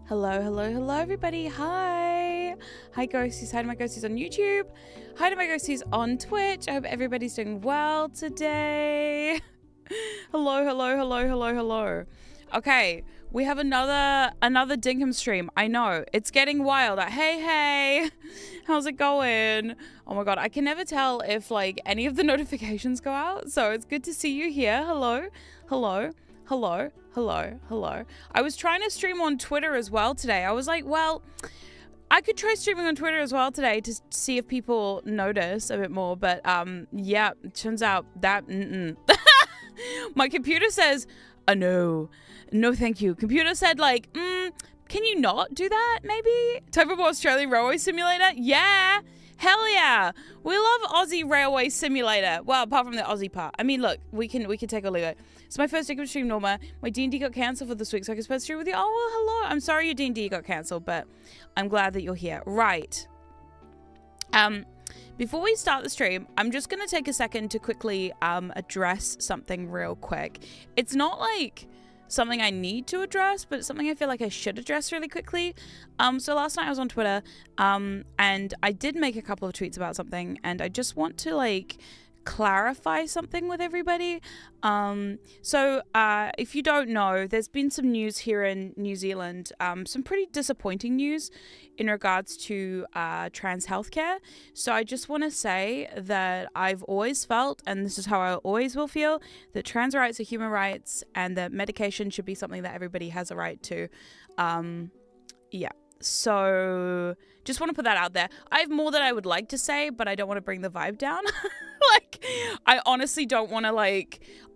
Hello, hello, hello, everybody. Hi. Hi, ghosties. Hi to my ghosties on YouTube. Hi to my ghosties on Twitch. I hope everybody's doing well today. Hello, hello, hello, hello, hello. Okay, we have another Dinkum stream. I know, it's getting wild. Hey, how's it going? Oh my god, I can never tell if like any of the notifications go out, so it's good to see you here. Hello, hello, hello, hello, hello. I was trying to stream on Twitter as well today. I was like, well, I could try streaming on Twitter as well today to see if people notice a bit more, but yeah, it turns out that my computer says, no thank you. Computer said like, can you not do that maybe? Type of Australian Railway Simulator? Yeah, hell yeah. We love Aussie Railway Simulator. Well, apart from the Aussie part. I mean, look, we can take a leave it. It's my first Dinkum stream, Norma. My D&D got cancelled for this week, so I can spend stream with you. Oh, well, hello. I'm sorry your D&D got cancelled, but I'm glad that you're here. Right. Before we start the stream, I'm just going to take a second to quickly address something real quick. It's not like something I need to address, but it's something I feel like I should address really quickly. So last night I was on Twitter and I did make a couple of tweets about something, and I just want to like clarify something with everybody. So if you don't know, there's been some news here in New Zealand, some pretty disappointing news in regards to trans healthcare. So I just want to say that I've always felt, and this is how I always will feel, that trans rights are human rights and that medication should be something that everybody has a right to. Yeah. So just want to put that out there. I have more that I would like to say, but I don't want to bring the vibe down. Like, I honestly don't want to I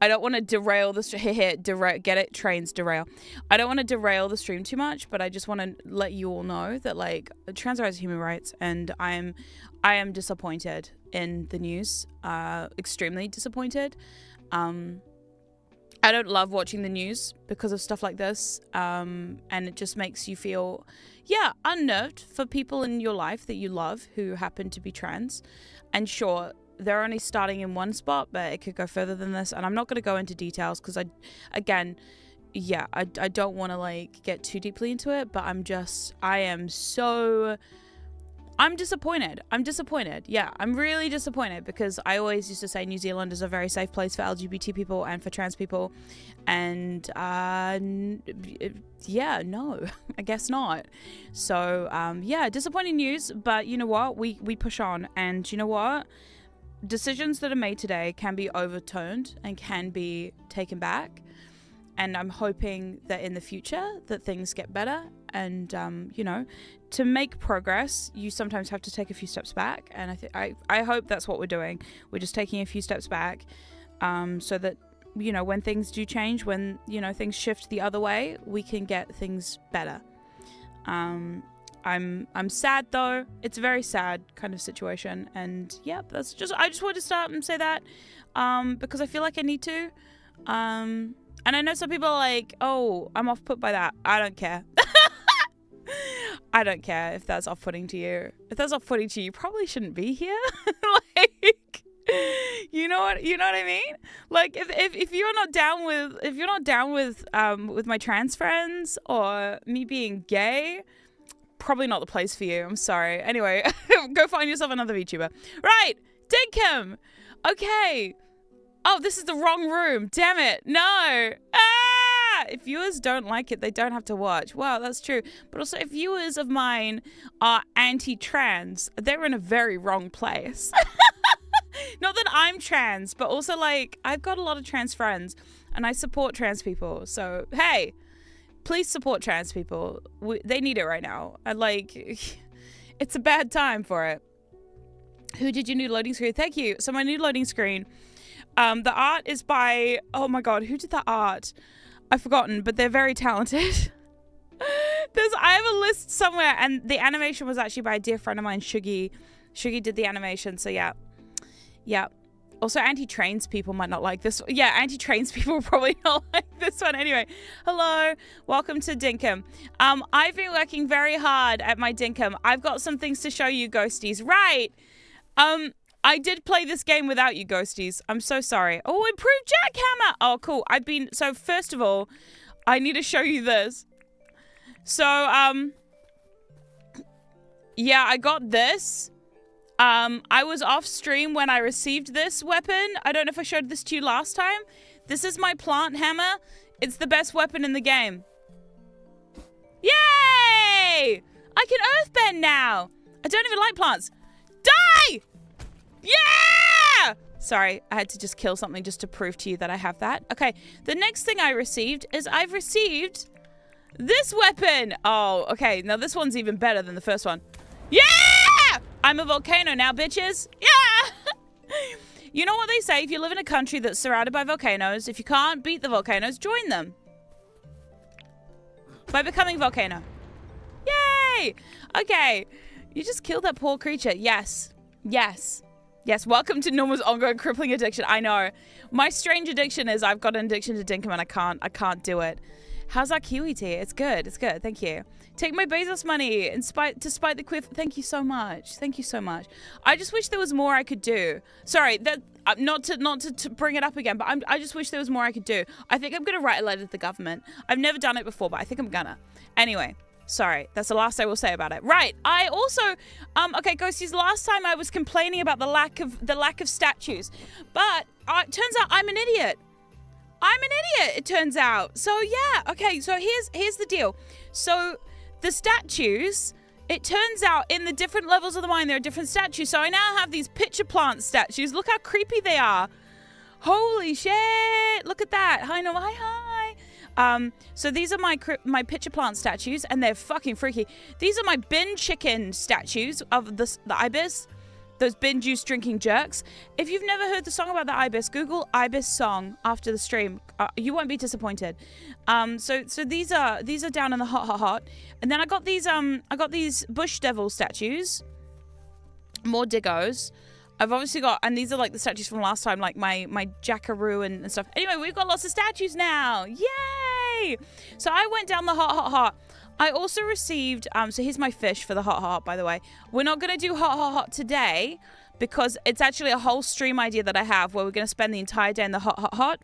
don't want to derail the get it, trains derail. I don't want to derail the stream too much, but I just want to let you all know that like trans rights are human rights, and I am disappointed in the news, extremely disappointed. I don't love watching the news because of stuff like this, and it just makes you feel, unnerved for people in your life that you love who happen to be trans. And sure, they're only starting in one spot, but it could go further than this. And I'm not going to go into details because I don't want to like get too deeply into it, but I'm disappointed. Yeah, I'm really disappointed because I always used to say New Zealand is a very safe place for LGBT people and for trans people. And no, I guess not. So disappointing news, but you know what? We push on, and you know what? Decisions that are made today can be overturned and can be taken back. And I'm hoping that in the future that things get better. And, to make progress, you sometimes have to take a few steps back. And I hope that's what we're doing. We're just taking a few steps back so that, when things do change, when, things shift the other way, we can get things better. I'm sad though. It's a very sad kind of situation. And yeah, I just wanted to start and say that because I feel like I need to. And I know some people are like, oh, I'm off put by that. I don't care. I don't care if that's off-putting to you. If that's off-putting to you, you probably shouldn't be here. Like, you know what I mean? Like, if you're not down with my trans friends or me being gay, probably not the place for you. I'm sorry. Anyway, go find yourself another VTuber. Right, Dinkum. Okay. Oh, this is the wrong room. Damn it. No. If viewers don't like it, they don't have to watch. Wow, that's true. But also, if viewers of mine are anti-trans, they're in a very wrong place. Not that I'm trans, but also, like, I've got a lot of trans friends, and I support trans people. So, hey, please support trans people. They need it right now. It's a bad time for it. Who did your new loading screen? Thank you. So my new loading screen, the art is by, oh my God, who did the art? I've forgotten, but they're very talented. I have a list somewhere, and the animation was actually by a dear friend of mine, Shuggy. Shuggy did the animation, so yeah. Yeah. Also, anti-trans people might not like this. Yeah, anti-trans people will probably not like this one. Anyway, hello. Welcome to Dinkum. I've been working very hard at my Dinkum. I've got some things to show you, ghosties. Right. I did play this game without you, ghosties. I'm so sorry. Oh, improved jackhammer. Oh, cool. So first of all, I need to show you this. So, yeah, I got this. I was off stream when I received this weapon. I don't know if I showed this to you last time. This is my plant hammer. It's the best weapon in the game. Yay! I can earthbend now. I don't even like plants. Die! Yeah! Sorry, I had to just kill something just to prove to you that I have that. Okay, the next thing I received is I've received this weapon. Oh, okay. Now this one's even better than the first one. Yeah! I'm a volcano now, bitches. Yeah! You know what they say, if you live in a country that's surrounded by volcanoes, if you can't beat the volcanoes, join them. By becoming volcano. Yay! Okay. You just killed that poor creature. Yes. Yes. Yes. Welcome to Norma's ongoing crippling addiction. I know. My strange addiction is I've got an addiction to Dinkum and I can't do it. How's that kiwi tea? It's good. It's good. Thank you. Take my Bezos money to spite the quiff. Thank you so much. Thank you so much. I just wish there was more I could do. Sorry, that not to bring it up again, but I just wish there was more I could do. I think I'm gonna write a letter to the government. I've never done it before, but I think I'm gonna. Anyway, sorry. That's the last I will say about it. Right. I also okay, Ghosties. Last time I was complaining about the lack of statues, but it turns out I'm an idiot. I'm an idiot, it turns out. So yeah, okay, so here's the deal. So the statues, it turns out in the different levels of the mine, there are different statues. So I now have these pitcher plant statues. Look how creepy they are. Holy shit, look at that. Hi, Norma, hi. So these are my pitcher plant statues, and they're fucking freaky. These are my bin chicken statues of the ibis. Those bin juice drinking jerks. If you've never heard the song about the ibis, Google ibis song after the stream. You won't be disappointed. So these are down in the hot. And then I got these bush devil statues. More diggos. I've obviously got, and these are like the statues from last time, like my jackaroo and stuff. Anyway, we've got lots of statues now. Yay! So I went down the hot. I also received, so here's my fish for the hot, by the way. We're not going to do hot today because it's actually a whole stream idea that I have where we're going to spend the entire day in the hot.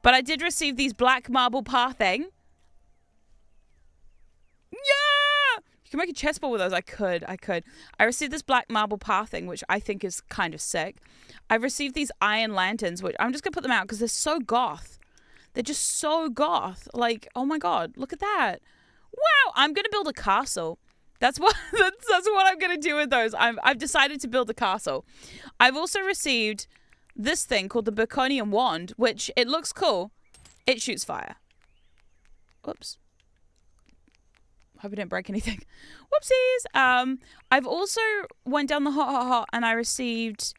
But I did receive these black marble pathing. Yeah! You can make a chessboard with those. I could. I received this black marble pathing, which I think is kind of sick. I've received these iron lanterns, which I'm just going to put them out because they're so goth. They're just so goth. Like, oh my God, look at that. Wow, I'm gonna build a castle. That's what I'm gonna do with those. I've decided to build a castle. I've also received this thing called the Baconium wand, which it looks cool. It shoots fire. Whoops. Hope I didn't break anything. Whoopsies. I've also went down the hot and I received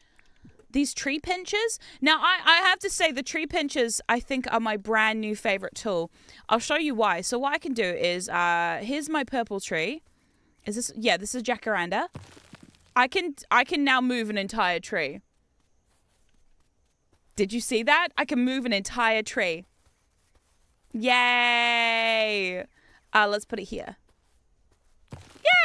these tree pinchers. Now, I have to say the tree pinchers, I think, are my brand new favorite tool. I'll show you why. So what I can do is, here's my purple tree. Is this? Yeah, this is jacaranda. I can now move an entire tree. Did you see that? I can move an entire tree. Yay! Let's put it here.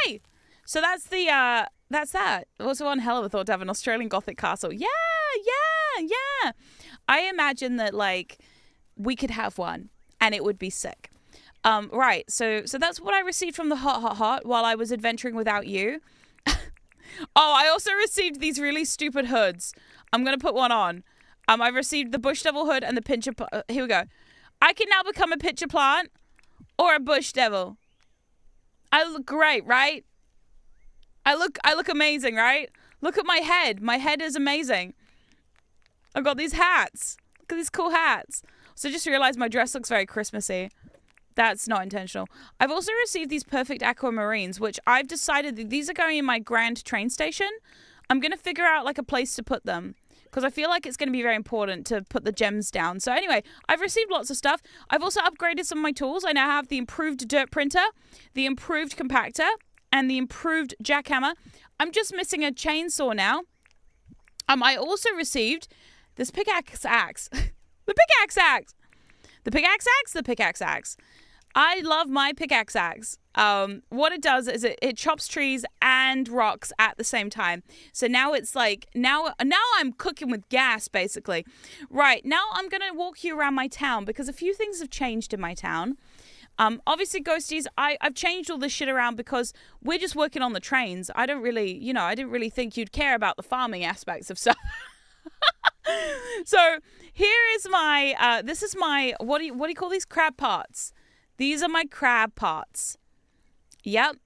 Yay! So that's that. Also one hell of a thought to have an Australian Gothic castle. Yeah. I imagine that, like, we could have one and it would be sick. Right. So that's what I received from the hot while I was adventuring without you. Oh, I also received these really stupid hoods. I'm going to put one on. I've received the bush devil hood and the pincher. Here we go. I can now become a pitcher plant or a bush devil. I look great, right? I look amazing, right? Look at my head. My head is amazing. I've got these hats. Look at these cool hats. So just realized my dress looks very Christmassy. That's not intentional. I've also received these perfect aquamarines, which I've decided that these are going in my grand train station. I'm going to figure out like a place to put them because I feel like it's going to be very important to put the gems down. So anyway, I've received lots of stuff. I've also upgraded some of my tools. I now have the improved dirt printer, the improved compactor, and the improved jackhammer. I'm just missing a chainsaw now. I also received this pickaxe axe. The pickaxe axe. The pickaxe axe? The pickaxe axe. I love my pickaxe axe. What it does is it chops trees and rocks at the same time. So now it's like, now I'm cooking with gas, basically. Right, now I'm going to walk you around my town because a few things have changed in my town. Obviously, ghosties, I've changed all this shit around because we're just working on the trains. I don't really, you know, I didn't really think you'd care about the farming aspects of stuff. So here is my, this is my, what do you call these? Crab parts. These are my crab parts. Yep.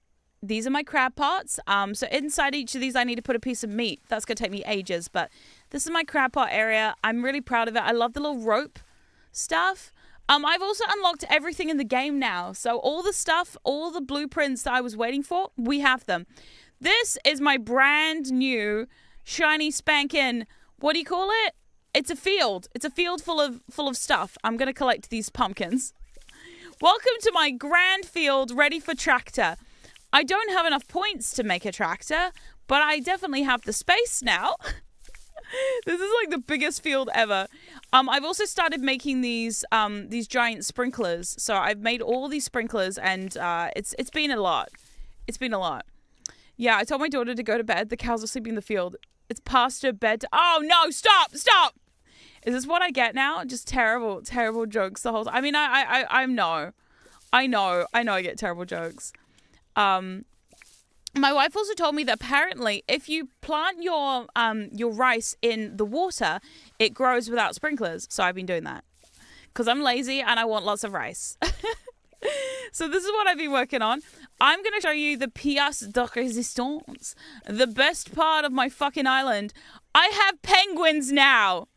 These are my crab parts. So inside each of these, I need to put a piece of meat. That's going to take me ages, but this is my crab part area. I'm really proud of it. I love the little rope stuff. I've also unlocked everything in the game now. So all the stuff, all the blueprints that I was waiting for, we have them. This is my brand new shiny spankin', what do you call it? It's a field. It's a field full of stuff. I'm going to collect these pumpkins. Welcome to my grand field ready for tractor. I don't have enough points to make a tractor, but I definitely have the space now. This is like the biggest field ever. I've also started making these giant sprinklers. So I've made all these sprinklers, and it's been a lot. It's been a lot. Yeah, I told my daughter to go to bed. The cows are sleeping in the field. It's past her bed. Oh no! Stop! Is this what I get now? Just terrible jokes the whole time. I mean, I know I get terrible jokes. My wife also told me that apparently if you plant your rice in the water, it grows without sprinklers. So I've been doing that because I'm lazy and I want lots of rice. So this is what I've been working on. I'm going to show you the pièce de résistance, the best part of my fucking island. I have penguins now.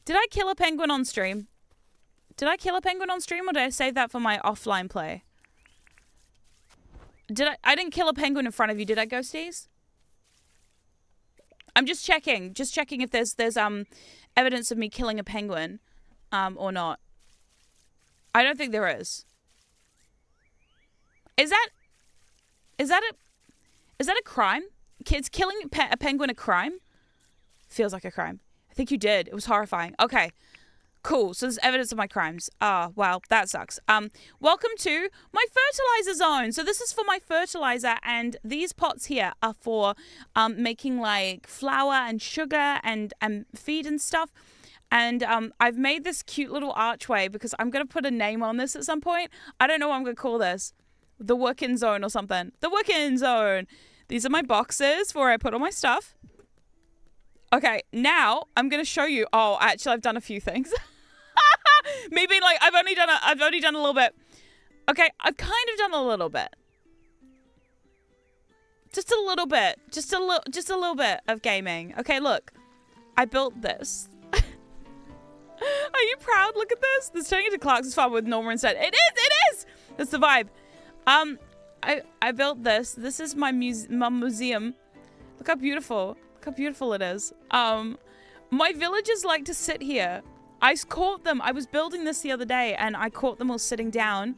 Did I kill a penguin on stream? Did I kill a penguin on stream, or did I save that for my offline play? I didn't kill a penguin in front of you, did I, ghosties? I'm just checking if there's evidence of me killing a penguin, or not. I don't think there is. Is that a crime? Kids killing a penguin a crime? Feels like a crime. I think you did. It was horrifying. Okay. Cool. So there's evidence of my crimes. Well, that sucks. Welcome to my fertilizer zone. So this is for my fertilizer, and these pots here are for making like flour and sugar and feed and stuff. And I've made this cute little archway because I'm going to put a name on this at some point. I don't know what I'm going to call this. The working zone or something. The working zone. These are my boxes where I put all my stuff. Okay, now I'm going to show you. Oh, actually, I've done a few things. Me being like, I've only done a little bit. Okay, I've kind of done a little bit. Just a little bit. Just a little bit of gaming. Okay, look. I built this. Are you proud? Look at this. This is turning into Clark's farm with Norma instead. It is! That's the vibe. I built this. This is my museum. Look how beautiful. Look how beautiful it is. My villagers like to sit here. I caught them. I was building this the other day, and I caught them all sitting down.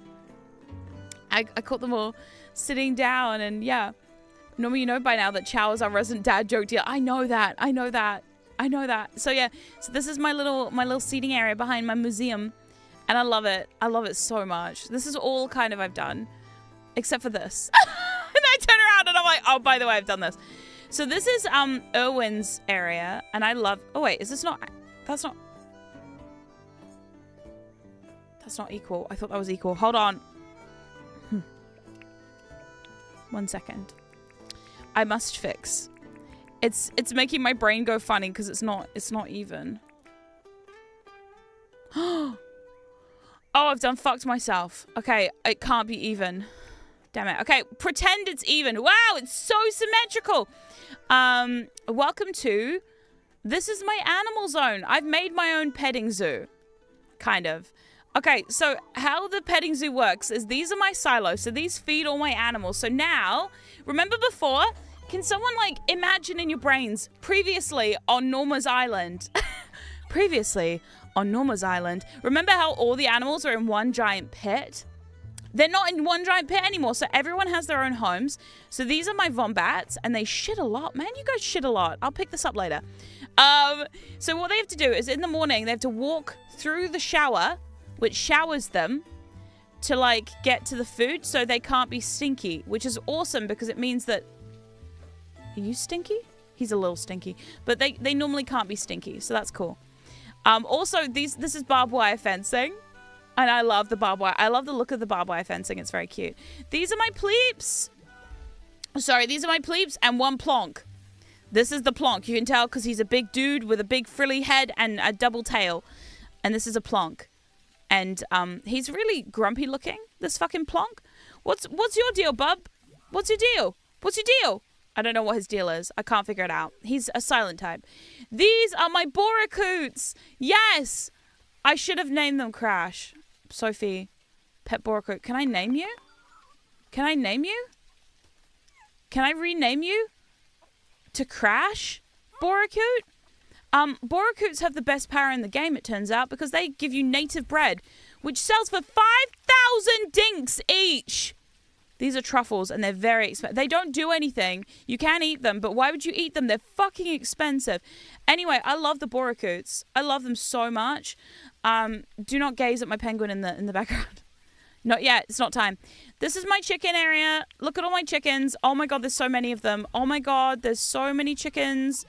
I caught them all sitting down, and yeah. Norma, you know by now that Chow is our resident dad joke deal. I know that. So yeah. So this is my little seating area behind my museum, and I love it. I love it so much. This is all kind of I've done, except for this. And I turn around and I'm like, oh, by the way, I've done this. So this is Erwin's area, and I love. Oh wait, is this not? That's not equal. I thought that was equal. Hold on. 1 second. I must fix. It's making my brain go funny because it's not even. Oh, I've done fucked myself. Okay, it can't be even. Damn it. Okay, pretend it's even. Wow, it's so symmetrical. Welcome to. This is my animal zone. I've made my own petting zoo. Kind of. Okay, so how the petting zoo works is these are my silos. So these feed all my animals. So now, remember before? Can someone, like, imagine in your brains, previously on Norma's Island. Previously on Norma's Island. Remember how all the animals are in one giant pit? They're not in one giant pit anymore, so everyone has their own homes. So these are my wombats, and they shit a lot. Man, you guys shit a lot. I'll pick this up later. So what they have to do is in the morning, they have to walk through the shower, which showers them, to, like, get to the food so they can't be stinky, which is awesome because it means that... Are you stinky? He's a little stinky. But they normally can't be stinky, so that's cool. Also, this is barbed wire fencing. And I love the barbed wire. I love the look of the barbed wire fencing. It's very cute. These are my pleeps. Sorry, these are my pleeps and one plonk. This is the plonk. You can tell because he's a big dude with a big frilly head and a double tail. And this is a plonk. And he's really grumpy looking, this fucking plonk. What's your deal, bub? What's your deal? What's your deal? I don't know what his deal is. I can't figure it out. He's a silent type. These are my boracoots. Yes. I should have named them Crash. Sophie. Pet boracoot. Can I name you? Can I name you? Can I rename you to Crash Boracoot? Boracoots have the best power in the game, it turns out, because they give you native bread, which sells for 5,000 dinks each. These are truffles, and they're very expensive. They don't do anything. You can eat them, but why would you eat them? They're fucking expensive. Anyway, I love the boracoots. I love them so much. Do not gaze at my penguin in the background. Not yet. It's not time. This is my chicken area. Look at all my chickens. Oh my god, there's so many of them. Oh my god, there's so many chickens.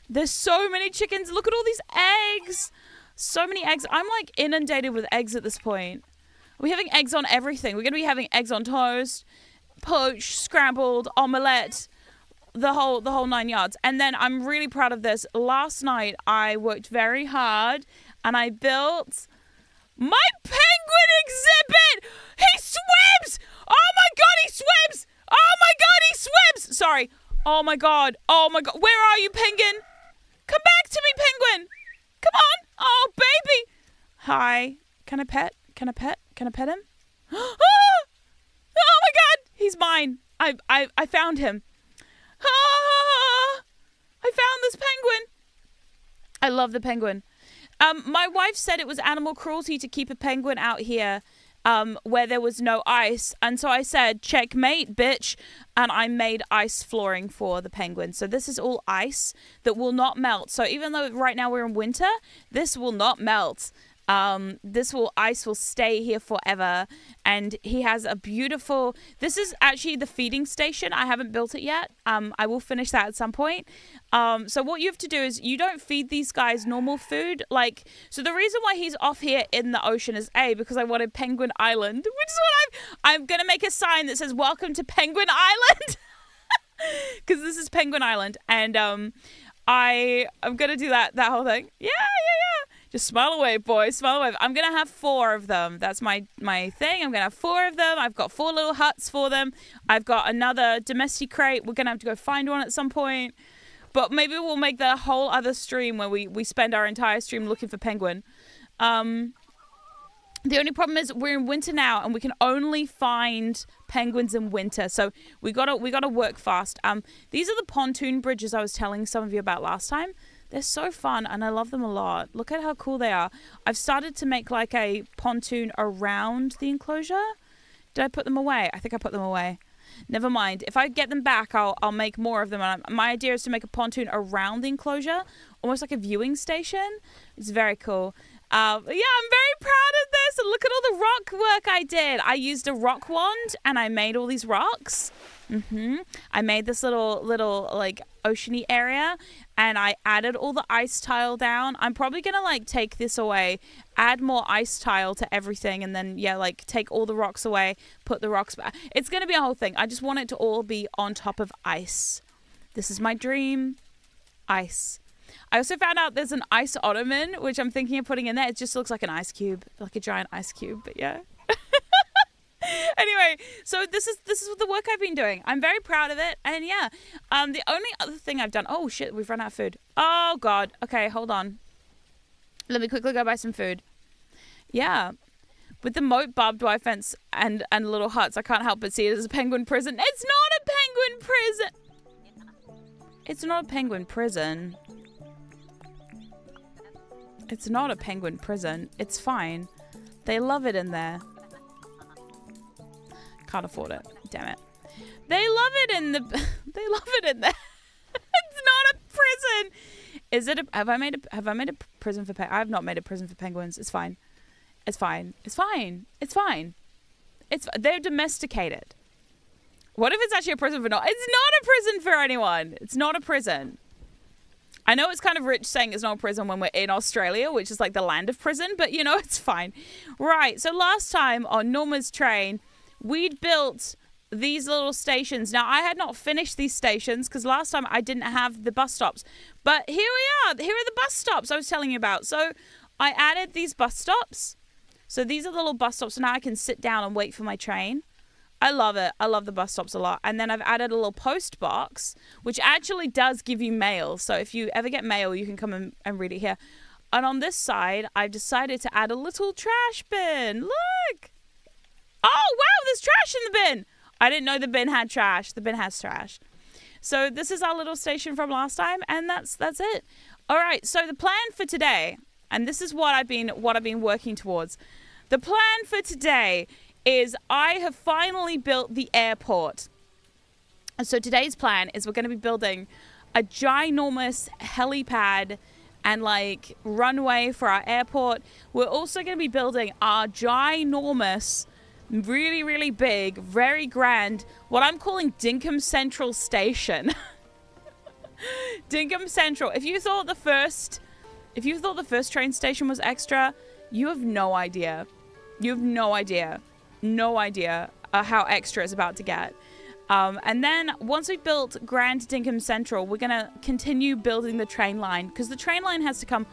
There's so many chickens. Look at all these eggs. So many eggs. I'm like inundated with eggs at this point. We're having eggs on everything. We're going to be having eggs on toast, poached, scrambled, omelette, the whole 9 yards. And then I'm really proud of this. Last night I worked very hard and I built my penguin exhibit. He swims. Oh my god, he swims. Oh my god, he swims. Sorry. Oh my god. Oh my god. Where are you, penguin? Come back to me, penguin. Come on. Oh, baby. Hi. Can I pet? Can I pet? Can I pet him? Oh my god. He's mine. I found him. I found this penguin. I love the penguin. My wife said it was animal cruelty to keep a penguin out here where there was no ice. And so I said, checkmate, bitch. And I made ice flooring for the penguin. So this is all ice that will not melt. So even though right now we're in winter, this will not melt. Ice will stay here forever. And he has a beautiful, this is actually the feeding station. I haven't built it yet. I will finish that at some point. So what you have to do is you don't feed these guys normal food. So the reason why he's off here in the ocean is because I wanted Penguin Island, which is what I'm going to make a sign that says welcome to Penguin Island. Cause this is Penguin Island. And, I'm going to do that whole thing. Yeah. Just smile away, boys. Smile away. I'm going to have 4 of them. That's my thing. I'm going to have 4 of them. I've got 4 little huts for them. I've got another domestic crate. We're going to have to go find one at some point. But maybe we'll make that a whole other stream where we spend our entire stream looking for penguin. The only problem is we're in winter now and we can only find penguins in winter. So we gotta work fast. These are the pontoon bridges I was telling some of you about last time. They're so fun and I love them a lot. Look at how cool they are. I've started to make like a pontoon around the enclosure. Did I put them away? I think I put them away. Never mind. If I get them back, I'll make more of them. And my idea is to make a pontoon around the enclosure, almost like a viewing station. It's very cool. Yeah, I'm very proud of this. And look at all the rock work I did. I used a rock wand and I made all these rocks. I made this little like oceany area and I added all the ice tile down. I'm probably gonna like take this away, add more ice tile to everything, and then like take all the rocks away, put the rocks back. It's gonna be a whole thing. I just want it to all be on top of ice. This is my dream. Ice. I also found out there's an ice ottoman, which I'm thinking of putting in there. It just looks like an ice cube, like a giant ice cube, but yeah. Anyway, so this is the work I've been doing. I'm very proud of it. And yeah, the only other thing I've done, oh shit, we've run out of food. Oh God. Okay, hold on. Let me quickly go buy some food. Yeah. With the moat barbed wire fence and little huts, I can't help but see it as a penguin prison. It's not a penguin prison. It's not a penguin prison. It's not a penguin prison. It's fine. They love it in there. Can't afford it. Damn it. They love it in the... They love it in there. It's not a prison. Is it a... Have I made a prison for... I have not made a prison for penguins. It's fine. It's fine. It's fine. It's fine. They're domesticated. What if it's actually a prison for not... It's not a prison for anyone. It's not a prison. I know it's kind of rich saying it's not a prison when we're in Australia, which is like the land of prison, but you know, it's fine. Right, so last time on Norma's train, we'd built these little stations. Now, I had not finished these stations because last time I didn't have the bus stops. But here we are. Here are the bus stops I was telling you about. So I added these bus stops. So these are the little bus stops. So now I can sit down and wait for my train. I love it. I love the bus stops a lot. And then I've added a little post box, which actually does give you mail. So if you ever get mail, you can come and read it here. And on this side, I've decided to add a little trash bin. Look. Oh, wow, there's trash in the bin. I didn't know the bin had trash. The bin has trash. So this is our little station from last time, and that's it. All right, so the plan for today, and this is what I've been working towards. The plan for today is I have finally built the airport. And so today's plan is we're going to be building a ginormous helipad and like runway for our airport. We're also going to be building our ginormous, really, really big, very grand, what I'm calling Dinkum Central Station. Dinkum Central. If you thought the first train station was extra, you have no idea. You have no idea. No idea how extra it's about to get. And then once we've built Grand Dinkum Central, we're going to continue building the train line because the train line has to come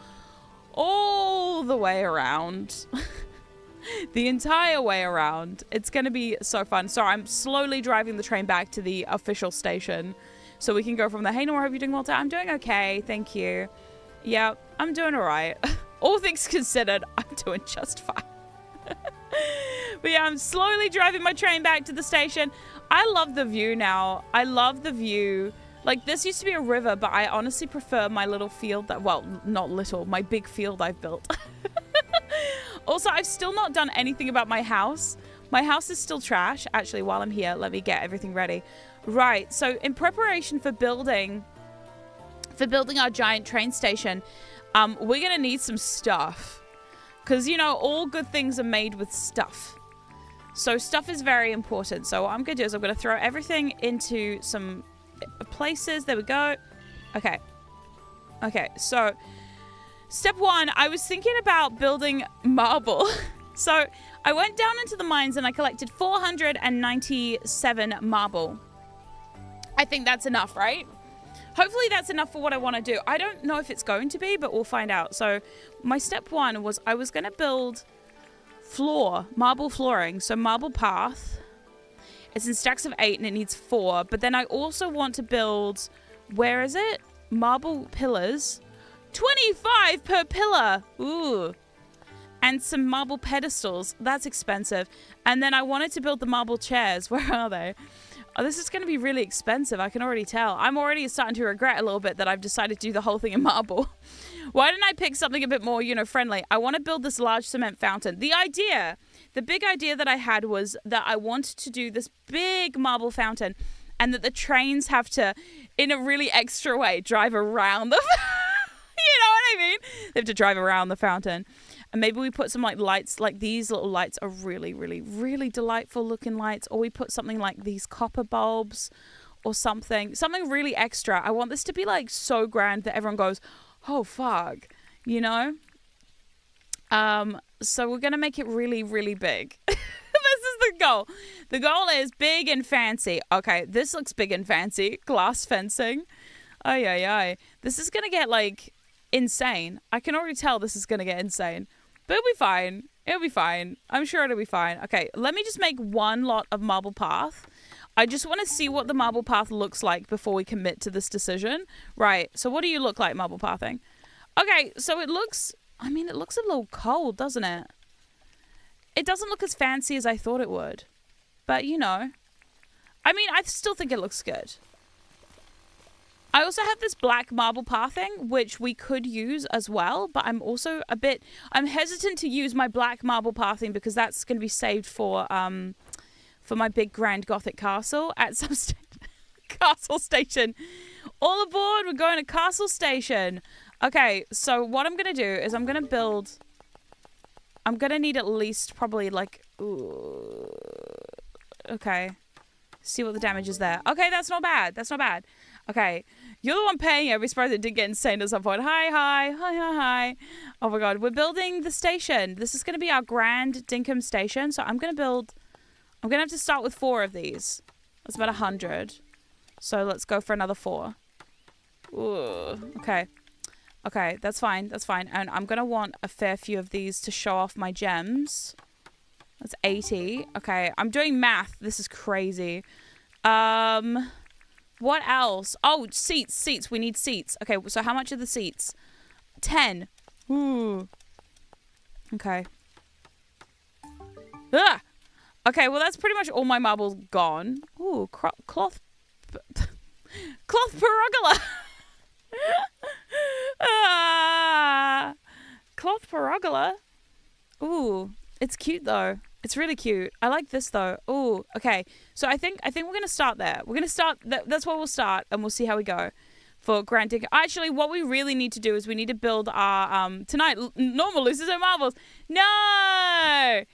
all the way around. The entire way around. It's going to be so fun. So I'm slowly driving the train back to the official station so we can go from there. Hey, Norma, hope you're doing well today. I'm doing okay. Thank you. Yeah, I'm doing all right. All things considered, I'm doing just fine. But yeah, I'm slowly driving my train back to the station. I love the view now. I love the view. Like, this used to be a river, but I honestly prefer my little field that, well, not little, my big field I've built. Also, I've still not done anything about my house. My house is still trash. Actually, while I'm here, let me get everything ready. Right, so in preparation for building our giant train station, we're gonna need some stuff. Because, you know, all good things are made with stuff. So stuff is very important. So what I'm going to do is I'm going to throw everything into some places. There we go. Okay. Okay, so step one, I was thinking about building marble. So I went down into the mines and I collected 497 marble. I think that's enough, right? Hopefully that's enough for what I want to do. I don't know if it's going to be, but we'll find out. So my step one was I was going to build marble flooring. So marble path. It's in stacks of 8 and it needs 4. But then I also want to build, where is it? Marble pillars. 25 per pillar. Ooh. And some marble pedestals. That's expensive. And then I wanted to build the marble chairs. Where are they? Oh, this is going to be really expensive. I can already tell. I'm already starting to regret a little bit that I've decided to do the whole thing in marble. Why didn't I pick something a bit more, you know, friendly? I want to build this large cement fountain. The big idea that I had was that I wanted to do this big marble fountain and that the trains have to, in a really extra way, drive around the you know what I mean? They have to drive around the fountain. And maybe we put some like lights, like these little lights are really, really, really delightful looking lights. Or we put something like these copper bulbs or something really extra. I want this to be like so grand that everyone goes, oh, fuck, you know? So we're going to make it really, really big. This is the goal. The goal is big and fancy. Okay, this looks big and fancy. Glass fencing. Ay, ay, ay. This is going to get like insane. I can already tell this is going to get insane. But it'll be fine. It'll be fine. I'm sure it'll be fine. Okay, let me just make one lot of marble path. I just want to see what the marble path looks like before we commit to this decision. Right, so what do you look like marble pathing? Okay, so it looks, I mean, it looks a little cold, doesn't it? It doesn't look as fancy as I thought it would. But, you know, I mean, I still think it looks good. I also have this black marble pathing, which we could use as well, but I'm also I'm hesitant to use my black marble pathing because that's going to be saved for my big grand gothic castle at some castle station. All aboard, we're going to castle station. Okay, so what I'm going to do is I'm going to need at least probably like, okay, see what the damage is there. Okay, that's not bad. That's not bad. Okay. You're the one paying it. I'd be surprised it did get insane at some point. Hi. Oh my god. We're building the station. This is going to be our grand Dinkum station. So I'm going to have to start with 4 of these. That's about 100. So let's go for another 4. Ooh. Okay. Okay, that's fine. That's fine. And I'm going to want a fair few of these to show off my gems. That's 80. Okay, I'm doing math. This is crazy. What else? Oh, seats. We need seats. Okay, so how much are the seats? 10. Ooh. Okay. Ah! Okay, well, that's pretty much all my marbles gone. Ooh, cloth pergola. Cloth pergola. Ooh, it's cute though. It's really cute. I like this though. Ooh, okay. So I think we're gonna start there. We're gonna start. That's where we'll start, and we'll see how we go for Grand Dinkum. Actually, what we really need to do is we need to build our tonight. Norma loses her marbles. No, I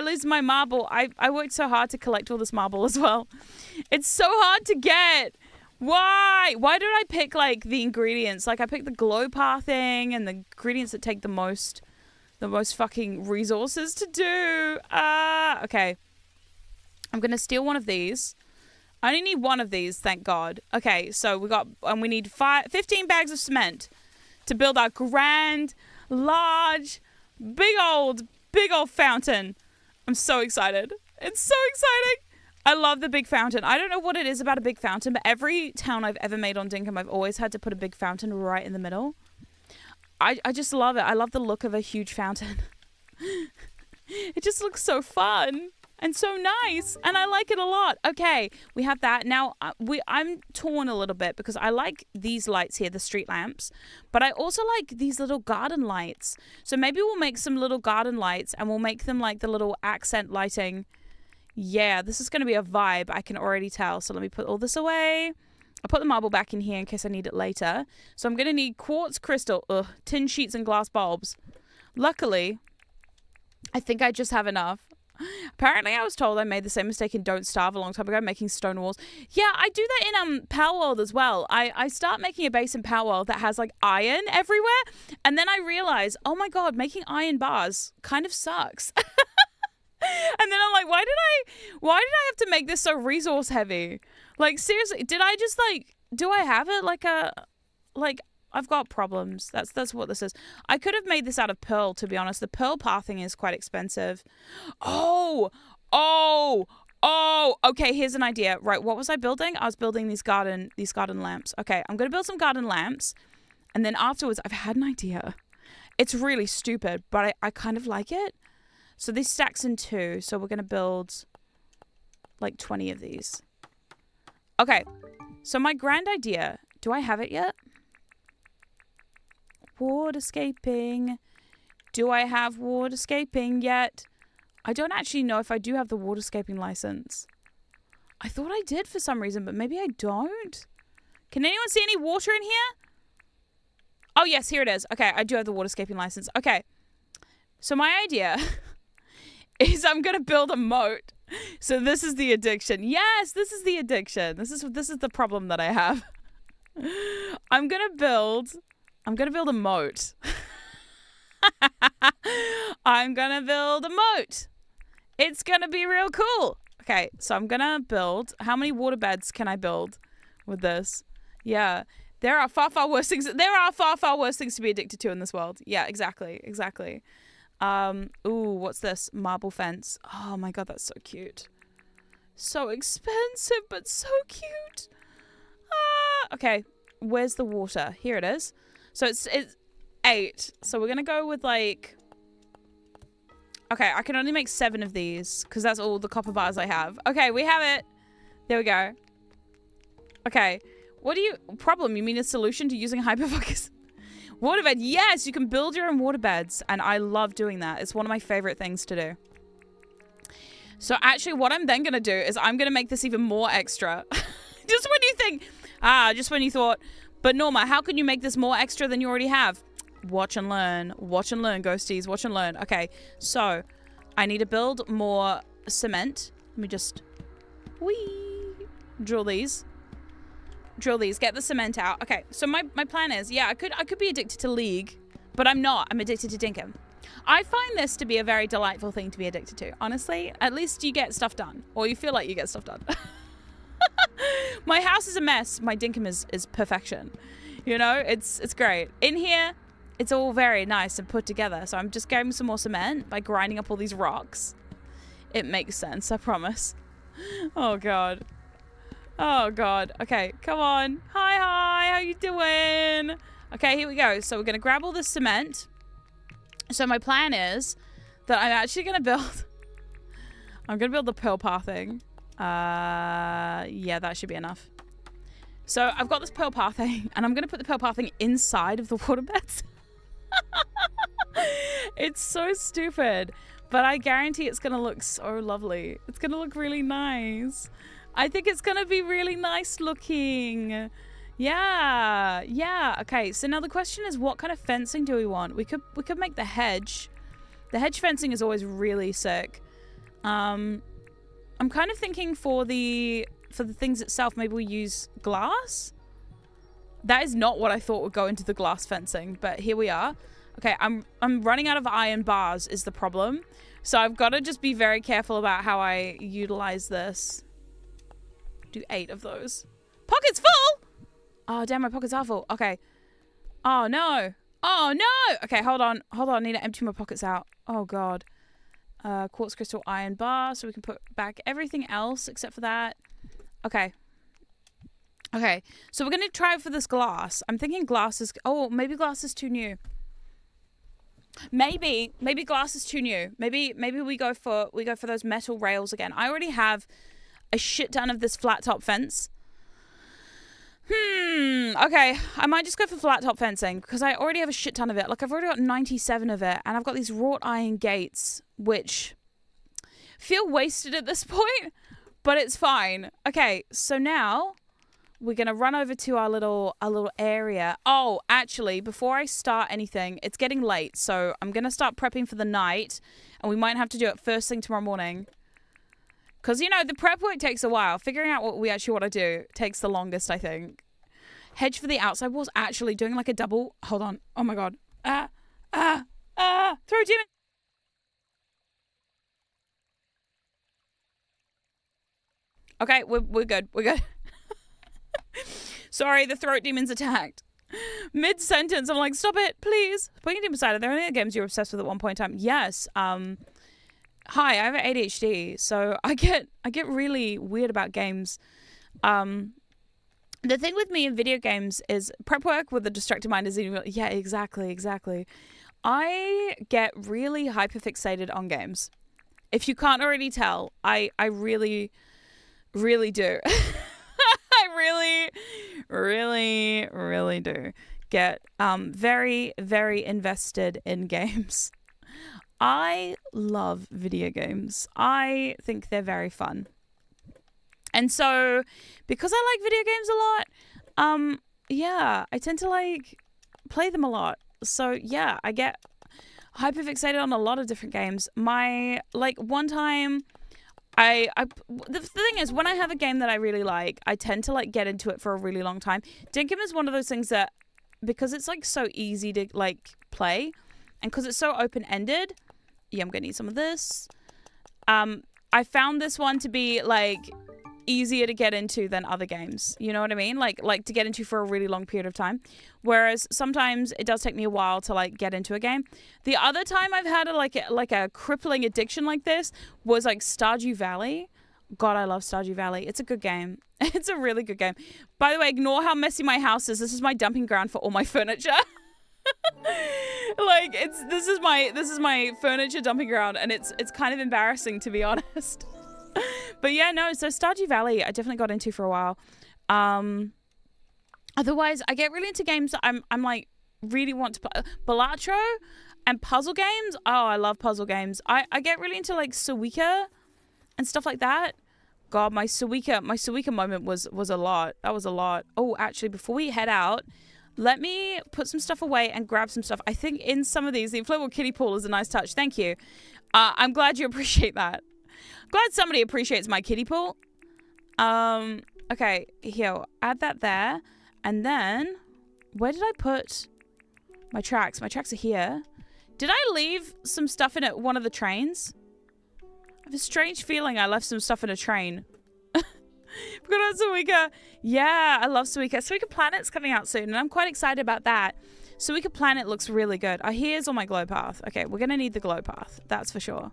lose my marble. I worked so hard to collect all this marble as well. It's so hard to get. Why did I pick like the ingredients? Like I picked the glow pathing and the ingredients that take the most fucking resources to do. Okay. I'm gonna steal one of these. I only need one of these, thank God. Okay, so we need 15 bags of cement to build our grand, large, big old fountain. I'm so excited. It's so exciting. I love the big fountain. I don't know what it is about a big fountain, but every town I've ever made on Dinkum, I've always had to put a big fountain right in the middle. I just love it. I love the look of a huge fountain. It just looks so fun and so nice, and I like it a lot. Okay, we have that. Now, I'm torn a little bit because I like these lights here, the street lamps, but I also like these little garden lights. So maybe we'll make some little garden lights, and we'll make them like the little accent lighting. Yeah, this is going to be a vibe. I can already tell. So let me put all this away. I'll put the marble back in here in case I need it later. So I'm going to need quartz crystal, tin sheets and glass bulbs. Luckily, I think I just have enough. Apparently, I was told I made the same mistake in Don't Starve a long time ago, making stone walls. Yeah, I do that in Power World as well. I start making a base in Power World that has like iron everywhere. And then I realize, oh my God, making iron bars kind of sucks. And then I'm like, why did I have to make this so resource heavy? Like, seriously, did I just like, do I have it like I've got problems. That's what this is. I could have made this out of pearl, to be honest. The pearl pathing is quite expensive. Oh, okay, here's an idea. Right, what was I building? I was building these garden lamps. Okay, I'm going to build some garden lamps. And then afterwards, I've had an idea. It's really stupid, but I kind of like it. So this stacks in 2. So we're going to build like 20 of these. Okay. So my grand idea. Do I have it yet? Waterscaping. Do I have waterscaping yet? I don't actually know if I do have the waterscaping license. I thought I did for some reason, but maybe I don't. Can anyone see any water in here? Oh, yes, here it is. Okay, I do have the waterscaping license. Okay. So my idea is I'm going to build a moat. So this is the addiction. Yes, this is the addiction. This is the problem that I have. I'm going to build a moat. I'm going to build a moat. It's going to be real cool. Okay, so I'm going to build. How many water beds can I build with this? Yeah. There are far, far worse things. There are far, far worse things to be addicted to in this world. Yeah, exactly. Ooh, what's this? Marble fence. Oh my God, that's so cute. So expensive, but so cute. Okay, where's the water? Here it is. So it's 8. So we're gonna go with like. Okay, I can only make 7 of these because that's all the copper bars I have. Okay, we have it. There we go. Okay, problem? You mean a solution to using hyperfocus? Waterbed, yes, you can build your own waterbeds, and I love doing that. It's one of my favorite things to do. So actually, what I'm then going to do is I'm going to make this even more extra. Just when you thought, but Norma, how can you make this more extra than you already have? Watch and learn, ghosties, watch and learn. Okay, so I need to build more cement. Let me just drill these. drill these, get the cement out. Okay, so my plan is, yeah, I could be addicted to League, but I'm not. I'm addicted to Dinkum. I find this to be a very delightful thing to be addicted to. Honestly, at least you get stuff done, or you feel like you get stuff done. My house is a mess. My Dinkum is perfection. You know, it's great. In here, it's all very nice and put together. So I'm just getting some more cement by grinding up all these rocks. It makes sense, I promise. Oh, God. Oh, God. Okay, come on. Hi, how you doing? Okay, here we go. So we're going to grab all this cement. So my plan is that I'm actually going to build... I'm going to build the pearl pathing. Yeah, that should be enough. So I've got this pearl pathing, and I'm going to put the pearl pathing inside of the water beds. It's so stupid, but I guarantee it's going to look so lovely. It's going to look really nice. I think it's going to be really nice looking. Yeah. Okay, so now the question is, what kind of fencing do we want? We could make the hedge. The hedge fencing is always really sick. I'm kind of thinking for the things itself, maybe we use glass. That is not what I thought would go into the glass fencing, but here we are. Okay, I'm running out of iron bars is the problem. So I've got to just be very careful about how I utilize this. Do 8 of those. Pockets full! Oh, damn, my pockets are full. Okay. Oh, no. Oh, no! Okay, hold on. I need to empty my pockets out. Oh, God. Quartz crystal iron bar, so we can put back everything else except for that. Okay, so we're gonna try for this glass. I'm thinking glass is... Oh, maybe glass is too new. Maybe glass is too new. Maybe we go for those metal rails again. I already have a shit ton of this flat top fence. Okay, I might just go for flat top fencing because I already have a shit ton of it. Like, I've already got 97 of it, and I've got these wrought iron gates, which feel wasted at this point, but it's fine. Okay, so now we're gonna run over to our little area. Oh, actually, before I start anything, it's getting late, so I'm gonna start prepping for the night, and we might have to do it first thing tomorrow morning. Because, you know, the prep work takes a while. Figuring out what we actually want to do takes the longest, I think. Hedge for the outside walls. Actually, doing like a double... Hold on. Oh, my God. Throw demon. Okay, we're good. We're good. Sorry, the throat demon's attacked. Mid-sentence, I'm like, stop it, please. Putting demon aside, are there any games you're obsessed with at one point in time? Yes. Hi, I have ADHD, so I get really weird about games. The thing with me in video games is prep work with a distracted mind is even... Yeah, exactly. I get really hyperfixated on games. If you can't already tell, I really, really do. I really do get very, very invested in games. I love video games. I think they're very fun. And so, because I like video games a lot, yeah, I tend to like play them a lot. So yeah, I get hyperfixated on a lot of different games. One time, the thing is, when I have a game that I really like, I tend to like get into it for a really long time. Dinkum is one of those things that, because it's like so easy to like play, and because it's so open-ended, yeah, I'm gonna need some of this. I found this one to be like easier to get into than other games. You know what I mean? Like to get into for a really long period of time. Whereas sometimes it does take me a while to like get into a game. The other time I've had a crippling addiction like this was like Stardew Valley. God, I love Stardew Valley. It's a good game. It's a really good game. By the way, ignore how messy my house is. This is my dumping ground for all my furniture. Like this is my furniture dumping ground, and it's kind of embarrassing, to be honest. But yeah, no, so Stardew Valley I definitely got into for a while. Otherwise I get really into games that I'm like really want to play. Balatro and puzzle games. Oh, I love puzzle games. I get really into like Suika and stuff like that. God, my Suika moment was a lot. That was a lot. Oh, actually, before we head out, let me put some stuff away and grab some stuff. I think in some of these, the inflatable kiddie pool is a nice touch. Thank you. I'm glad you appreciate that. Glad somebody appreciates my kiddie pool. Okay, here, add that there. And then, where did I put my tracks? My tracks are here. Did I leave some stuff in one of the trains? I have a strange feeling I left some stuff in a train. Forgot about Suika. Yeah, I love Suika. Suika Planet's coming out soon, and I'm quite excited about that. Suika Planet looks really good. Oh, here's all my glow path. Okay, we're going to need the glow path. That's for sure.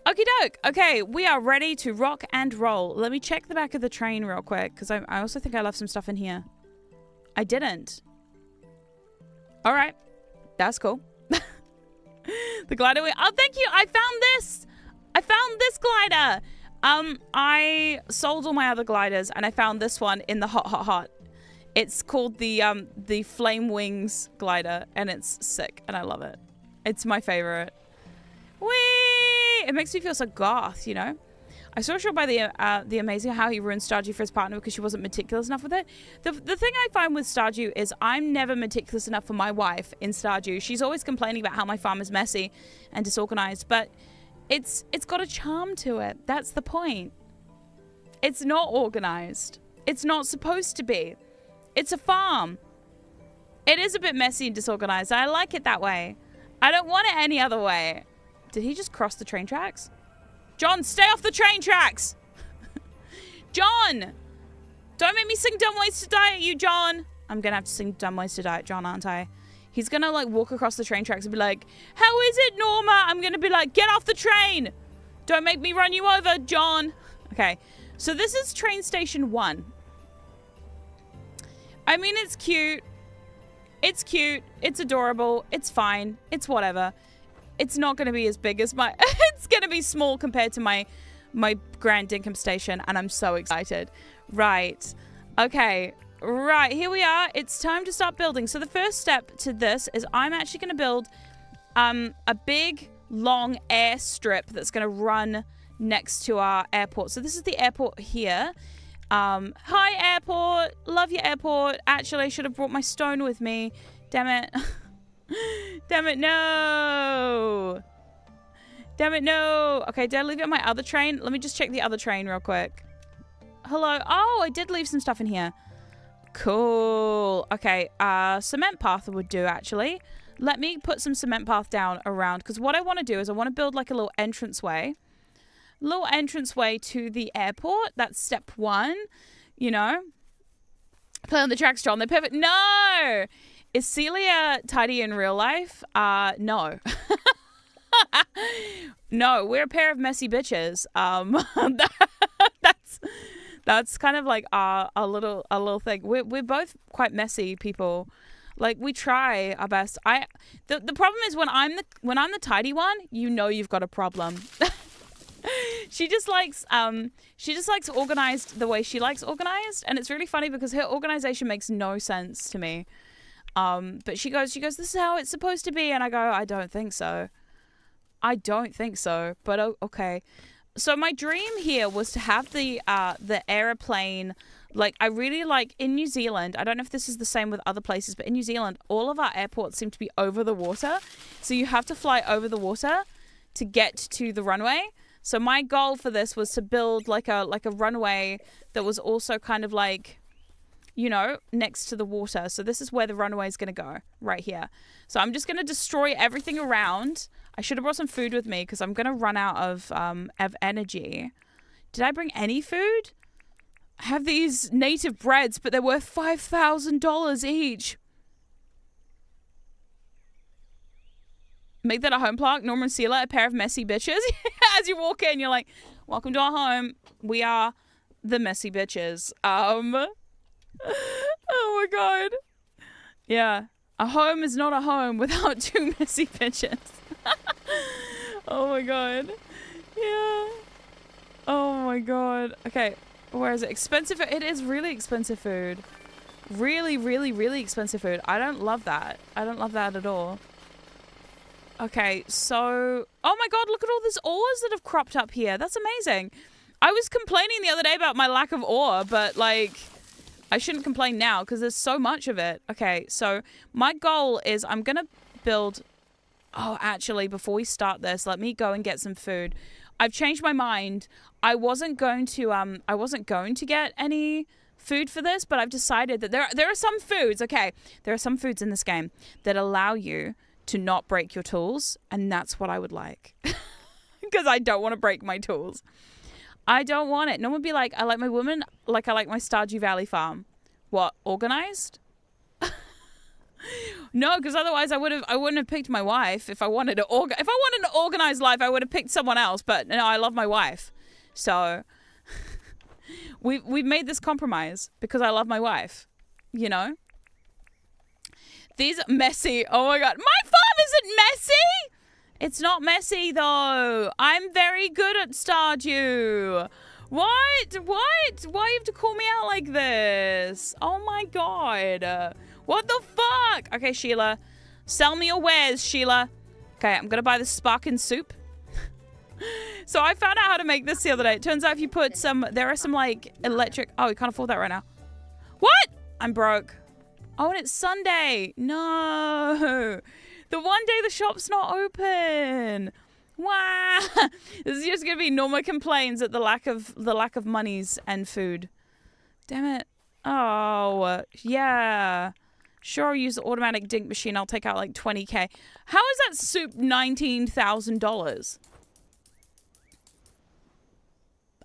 Okie doke. Okay, we are ready to rock and roll. Let me check the back of the train real quick, because I also think I left some stuff in here. I didn't. All right. That's cool. The glider. Oh, thank you. I found this. I found this glider. I sold all my other gliders, and I found this one in the hot. It's called the Flame Wings glider, and it's sick, and I love it. It's my favorite. Whee! It makes me feel so goth, you know? I saw a show by the Amazing how he ruined Stardew for his partner because she wasn't meticulous enough with it. The thing I find with Stardew is I'm never meticulous enough for my wife in Stardew. She's always complaining about how my farm is messy and disorganized, but it's got a charm to it. That's the point. It's not organized. It's not supposed to be. It's a farm. It is a bit messy and disorganized. I like it that way. I don't want it any other way. Did he just cross the train tracks? John, stay off the train tracks! John! Don't make me sing Dumb Ways to Die at you, John! I'm gonna have to sing Dumb Ways to Die at John, aren't I? He's gonna, like, walk across the train tracks and be like, how is it, Norma? I'm gonna be like, get off the train! Don't make me run you over, John! Okay, so this is train station 1. I mean, it's cute. It's cute. It's adorable. It's fine. It's whatever. It's not going to be as big as my... It's going to be small compared to my Grand Dinkum station, and I'm so excited. Right. Okay. Right. Here we are. It's time to start building. So the first step to this is I'm actually going to build a big, long airstrip that's going to run next to our airport. So this is the airport here. Hi, airport. Love your airport. Actually, I should have brought my stone with me. Damn it. Damn it, no. Damn it, no. Okay, did I leave it on my other train? Let me just check the other train real quick. Hello. Oh, I did leave some stuff in here. Cool. Okay, cement path would do, actually. Let me put some cement path down around, because what I want to do is I want to build like a little entranceway. Little entranceway to the airport. That's step 1, you know. Play on the tracks, John. They're perfect. No! Is Celia tidy in real life? No. No, we're a pair of messy bitches. That's kind of like a little thing. We're both quite messy people. Like, we try our best. The problem is when I'm the tidy one, you know you've got a problem. She just likes organized the way she likes organized, and it's really funny because her organization makes no sense to me. But she goes, this is how it's supposed to be, and I go, I don't think so. But okay. So my dream here was to have the aeroplane. Like, I really like in New Zealand. I don't know if this is the same with other places, but in New Zealand, all of our airports seem to be over the water. So you have to fly over the water to get to the runway. So my goal for this was to build like a runway that was also kind of like, you know, next to the water. So this is where the runway is going to go, right here. So I'm just going to destroy everything around. I should have brought some food with me because I'm going to run out of energy. Did I bring any food? I have these native breads, but they're worth $5,000 each. Make that a home plaque. Norma and Celia, a pair of messy bitches. As you walk in, you're like, welcome to our home. We are the messy bitches. Oh my God. Yeah. A home is not a home without 2 messy bitches. Oh my God. Yeah. Oh my God. Okay. Where is it? Expensive. It is really expensive food. Really, really, really expensive food. I don't love that. I don't love that at all. Okay, so... Oh my God, look at all these ores that have cropped up here. That's amazing. I was complaining the other day about my lack of ore, but like... I shouldn't complain now because there's so much of it. Okay, so my goal is I'm going to build Oh, actually, before we start this, let me go and get some food. I've changed my mind. I wasn't going to get any food for this, but I've decided that there are some foods, okay? There are some foods in this game that allow you to not break your tools, and that's what I would like. Because I don't want to break my tools. I don't want it. No one would be like, I like my woman like I like my Stardew Valley farm. What, organized? No, because otherwise I wouldn't have picked my wife. If I wanted an organized life, I would have picked someone else. But no, I love my wife, so we've made this compromise because I love my wife. You know, these are messy. Oh my god, my farm isn't messy. It's not messy though. I'm very good at Stardew. What? Why you have to call me out like this? Oh my god. What the fuck? Okay, Sheila. Sell me your wares, Sheila. Okay, I'm gonna buy the sparkin soup. So I found out how to make this the other day. It turns out if you put there are some like electric... Oh, we can't afford that right now. What? I'm broke. Oh, and it's Sunday. No. The one day the shop's not open. Wow. This is just gonna be Norma complains at the lack of monies and food. Damn it. Oh, yeah. Sure, I'll use the automatic dink machine. I'll take out like 20k. How is that soup $19,000?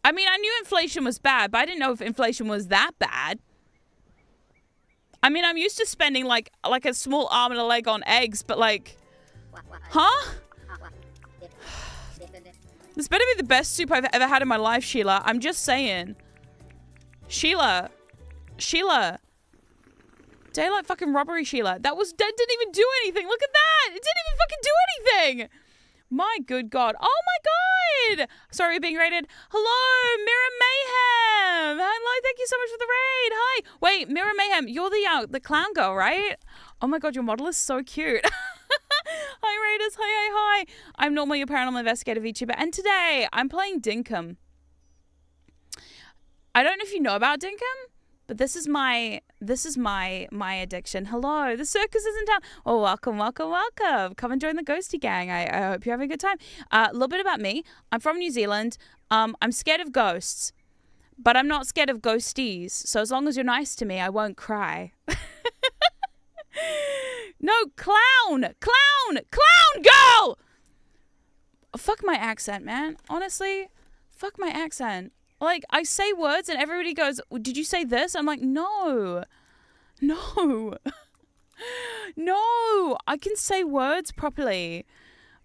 I mean, I knew inflation was bad, but I didn't know if inflation was that bad. I mean, I'm used to spending like a small arm and a leg on eggs, but like, huh? This better be the best soup I've ever had in my life, Sheila. I'm just saying. Sheila. Daylight fucking robbery, Sheila. That didn't even do anything. Look at that. It didn't even fucking do anything. My good God. Oh my God. Sorry, being raided. Hello, Mirror Mayhem. Hello, thank you so much for the raid. Hi. Wait, Mirror Mayhem, you're the clown girl, right? Oh my God, your model is so cute. Hi, raiders. Hi. I'm Norma, your paranormal investigative VTuber, and today I'm playing Dinkum. I don't know if you know about Dinkum, but this is my addiction. Hello, the circus is in town. Oh, welcome. Come and join the Ghosty gang. I hope you're having a good time. A little bit about me. I'm from New Zealand. I'm scared of ghosts, but I'm not scared of ghosties. So as long as you're nice to me, I won't cry. No, clown girl. Fuck my accent, man. Honestly, fuck my accent. Like, I say words and everybody goes, did you say this? I'm like, no, I can say words properly.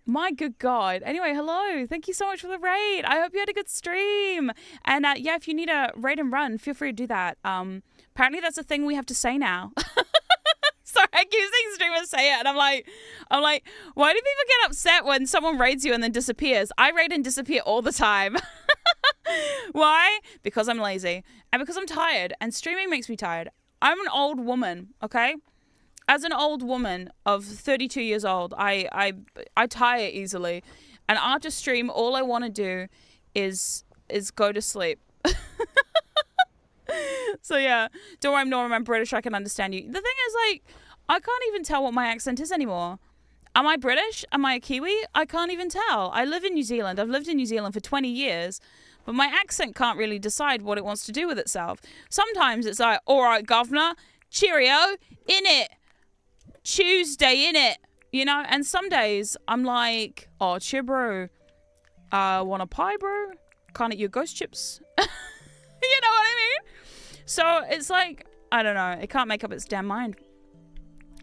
My good God. Anyway, hello. Thank you so much for the raid. I hope you had a good stream. And yeah, if you need a raid and run, feel free to do that. Apparently that's a thing we have to say now. Sorry, I keep seeing streamers say it, and I'm like, why do people get upset when someone raids you and then disappears? I raid and disappear all the time. Why? Because I'm lazy and because I'm tired, and streaming makes me tired. I'm an old woman, okay? As an old woman of 32 years old, I tire easily, and after stream, all I want to do is go to sleep. So yeah, don't worry, I'm Norma, I'm British, I can understand you. The thing is, like, I can't even tell what my accent is anymore. Am I British? Am I a Kiwi? I can't even tell. I live in New Zealand. I've lived in New Zealand for 20 years, but my accent can't really decide what it wants to do with itself. Sometimes it's like, all right, governor, cheerio, in it. Tuesday, in it. You know, and some days I'm like, oh, cheer, bro. Want a pie, bro? Can't eat your ghost chips? You know what I mean? So it's like, I don't know. It can't make up its damn mind.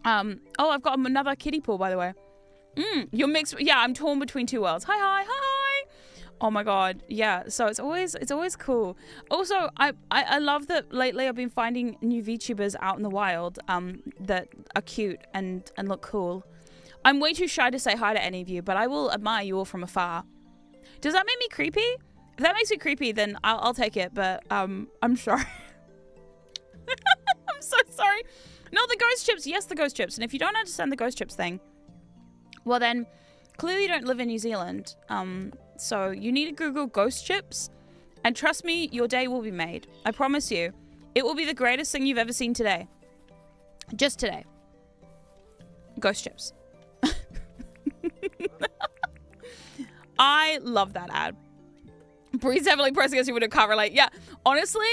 Oh, I've got another kiddie pool, by the way. You're mixed. Yeah, I'm torn between two worlds. Hi. Oh my God. Yeah. So it's always cool. Also, I love that lately I've been finding new VTubers out in the wild, that are cute and look cool. I'm way too shy to say hi to any of you, but I will admire you all from afar. Does that make me creepy? If that makes me creepy, then I'll take it, but I'm sorry. I'm so sorry. No, the ghost chips. Yes, the ghost chips. And if you don't understand the ghost chips thing, well then, clearly you don't live in New Zealand. So you need to Google ghost chips, and trust me, your day will be made. I promise you. It will be the greatest thing you've ever seen today. Just today. Ghost chips. I love that ad. Bree's heavily pressed against you when it can't relate. Yeah, honestly,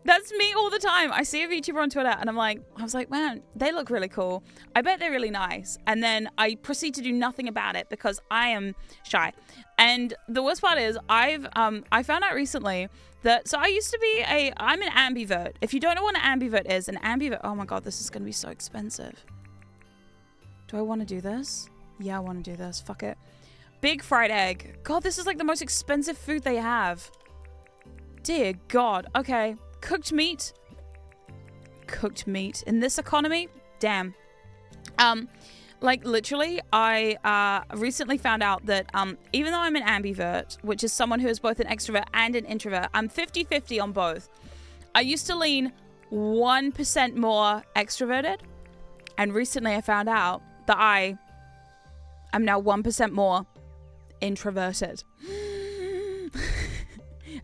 that's me all the time. I see a VTuber on Twitter and I was like, man, they look really cool. I bet they're really nice. And then I proceed to do nothing about it because I am shy. And the worst part is I found out recently that, so I used to be I'm an ambivert. If you don't know what an ambivert is, oh my God, this is going to be so expensive. Do I want to do this? Yeah, I want to do this. Fuck it. Big fried egg. God, this is like the most expensive food they have. Dear God. Okay. Cooked meat. Cooked meat. In this economy? Damn. Like literally, I recently found out that even though I'm an ambivert, which is someone who is both an extrovert and an introvert, I'm 50-50 on both. I used to lean 1% more extroverted. And recently I found out that I am now 1% more introverted.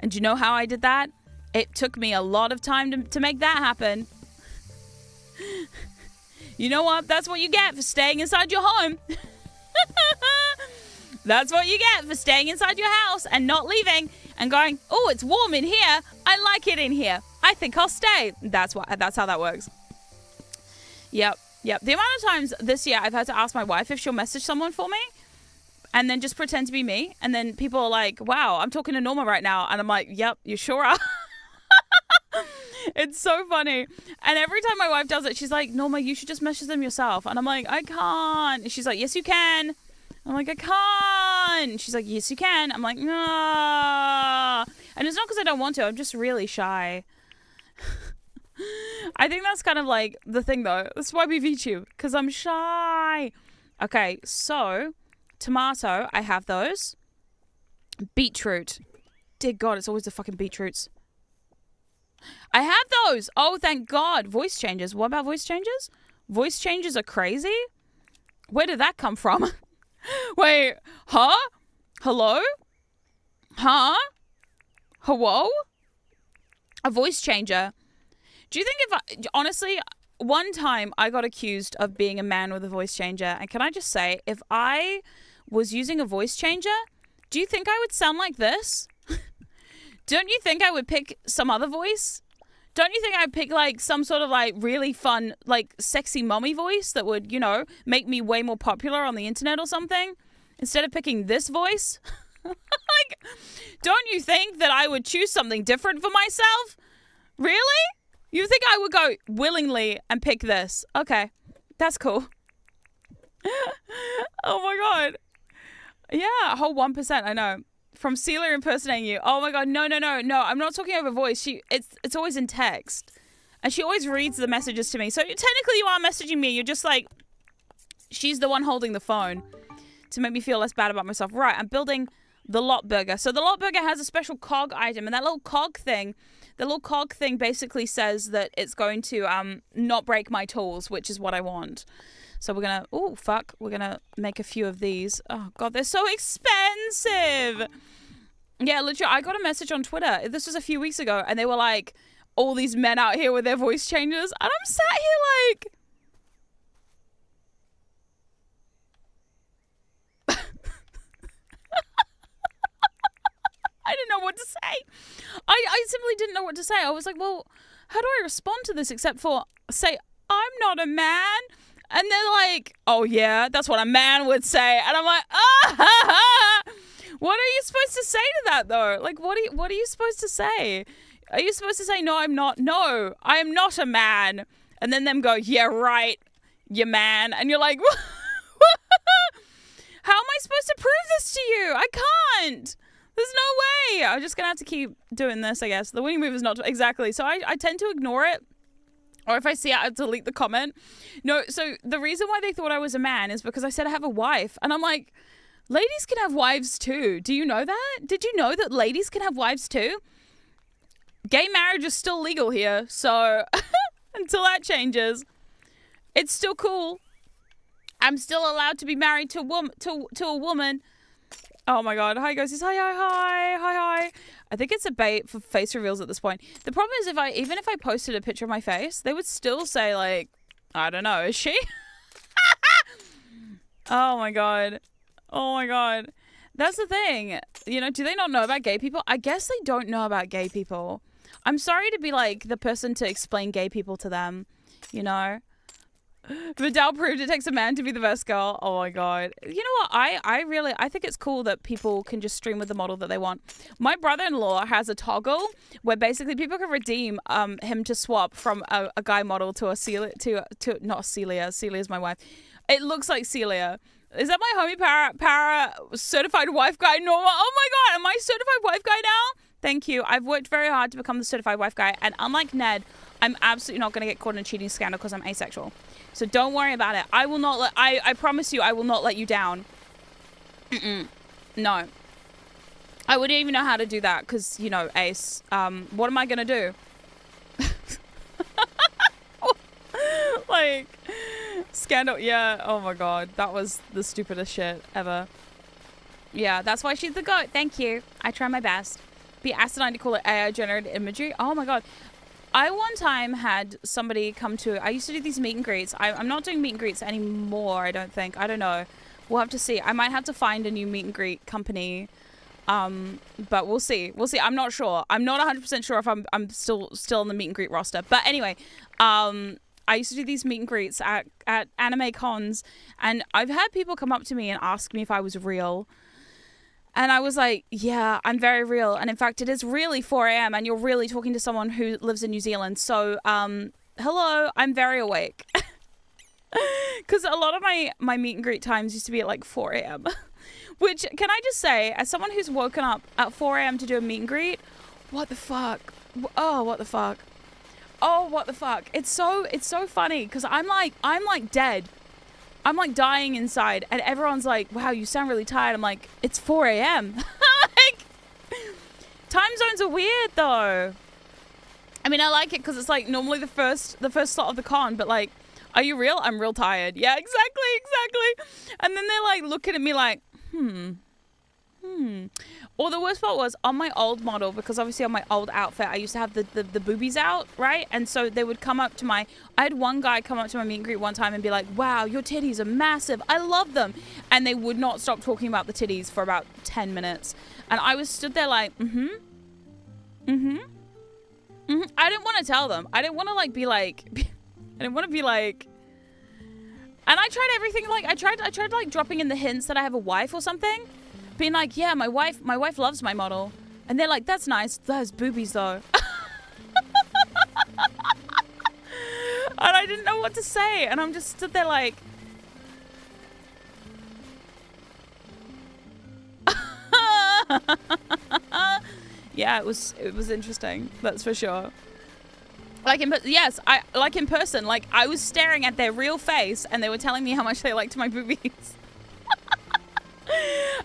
And do you know how I did that? It took me a lot of time to make that happen. You know what? That's what you get for staying inside your home. That's what you get for staying inside your house and not leaving and going, oh, it's warm in here. I like it in here. I think I'll stay. That's how that works. Yep. The amount of times this year I've had to ask my wife if she'll message someone for me and then just pretend to be me. And then people are like, wow, I'm talking to Norma right now. And I'm like, yep, you sure are. It's so funny. And every time my wife does it, she's like, Norma, you should just message them yourself. And I'm like, I can't. And she's like, yes, you can. I'm like, I can't. She's like, yes, you can. I'm like, no. And it's not because I don't want to. I'm just really shy. I think that's kind of like the thing, though. That's why we VTube, because I'm shy. Okay, so tomato, I have those. Beetroot. Dear God, it's always the fucking beetroots. I have those. Oh, thank God. Voice changes. What about voice changes? Voice changes are crazy? Where did that come from? Wait, huh? Hello? Huh? Hello? A voice changer. Do you think honestly, one time I got accused of being a man with a voice changer. And can I just say, if I was using a voice changer, do you think I would sound like this? Don't you think I would pick some other voice? Don't you think I'd pick like some sort of like really fun, like sexy mommy voice that would, you know, make me way more popular on the internet or something? Instead of picking this voice? Like, don't you think that I would choose something different for myself? Really? You think I would go willingly and pick this? Okay, that's cool. Oh my God. Yeah, a whole 1%, I know. From Celia impersonating you. Oh my God, no. I'm not talking over voice. It's always in text. And she always reads the messages to me. So technically you are messaging me. You're just like, she's the one holding the phone to make me feel less bad about myself. Right, I'm building the lot burger. So the lot burger has a special cog item. And that little cog thing, basically says that it's going to not break my tools, which is what I want. So we're going to, we're going to make a few of these. Oh, God, they're so expensive. Yeah, literally, I got a message on Twitter. This was a few weeks ago, and they were like, all these men out here with their voice changers. And I'm sat here like... I didn't know what to say. I simply didn't know what to say. I was like, well, how do I respond to this except for say, I'm not a man? And they're like, oh yeah, that's what a man would say. And I'm like, what are you supposed to say to that though? Like, what are you supposed to say? Are you supposed to say, no, I'm not? No, I am not a man. And then them go, yeah, right, you man. And you're like, how am I supposed to prove this to you? I can't. There's no way. I'm just going to have to keep doing this, I guess. The winning move is not exactly. So I tend to ignore it. Or if I see it, I delete the comment. No, so the reason why they thought I was a man is because I said I have a wife. And I'm like, ladies can have wives too. Do you know that? Did you know that ladies can have wives too? Gay marriage is still legal here. So until that changes, it's still cool. I'm still allowed to be married to a woman. Oh my God. Hi, ghosties. Hi. I think it's a bait for face reveals at this point. The problem is even if I posted a picture of my face, they would still say like, I don't know, is she? Oh my God. Oh my god. That's the thing. You know, do they not know about gay people? I guess they don't know about gay people. I'm sorry to be like the person to explain gay people to them, you know? Vidal proved it takes a man to be the best girl. Oh my god. You know what? I think it's cool that people can just stream with the model that they want. My brother-in-law has a toggle where basically people can redeem him to swap from a guy model to a Celia to not Celia. Celia's my wife. It looks like Celia. Is that my homie para certified wife guy, Norma? Oh my god, am I certified wife guy now? Thank you. I've worked very hard to become the certified wife guy, and unlike Ned, I'm absolutely not going to get caught in a cheating scandal because I'm asexual. So don't worry about it. I will not let. I promise you, I will not let you down. No. I wouldn't even know how to do that because, you know, ace. What am I going to do? Like, scandal. Yeah. Oh my god. That was the stupidest shit ever. Yeah, that's why she's the GOAT. Thank you. I try my best. Be asinine to call it AI generated imagery. Oh my god. I one time had somebody come to, I used to do these meet and greets. I'm not doing meet and greets anymore, I don't think. I don't know. We'll have to see. I might have to find a new meet and greet company. But we'll see. We'll see. I'm not sure. I'm not 100% sure if I'm still on the meet and greet roster. But anyway, I used to do these meet and greets at anime cons, and I've had people come up to me and ask me if I was real. And I was like, yeah, I'm very real. And in fact, it is really 4 a.m. and you're really talking to someone who lives in New Zealand. So, hello, I'm very awake. Because a lot of my meet and greet times used to be at like 4 a.m. Which, can I just say, as someone who's woken up at 4 a.m. to do a meet and greet, what the fuck? Oh, what the fuck? Oh, what the fuck? It's so funny because I'm like dead. I'm like dying inside, and everyone's like, wow, you sound really tired. I'm like, it's 4 a.m. Like, time zones are weird though. I mean, I like it because it's like normally the first slot of the con, but like, are you real? I'm real tired. Yeah, exactly. And then they're like looking at me like, Or the worst part was on my old model, because obviously on my old outfit, I used to have the boobies out, right? And so they would come up to I had one guy come up to my meet and greet one time and be like, wow, your titties are massive. I love them. And they would not stop talking about the titties for about 10 minutes. And I was stood there like, I didn't want to tell them. I didn't want to like be like, and I tried everything. Like I tried like dropping in the hints that I have a wife or something. Being like, yeah, my wife loves my model. And they're like, that's nice. Those boobies though. And I didn't know what to say. And I'm just stood there like. Yeah, it was interesting. That's for sure. Like in person. Like I was staring at their real face and they were telling me how much they liked my boobies.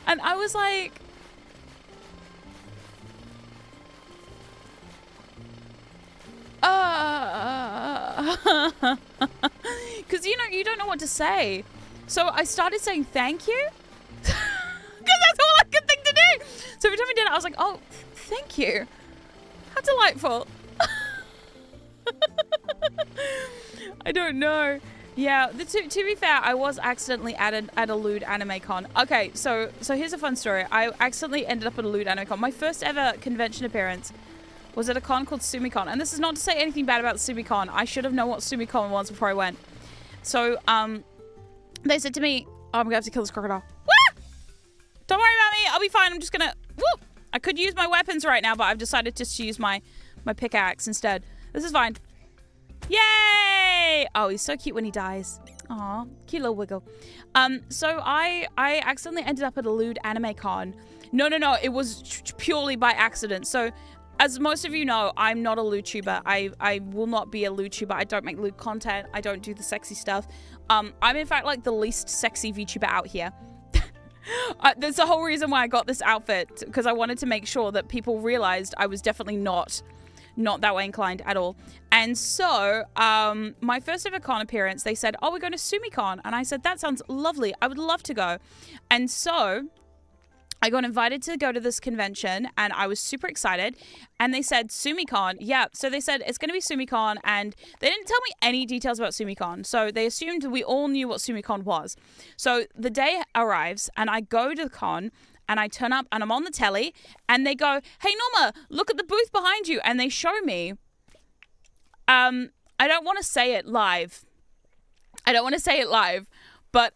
And I was like, because you don't know what to say. So I started saying thank you, because that's all I could think to do. So every time I did it, I was like, oh, thank you. How delightful. I don't know. Yeah, to be fair, I was accidentally at a lewd anime con. Okay, so here's a fun story. I accidentally ended up at a lewd anime con. My first ever convention appearance was at a con called SumiCon. And this is not to say anything bad about SumiCon. I should have known what SumiCon was before I went. So, they said to me, oh, I'm gonna have to kill this crocodile. Woo! Don't worry about me. I'll be fine. I'm just gonna, whoop! I could use my weapons right now, but I've decided just to use my pickaxe instead. This is fine. Yay! Oh, he's so cute when he dies. Aw, cute little wiggle. So I accidentally ended up at a lewd anime con. No, it was purely by accident. So, as most of you know, I'm not a lewd tuber. I will not be a lewd tuber. I don't make lewd content. I don't do the sexy stuff. I'm in fact like the least sexy VTuber out here. That's the whole reason why I got this outfit, because I wanted to make sure that people realized I was definitely not that way inclined at all. And so, my first ever con appearance, they said, oh, we're going to SumiCon. And I said, that sounds lovely. I would love to go. And so, I got invited to go to this convention and I was super excited. And they said SumiCon. Yeah. So they said it's going to be SumiCon, and they didn't tell me any details about SumiCon. So they assumed we all knew what SumiCon was. So the day arrives and I go to the con and I turn up and I'm on the telly and they go, "Hey Norma, look at the booth behind you." And they show me, I don't want to say it live. But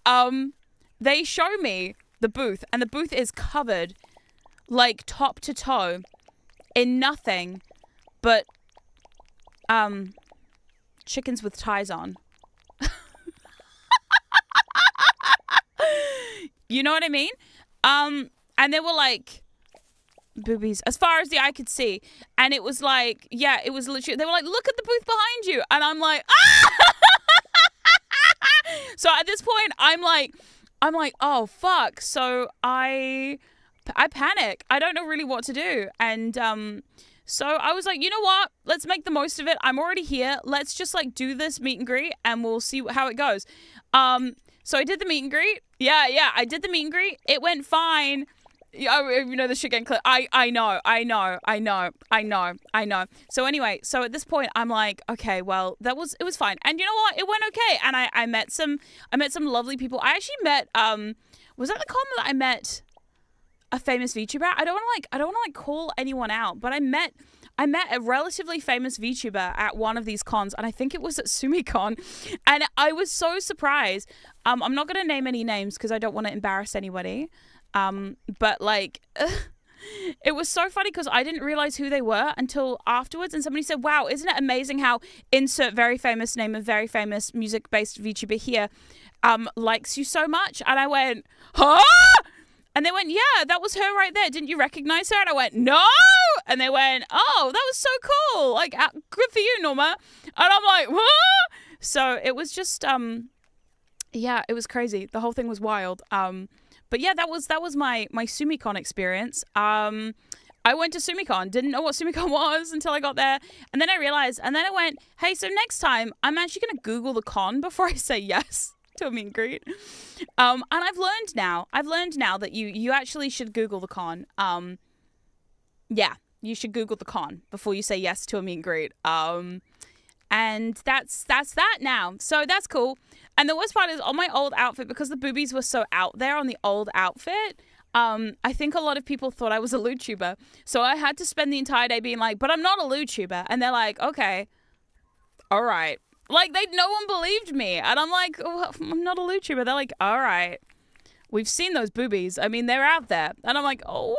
they show me the booth, and the booth is covered like top to toe in nothing but chickens with ties on. You know what I mean? And they were like boobies as far as the eye could see, and it was like, yeah, it was literally, they were like, "Look at the booth behind you," and I'm like, ah! So at this point I'm like, oh fuck. So I panic. I don't know really what to do. And so I was like, you know what? Let's make the most of it. I'm already here. Let's just like do this meet and greet and we'll see how it goes. So I did the meet and greet. Yeah, I did the meet and greet. It went fine. You know the shit getting clear. I know. So anyway, so at this point I'm like, okay, well, it was fine. And you know what? It went okay. And I met some lovely people. I actually met was that the con that I met a famous VTuber? I don't want to call anyone out, but I met a relatively famous VTuber at one of these cons, and I think it was at SumiCon, and I was so surprised. I'm not going to name any names because I don't want to embarrass anybody. But like, it was so funny because I didn't realize who they were until afterwards. And somebody said, "Wow, isn't it amazing how insert very famous name of very famous music-based VTuber here, likes you so much?" And I went, "Huh?" And they went, "Yeah, that was her right there. Didn't you recognize her?" And I went, "No." And they went, "Oh, that was so cool. Like, good for you, Norma." And I'm like, "What?" So it was just, yeah, it was crazy. The whole thing was wild. But yeah, that was my SumiCon experience. I went to SumiCon, didn't know what SumiCon was until I got there. And then I realized, and then I went, hey, so next time I'm actually going to Google the con before I say yes to a meet and greet. And I've learned now that you actually should Google the con. Yeah, you should Google the con before you say yes to a meet and greet. And that's that now. So that's cool. And the worst part is on my old outfit, because the boobies were so out there on the old outfit, I think a lot of people thought I was a YouTuber. So I had to spend the entire day being like, but I'm not a YouTuber. And they're like, okay, all right. Like, no one believed me. And I'm like, oh, I'm not a YouTuber. They're like, all right, we've seen those boobies. I mean, they're out there. And I'm like, oh,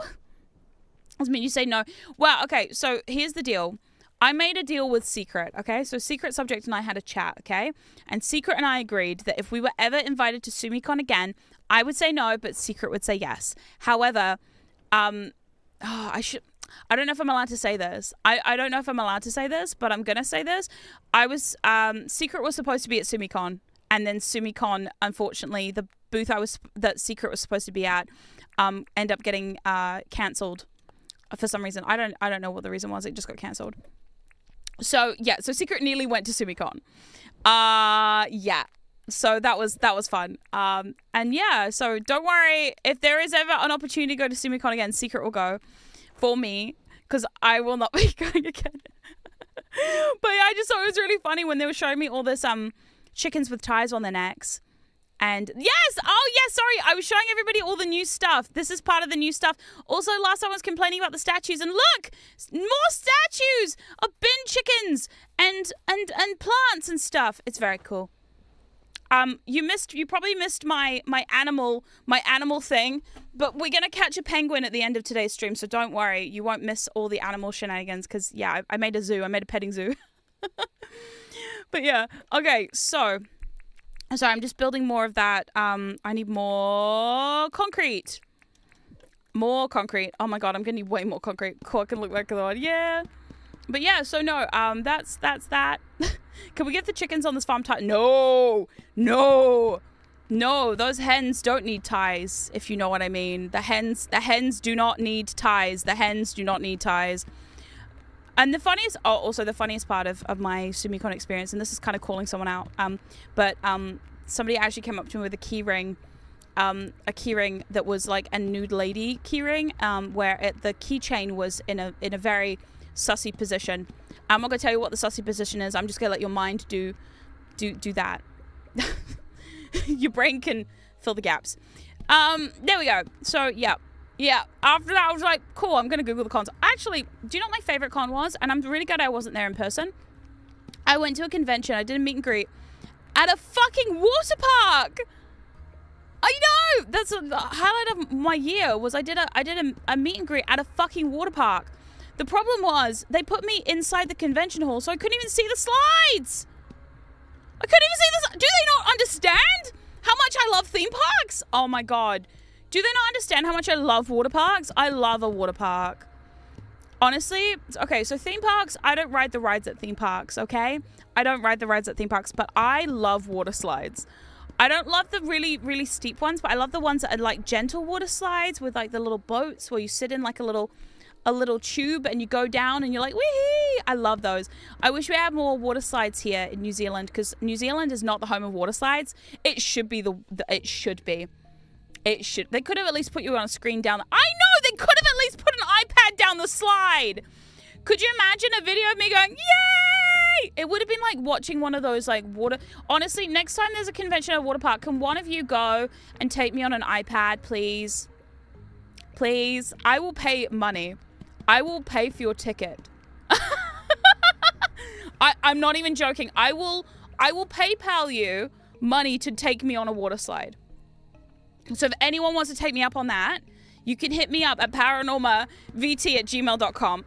I mean, you say no. Well, okay, so here's the deal. I made a deal with Secret, okay? So Secret Subject and I had a chat, okay? And Secret and I agreed that if we were ever invited to SumiCon again, I would say no, but Secret would say yes. However, I don't know if I'm allowed to say this. I don't know if I'm allowed to say this, but I'm going to say this. Secret was supposed to be at SumiCon, and then SumiCon, unfortunately, the booth that Secret was supposed to be at, ended up getting cancelled for some reason. I don't know what the reason was. It just got cancelled. So yeah, so Secret nearly went to SumiCon. Yeah. So that was fun. And yeah, so don't worry, if there is ever an opportunity to go to SumiCon again, Secret will go for me, because I will not be going again. But yeah, I just thought it was really funny when they were showing me all this chickens with ties on their necks. And yes, sorry, I was showing everybody all the new stuff. This is part of the new stuff. Also, last time I was complaining about the statues, and look, more statues of bin chickens and plants and stuff. It's very cool. You probably missed my animal thing, but we're gonna catch a penguin at the end of today's stream, so don't worry, you won't miss all the animal shenanigans, because yeah, I made a zoo. I made a petting zoo. But yeah, okay, so sorry, I'm just building more of that. I need more concrete. More concrete. Oh my god, I'm gonna need way more concrete. Cool, I can look like that. Yeah. But yeah, so no, that's that. Can we get the chickens on this farm tied? No, those hens don't need ties, if you know what I mean. The hens do not need ties. The hens do not need ties. And the funniest part of my SumiCon experience, and this is kind of calling someone out, but somebody actually came up to me with a key ring a keyring that was like a nude lady keyring, where the keychain was in a very sussy position. I'm not gonna tell you what the sussy position is. I'm just gonna let your mind do that. Your brain can fill the gaps. There we go. So yeah. After that, I was like, cool. I'm gonna Google the cons. Actually, do you know what my favorite con was? And I'm really glad I wasn't there in person. I went to a convention. I did a meet and greet at a fucking water park. I know. That's the highlight of my year. Was I did a meet and greet at a fucking water park. The problem was they put me inside the convention hall, so I couldn't even see the slides. I couldn't even see this. Do they not understand how much I love theme parks? Oh my god. Do they not understand how much I love water parks? I love a water park. Honestly, okay, so theme parks, I don't ride the rides at theme parks, okay? I don't ride the rides at theme parks, but I love water slides. I don't love the really, really steep ones, but I love the ones that are like gentle water slides with like the little boats where you sit in like a little tube and you go down and you're like, wee! I love those. I wish we had more water slides here in New Zealand, because New Zealand is not the home of water slides. It should be it should be. It should. They could have at least put you on a screen down. I know! They could have at least put an iPad down the slide. Could you imagine a video of me going, yay? It would have been like watching one of those like water. Honestly, next time there's a convention at a water park, can one of you go and take me on an iPad, please? Please. I will pay money. I will pay for your ticket. I'm not even joking. I will PayPal you money to take me on a water slide. So if anyone wants to take me up on that, you can hit me up at paranormavt@gmail.com.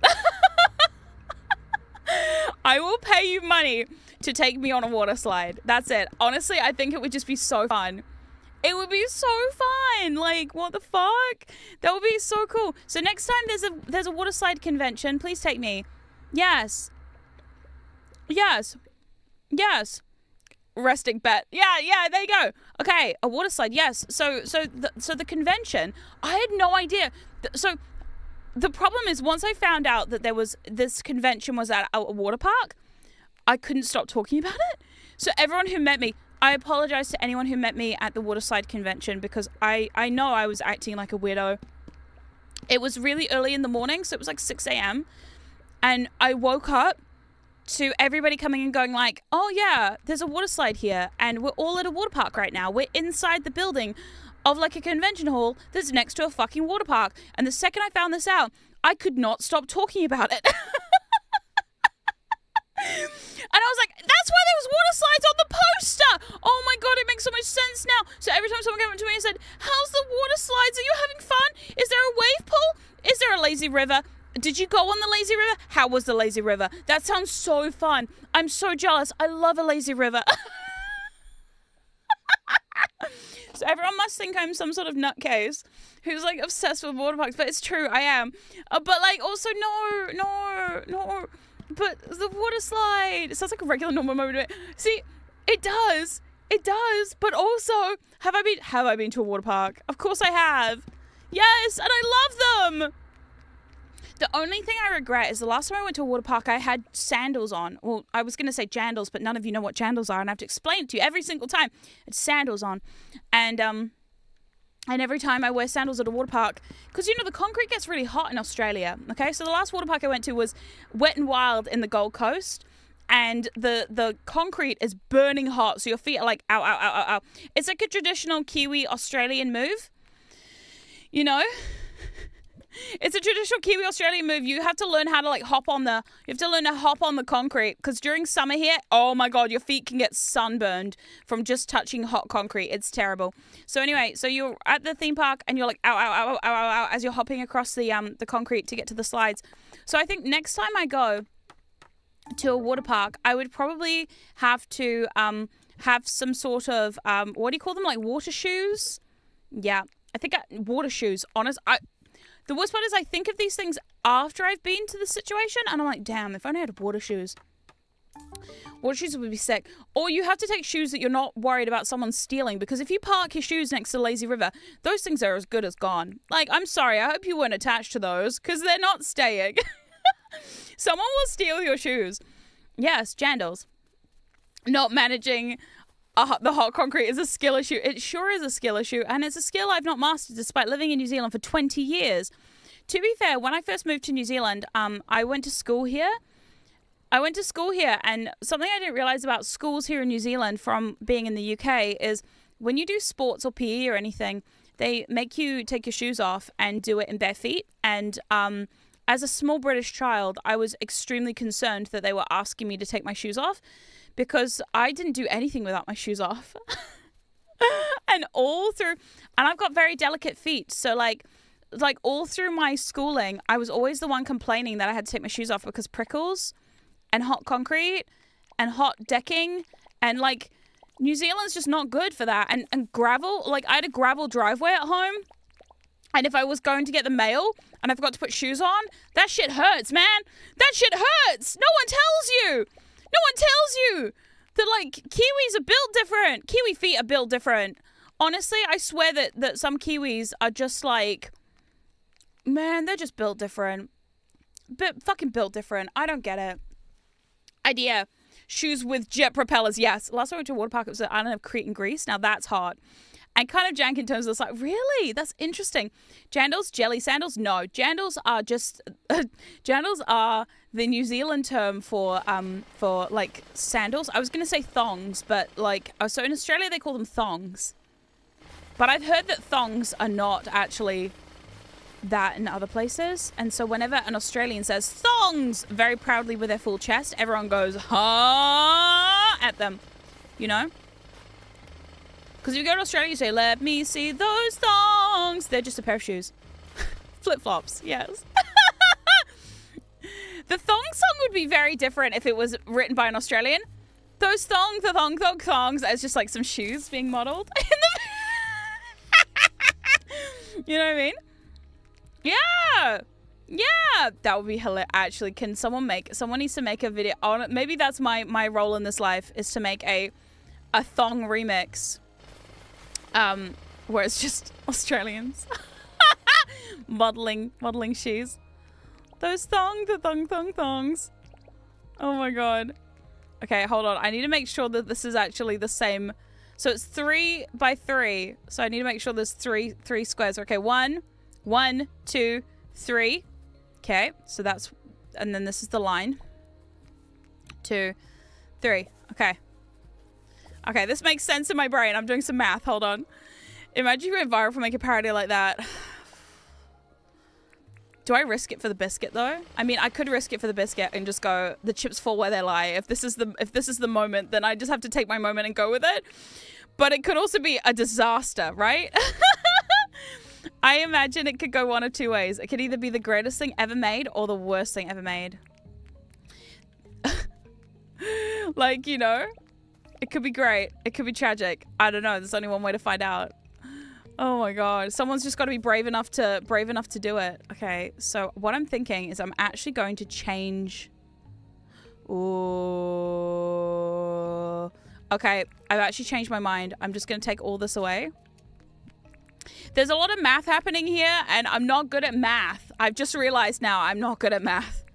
I will pay you money to take me on a water slide. That's it. Honestly, I think it would just be so fun. It would be so fun. Like, what the fuck? That would be so cool. So next time there's a water slide convention, please take me. Yes. Resting bet. Yeah, there you go. Okay, a water slide. Yes. So the convention, I had no idea. So the problem is, once I found out that this convention was at a water park, I couldn't stop talking about it. So everyone who met me, I apologize to anyone who met me at the water slide convention, because I know I was acting like a weirdo. It was really early in the morning, so it was like 6 a.m. And I woke up to everybody coming and going like, oh yeah, there's a water slide here, and we're all at a water park right now. We're inside the building of like a convention hall that's next to a fucking water park. And the second I found this out, I could not stop talking about it. And I was like, that's why there was water slides on the poster. Oh my god, it makes so much sense now. So every time someone came up to me and said, how's the water slides? Are you having fun? Is there a wave pool? Is there a lazy river? Did you go on the lazy river? How was the lazy river? That sounds so fun. I'm so jealous. I love a lazy river. So everyone must think I'm some sort of nutcase who's like obsessed with water parks, but it's true, I am. But like also no. But the water slide, it sounds like a regular Norma moment. See, it does. But also, have I been to a water park? Of course I have. Yes, and I love them. The only thing I regret is the last time I went to a water park, I had sandals on. Well, I was going to say jandals, but none of you know what jandals are, and I have to explain it to you every single time. It's sandals on. And every time I wear sandals at a water park, because, you know, the concrete gets really hot in Australia, okay? So the last water park I went to was Wet and Wild in the Gold Coast, and the concrete is burning hot, so your feet are like, ow, ow, ow, ow, ow. It's like a traditional Kiwi Australian move, you know? It's a traditional Kiwi Australian move. You have to learn how to like hop on the concrete, because during summer here, oh my god, your feet can get sunburned from just touching hot concrete. It's terrible. So anyway, so you're at the theme park and you're like ow, ow, ow, ow, ow, ow, as you're hopping across the concrete to get to the slides. So I think next time I go to a water park, I would probably have to have some sort of what do you call them, like water shoes? Yeah, I think water shoes. The worst part is I think of these things after I've been to the situation, and I'm like, damn, if I only had water shoes. Water shoes would be sick. Or you have to take shoes that you're not worried about someone stealing, because if you park your shoes next to the lazy river, those things are as good as gone. Like, I'm sorry, I hope you weren't attached to those, because they're not staying. Someone will steal your shoes. Yes, jandals. Not managing The hot concrete is a skill issue. It sure is a skill issue, and it's a skill I've not mastered despite living in New Zealand for 20 years. To be fair, when I first moved to New Zealand, I went to school here. And something I didn't realize about schools here in New Zealand from being in the UK is when you do sports or PE or anything, they make you take your shoes off and do it in bare feet. And as a small British child, I was extremely concerned that they were asking me to take my shoes off because I didn't do anything without my shoes off. And I've got very delicate feet. So like all through my schooling, I was always the one complaining that I had to take my shoes off because prickles and hot concrete and hot decking and like New Zealand's just not good for that. And gravel, like I had a gravel driveway at home. And if I was going to get the mail and I forgot to put shoes on, that shit hurts, man. That shit hurts. No one tells you that like Kiwis are built different. Kiwi feet are built different. Honestly, I swear that some Kiwis are just like, man, they're just built different. But fucking built different. I don't get it. Idea. Shoes with jet propellers. Yes. Last time I went to a water park, it was an island of Crete and Greece. Now that's hot. And kind of jank in terms of it's like, really? That's interesting. Jandals, jelly sandals? No. Jandals are just jandals are the New Zealand term for like sandals. I was gonna say thongs, but like so in Australia they call them thongs. But I've heard that thongs are not actually that in other places. And so whenever an Australian says thongs very proudly with their full chest, everyone goes, ha at them. You know? Because if you go to Australia, you say, let me see those thongs. They're just a pair of shoes. Flip-flops, yes. The thong song would be very different if it was written by an Australian. Those thongs, the thongs, as just like some shoes being modeled. You know what I mean? Yeah. Yeah. That would be hilarious. Actually, someone needs to make a video. Oh, maybe that's my role in this life is to make a thong remix. Where it's just Australians modeling shoes. Those the thongs. Oh my god. Okay, hold on. I need to make sure that this is actually the same. So it's 3 by 3. So I need to make sure there's three squares. Okay, 1, 2, 3. Okay, so that's, and then this is the line. 2, 3. Okay. Okay, this makes sense in my brain. I'm doing some math. Hold on. Imagine you went viral for making a parody like that. Do I risk it for the biscuit though? I mean, I could risk it for the biscuit and just go, the chips fall where they lie. If this is the moment, then I just have to take my moment and go with it. But it could also be a disaster, right? I imagine it could go one of two ways. It could either be the greatest thing ever made or the worst thing ever made. Like, you know? It could be great. It could be tragic. I don't know. There's only one way to find out. Oh my god. Someone's just got to be brave enough to do it. Okay. So what I'm thinking is I'm actually going to change. Ooh. Okay. I've actually changed my mind. I'm just going to take all this away. There's a lot of math happening here and I'm not good at math. I've just realized now I'm not good at math.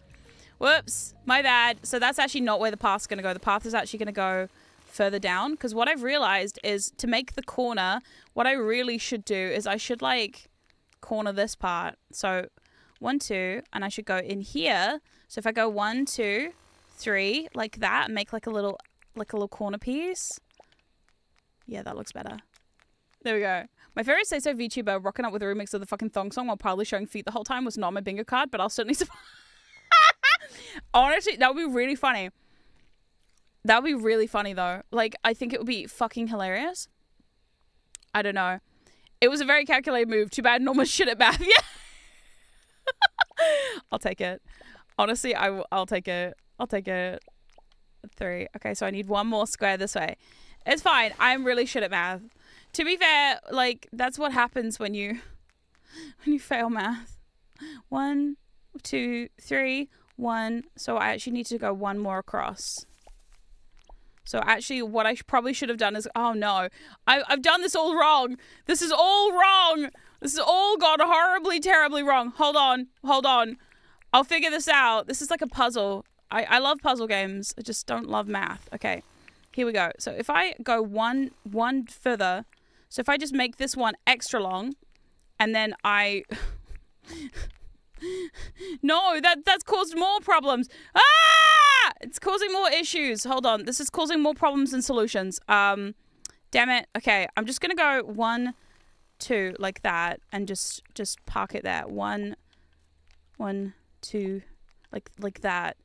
Whoops. My bad. So that's actually not where the path's going to go. The path is actually going to go further down, because what I've realized is to make the corner, what I really should do is I should like corner this part. So 1, 2, and I should go in here. So if I go 1, 2, 3 like that and make like a little corner piece. Yeah, that looks better. There we go. My favorite say so VTuber rocking up with a remix of the fucking thong song while proudly showing feet the whole time was not my bingo card, but I'll certainly honestly, that would be really funny. That would be really funny though. Like, I think it would be fucking hilarious. I don't know. It was a very calculated move. Too bad Norma's shit at math. Yeah. I'll take it. Honestly, I'll take it. I'll take it. 3. Okay, so I need one more square this way. It's fine. I'm really shit at math. To be fair, like, that's what happens when you fail math. 1, 2, 3, 1. So I actually need to go one more across. So actually what I probably should have done is, oh no, I've done this all wrong. This is all wrong. This has all gone horribly, terribly wrong. Hold on. I'll figure this out. This is like a puzzle. I love puzzle games. I just don't love math. Okay. Here we go. So if I go one further, so if I just make this one extra long, and then I... No, that's caused more problems. Ah! It's causing more issues. Hold on. This is causing more problems than solutions. Damn it. Okay, I'm just gonna go 1, 2 like that, and just park it there. 1, 2, like that,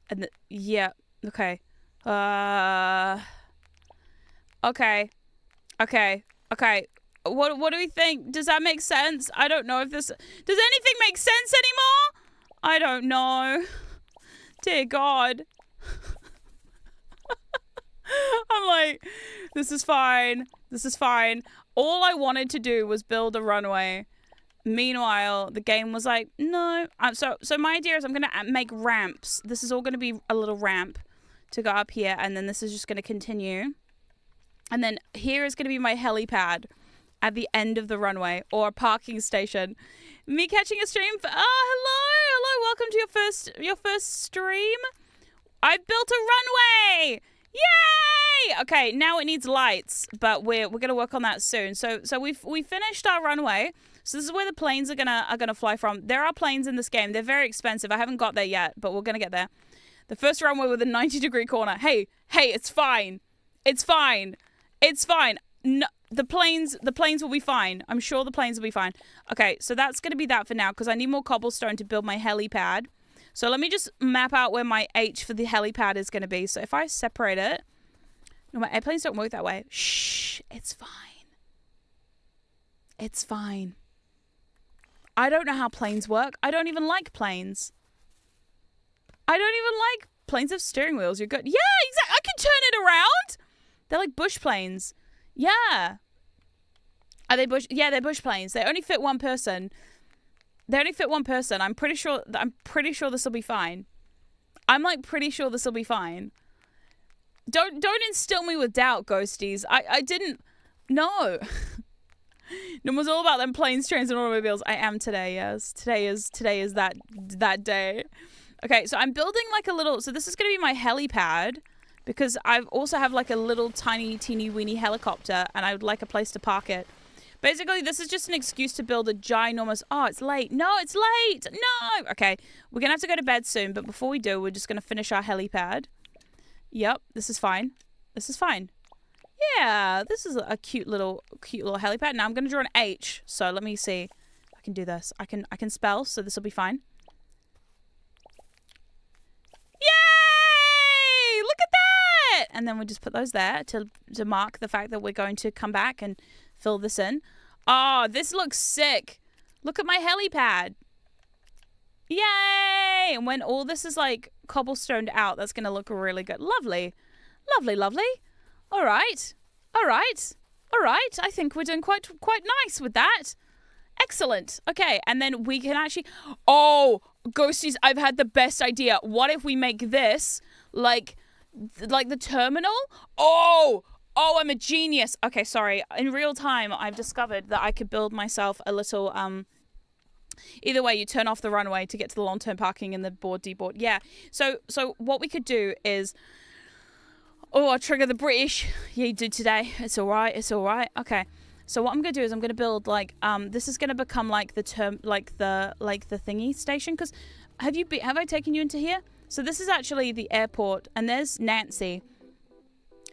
and yeah. Okay. Okay. What do we think? Does that make sense? I don't know if this... Does anything make sense anymore? I don't know. Dear God. I'm like, this is fine. This is fine. All I wanted to do was build a runway. Meanwhile, the game was like, no. So my idea is I'm going to make ramps. This is all going to be a little ramp to go up here. And then this is just going to continue. And then here is going to be my helipad at the end of the runway, or a parking station. Me catching a stream for... hello, welcome to your first stream. I built a runway. Yay! Okay, now it needs lights, but we're gonna work on that soon. So we finished our runway. So this is where the planes are gonna fly from. There are planes in this game. They're very expensive. I haven't got there yet, but we're gonna get there. The first runway with a 90-degree corner. Hey, it's fine. It's fine. No, the planes will be fine. I'm sure the planes will be fine. Okay, so that's going to be that for now, because I need more cobblestone to build my helipad. So let me just map out where my H for the helipad is going to be. So if I separate it... No, my airplanes don't work that way. Shh, it's fine. It's fine. I don't know how planes work. I don't even like planes. Planes have steering wheels. You're good. Yeah, exactly. I can turn it around. They're like bush planes. Yeah. Are they bush? Yeah, they're bush planes. They only fit one person. I'm pretty sure this will be fine. I'm like pretty sure this will be fine. Don't instill me with doubt, ghosties. I didn't. No. It was all about them planes, trains, and automobiles. I am today. Yes, today is that day. Okay, so I'm building like a little. So this is gonna be my helipad. Because I also have like a little tiny teeny weeny helicopter, and I would like a place to park it. Basically, this is just an excuse to build a ginormous... Oh, it's late. No, it's late. No. Okay, we're going to have to go to bed soon, but before we do, we're just going to finish our helipad. Yep, this is fine. This is fine. Yeah, this is a cute little helipad. Now I'm going to draw an H. So let me see if I can do this. I can spell, so this will be fine. And then we'll just put those there to mark the fact that we're going to come back and fill this in. Oh, this looks sick. Look at my helipad. Yay! And when all this is like cobblestoned out, that's going to look really good. Lovely. All right. I think we're doing quite nice with that. Excellent. Okay, and then we can actually... Oh, ghosties, I've had the best idea. What if we make this like the terminal? Oh, I'm a genius. Okay, sorry. In real time, I've discovered that I could build myself a little, either way, you turn off the runway to get to the long-term parking and the board deboard. Yeah. So what we could do is, I'll trigger the British. Yeah, you did today. It's all right. Okay. So what I'm going to do is I'm going to build like, this is going to become like the thingy station. Cause have I taken you into here? So this is actually the airport, and there's Nancy.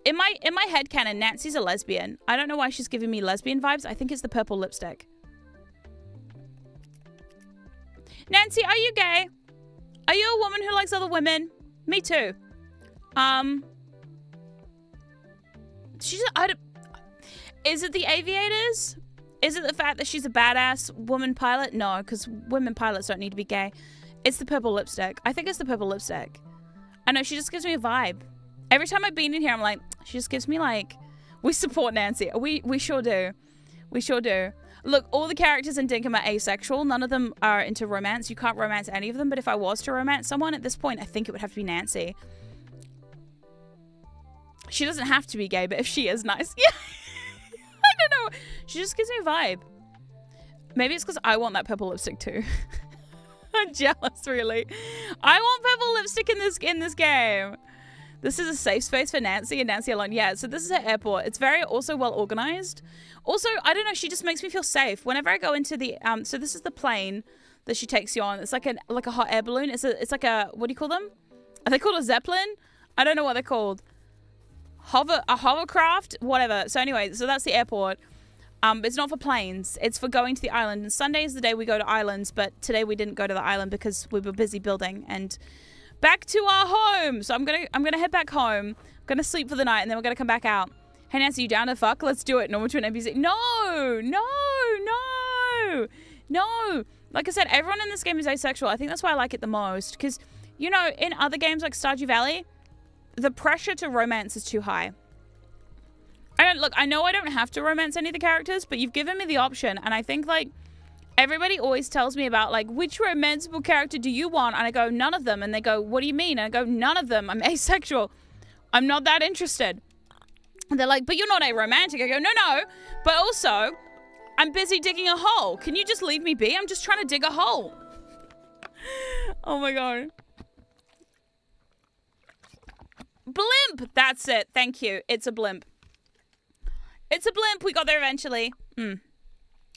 In my headcanon, Nancy's a lesbian. I don't know why she's giving me lesbian vibes. I think it's the purple lipstick. Nancy, are you gay? Are you a woman who likes other women? Me too. Is it the aviators? Is it the fact that she's a badass woman pilot? No, because women pilots don't need to be gay. It's the purple lipstick. I think it's the purple lipstick. I know, she just gives me a vibe. Every time I've been in here, I'm like, she just gives me like... We support Nancy. We sure do. We sure do. Look, all the characters in Dinkum are asexual. None of them are into romance. You can't romance any of them, but if I was to romance someone at this point, I think it would have to be Nancy. She doesn't have to be gay, but if she is, nice. Yeah. I don't know. She just gives me a vibe. Maybe it's because I want that purple lipstick too. I'm jealous, really. I want purple lipstick in this game. This is a safe space for Nancy and Nancy alone. Yeah, so this is her airport. It's very also well organized. Also, I don't know, she just makes me feel safe. Whenever I go into the so this is the plane that she takes you on. It's like a hot air balloon. It's like a, what do you call them? Are they called a Zeppelin? I don't know what they're called. A hovercraft, whatever. So anyway, so that's the airport. It's not for planes. It's for going to the island. And Sunday is the day we go to islands, but today we didn't go to the island because we were busy building. And back to our home. So I'm gonna head back home. I'm gonna sleep for the night, and then we're gonna come back out. Hey Nancy, you down to fuck? Let's do it. Norma to an NPC. No. Like I said, everyone in this game is asexual. I think that's why I like it the most. Because, you know, in other games like Stardew Valley, the pressure to romance is too high. I know I don't have to romance any of the characters, but you've given me the option. And I think, like, everybody always tells me about, like, which romanceable character do you want? And I go, none of them. And they go, what do you mean? And I go, none of them. I'm asexual. I'm not that interested. And they're like, but you're not a romantic. I go, no. But also, I'm busy digging a hole. Can you just leave me be? I'm just trying to dig a hole. Oh my God. Blimp. That's it. Thank you. It's a blimp. It's a blimp. We got there eventually.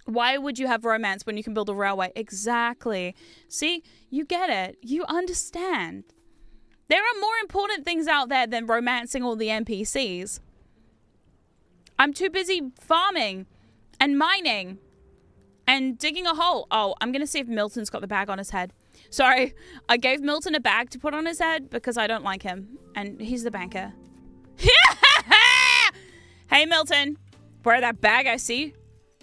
Why would you have romance when you can build a railway? Exactly. See, you get it. You understand. There are more important things out there than romancing all the NPCs. I'm too busy farming and mining and digging a hole. Oh, I'm going to see if Milton's got the bag on his head. Sorry, I gave Milton a bag to put on his head because I don't like him. And he's the banker. Hey, Milton. Wear that bag, I see.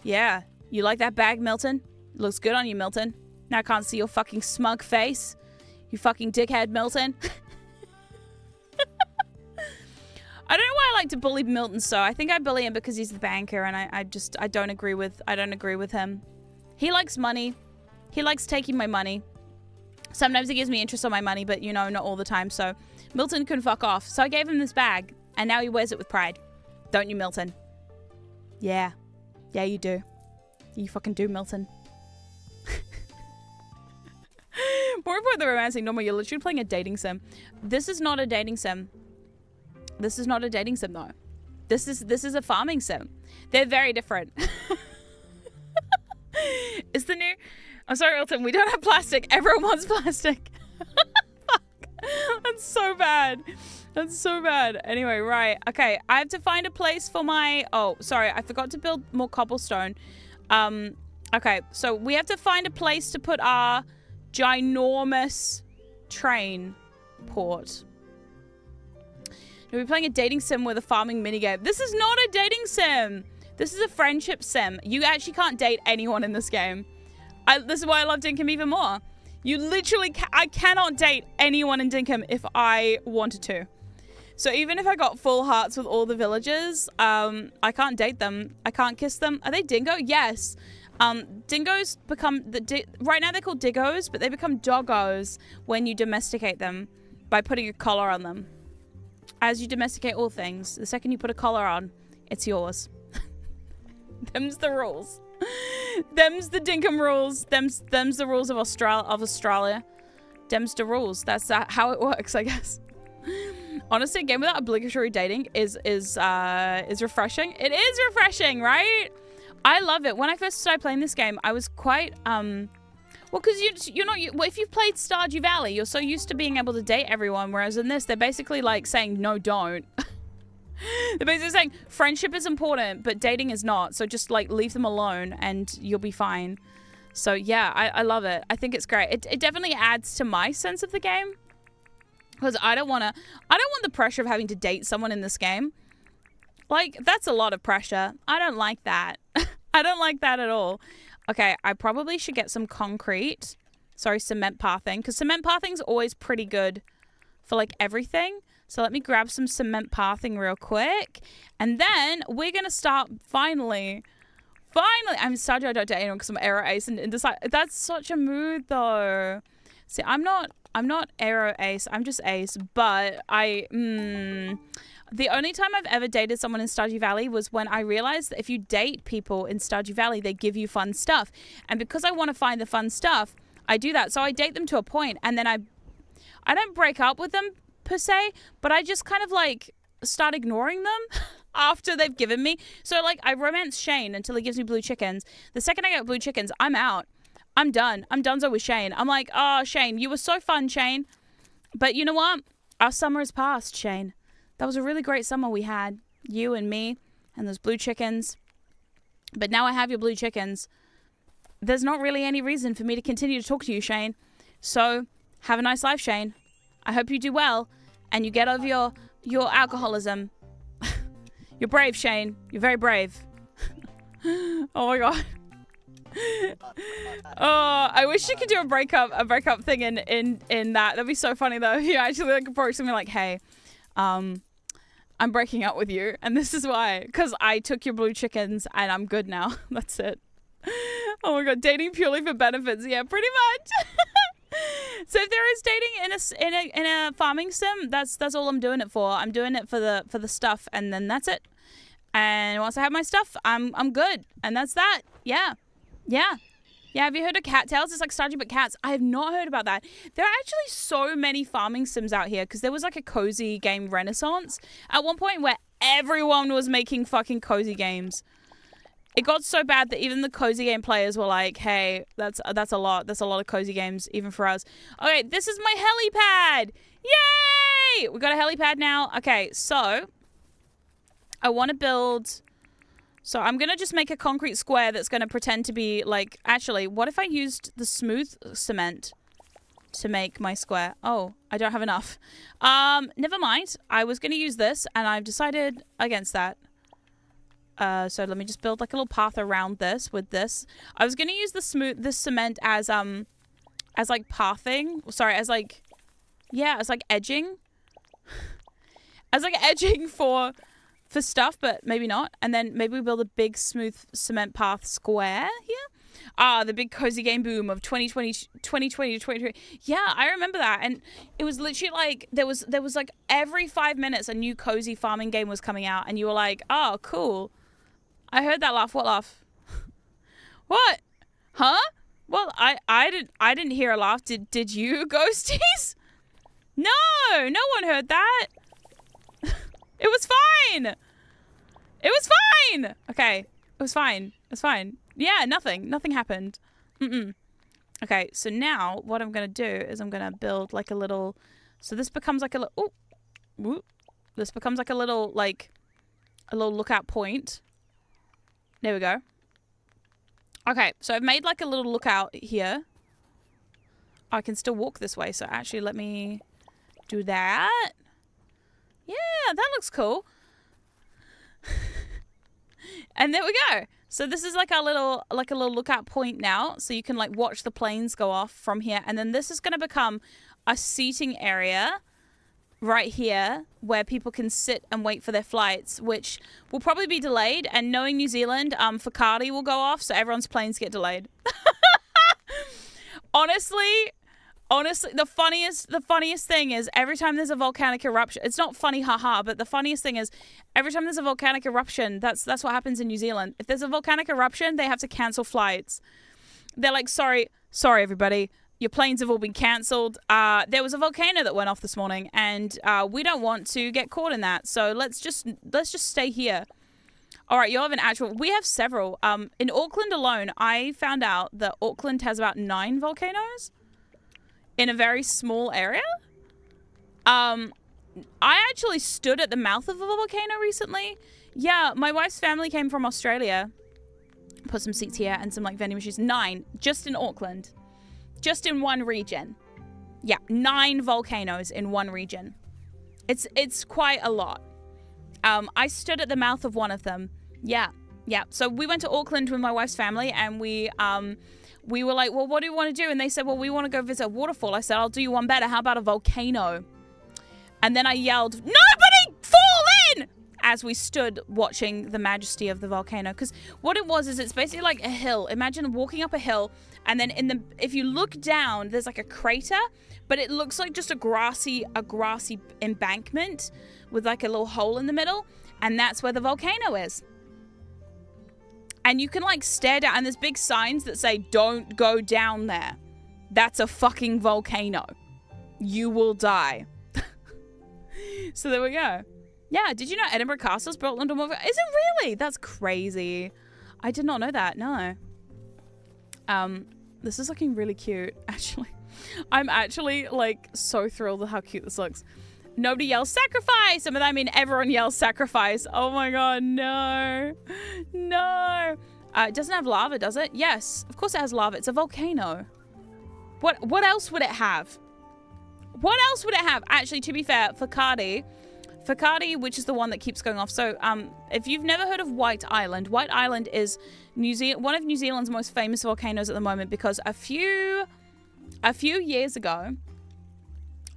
Yeah, you like that bag, Milton? Looks good on you, Milton. Now I can't see your fucking smug face. You fucking dickhead, Milton. I don't know why I like to bully Milton so. I think I bully him because he's the banker, and I don't agree with him. He likes money. He likes taking my money. Sometimes he gives me interest on my money, but you know, not all the time. So Milton can fuck off. So I gave him this bag, and now he wears it with pride. Don't you, Milton? Yeah. Yeah, you do. You fucking do, Milton. More important than romancing, Norma, you're literally playing a dating sim. This is not a dating sim. This is not a dating sim, though. This is a farming sim. They're very different. It's the new... I'm sorry, Milton, we don't have plastic. Everyone wants plastic. Fuck. That's so bad. That's so bad. Anyway, right. Okay, I have to find a place for my... Oh, sorry. I forgot to build more cobblestone. Okay, so we have to find a place to put our ginormous train port. We're playing a dating sim with a farming minigame. This is not a dating sim. This is a friendship sim. You actually can't date anyone in this game. This is why I love Dinkum even more. You literally... I cannot date anyone in Dinkum if I wanted to. So even if I got full hearts with all the villagers, I can't date them. I can't kiss them. Are they dingo? Yes. Dingoes become... right now they're called diggos, but they become doggos when you domesticate them by putting a collar on them. As you domesticate all things, the second you put a collar on, it's yours. Them's the rules. Them's the Dinkum rules. Them's the rules of Australia. Them's the rules. That's how it works, I guess. Honestly, a game without obligatory dating is refreshing. It is refreshing, right? I love it. When I first started playing this game, I was quite well, because you're not... Well, if you've played Stardew Valley, you're so used to being able to date everyone, whereas in this, they're basically like saying, no, don't. They're basically saying friendship is important, but dating is not. So just like leave them alone and you'll be fine. So yeah, I love it. I think it's great. It definitely adds to my sense of the game. Because I don't want the pressure of having to date someone in this game. Like, that's a lot of pressure. I don't like that. I don't like that at all. Okay, I probably should get some concrete. Sorry, cement pathing. Because cement pathing's always pretty good for, like, everything. So let me grab some cement pathing real quick. And then we're going to start finally... I'm sorry I don't date anyone because I'm arrow ace and decide. That's such a mood, though. See, I'm not arrow ace. I'm just ace. But the only time I've ever dated someone in Stardew Valley was when I realized that if you date people in Stardew Valley, they give you fun stuff. And because I want to find the fun stuff, I do that. So I date them to a point, and then I don't break up with them per se, but I just kind of like start ignoring them after they've given me. So like I romance Shane until he gives me blue chickens. The second I get blue chickens, I'm out. I'm done. I'm donezo with Shane. I'm like, oh, Shane, you were so fun, Shane. But you know what? Our summer has passed, Shane. That was a really great summer we had. You and me and those blue chickens. But now I have your blue chickens. There's not really any reason for me to continue to talk to you, Shane. So have a nice life, Shane. I hope you do well and you get over your alcoholism. You're brave, Shane. You're very brave. Oh my god. Oh, I wish you could do a breakup thing in that. That'd be so funny though. You actually like approach something like, hey, I'm breaking up with you, and this is why. Because I took your blue chickens and I'm good now. That's it. Oh my god, dating purely for benefits. Yeah, pretty much. So if there is dating in a farming sim, that's all I'm doing it for. I'm doing it for the stuff, and then that's it. And once I have my stuff, I'm good, and that's that. Yeah. Have you heard of Cattails? It's like Stardew but cats. I have not heard about that. There are actually so many farming sims out here because there was like a cozy game renaissance at one point where everyone was making fucking cozy games. It got so bad that even the cozy game players were like, hey, that's a lot. That's a lot of cozy games, even for us. Okay, this is my helipad. Yay! We got a helipad now. Okay, so I want to build... So I'm going to just make a concrete square that's going to pretend to be like... Actually, what if I used the smooth cement to make my square? Oh, I don't have enough. Never mind. I was going to use this, and I've decided against that. So let me just build like a little path around this with this. I was going to use this cement as like pathing. Sorry, as like... Yeah, as like edging. As like edging for stuff, but maybe not. And then maybe we build a big smooth cement path square here. The big cozy game boom of 2020 to 2020. Yeah, I remember that. And it was literally like there was like every 5 minutes a new cozy farming game was coming out, and you were like, oh, cool. I heard that laugh. What laugh? What? Huh? Well, I didn't hear a laugh. Did you, ghosties? No one heard that. It was fine. It was fine. Okay. It was fine. It's fine. Yeah, nothing happened. Okay, so now what I'm going to do is I'm going to build like a little... So this becomes like a little... This becomes like a little lookout point. There we go. Okay, so I've made like a little lookout here. I can still walk this way, so actually let me do that. Yeah, that looks cool. And there we go. So this is like a little lookout point now. So you can like watch the planes go off from here. And then this is going to become a seating area right here where people can sit and wait for their flights, which will probably be delayed. And knowing New Zealand, Fakari will go off, so everyone's planes get delayed. Honestly, the funniest thing is every time there's a volcanic eruption, it's not funny, haha, but the funniest thing is every time there's a volcanic eruption, that's what happens in New Zealand. If there's a volcanic eruption, they have to cancel flights. They're like, sorry, everybody, your planes have all been cancelled. There was a volcano that went off this morning, and we don't want to get caught in that. So let's just stay here. All right, you have an actual... We have several. In Auckland alone, I found out that Auckland has about 9 volcanoes in a very small area. I actually stood at the mouth of a volcano recently. Yeah, my wife's family came from Australia. Put some seats here and some like vending machines. 9, just in Auckland. Just in one region. Yeah, 9 volcanoes in one region. It's quite a lot. I stood at the mouth of one of them. Yeah. So we went to Auckland with my wife's family, and we were like, well, what do you want to do? And they said, well, we want to go visit a waterfall. I said, I'll do you one better. How about a volcano? And then I yelled, nobody fall in! As we stood watching the majesty of the volcano. Because what it was is it's basically like a hill. Imagine walking up a hill, and then if you look down, there's like a crater, but it looks like just a grassy embankment with like a little hole in the middle. And that's where the volcano is. And you can like stare down, and there's big signs that say, don't go down there. That's a fucking volcano. You will die. So there we go. Yeah, did you know Edinburgh Castle's built under more? Is it really? That's crazy. I did not know that. No. This is looking really cute, actually. I'm actually like so thrilled with how cute this looks. Nobody yells sacrifice, and by that I mean everyone yells sacrifice. Oh my god, no. No. It doesn't have lava, does it? Yes, of course it has lava. It's a volcano. What else would it have? What else would it have? Actually, to be fair, Fakadi, which is the one that keeps going off. So, if you've never heard of White Island is one of New Zealand's most famous volcanoes at the moment because a few years ago,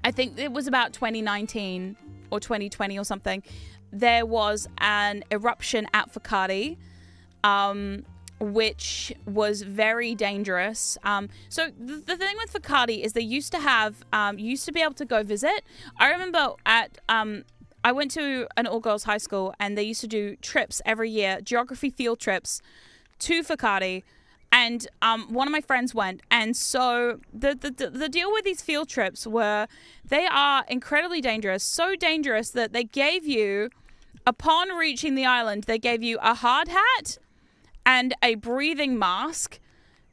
I think it was about 2019 or 2020 or something, there was an eruption at Fakadi, which was very dangerous. So the thing with Fakadi is they used to be able to go visit. I remember I went to an all-girls high school and they used to do trips every year, geography field trips to Fakadi. And one of my friends went, and so the deal with these field trips were they are incredibly dangerous, so dangerous that they gave you, upon reaching the island, they gave you a hard hat and a breathing mask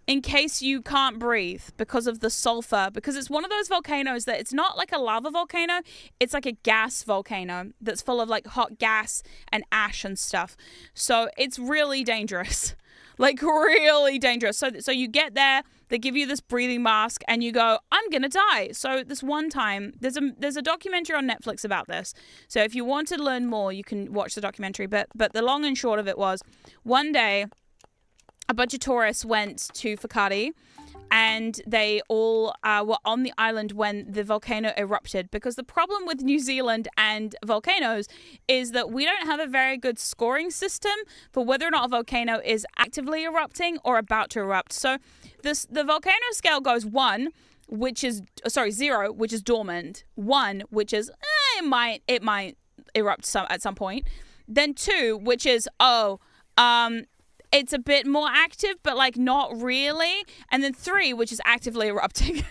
in case you can't breathe because of the sulfur, because it's one of those volcanoes that it's not like a lava volcano, it's like a gas volcano that's full of like hot gas and ash and stuff. So it's really dangerous. Like really dangerous. So you get there, they give you this breathing mask and you go, I'm gonna die. So this one time, there's a documentary on Netflix about this. So if you want to learn more, you can watch the documentary. But the long and short of it was, one day, a bunch of tourists went to Fakadi and they all were on the island when the volcano erupted, because the problem with New Zealand and volcanoes is that we don't have a very good scoring system for whether or not a volcano is actively erupting or about to erupt. So the volcano scale goes 1, which is 0, which is dormant, 1, which is it might erupt at some point, then 2, which is it's a bit more active, but like not really. And then 3, which is actively erupting.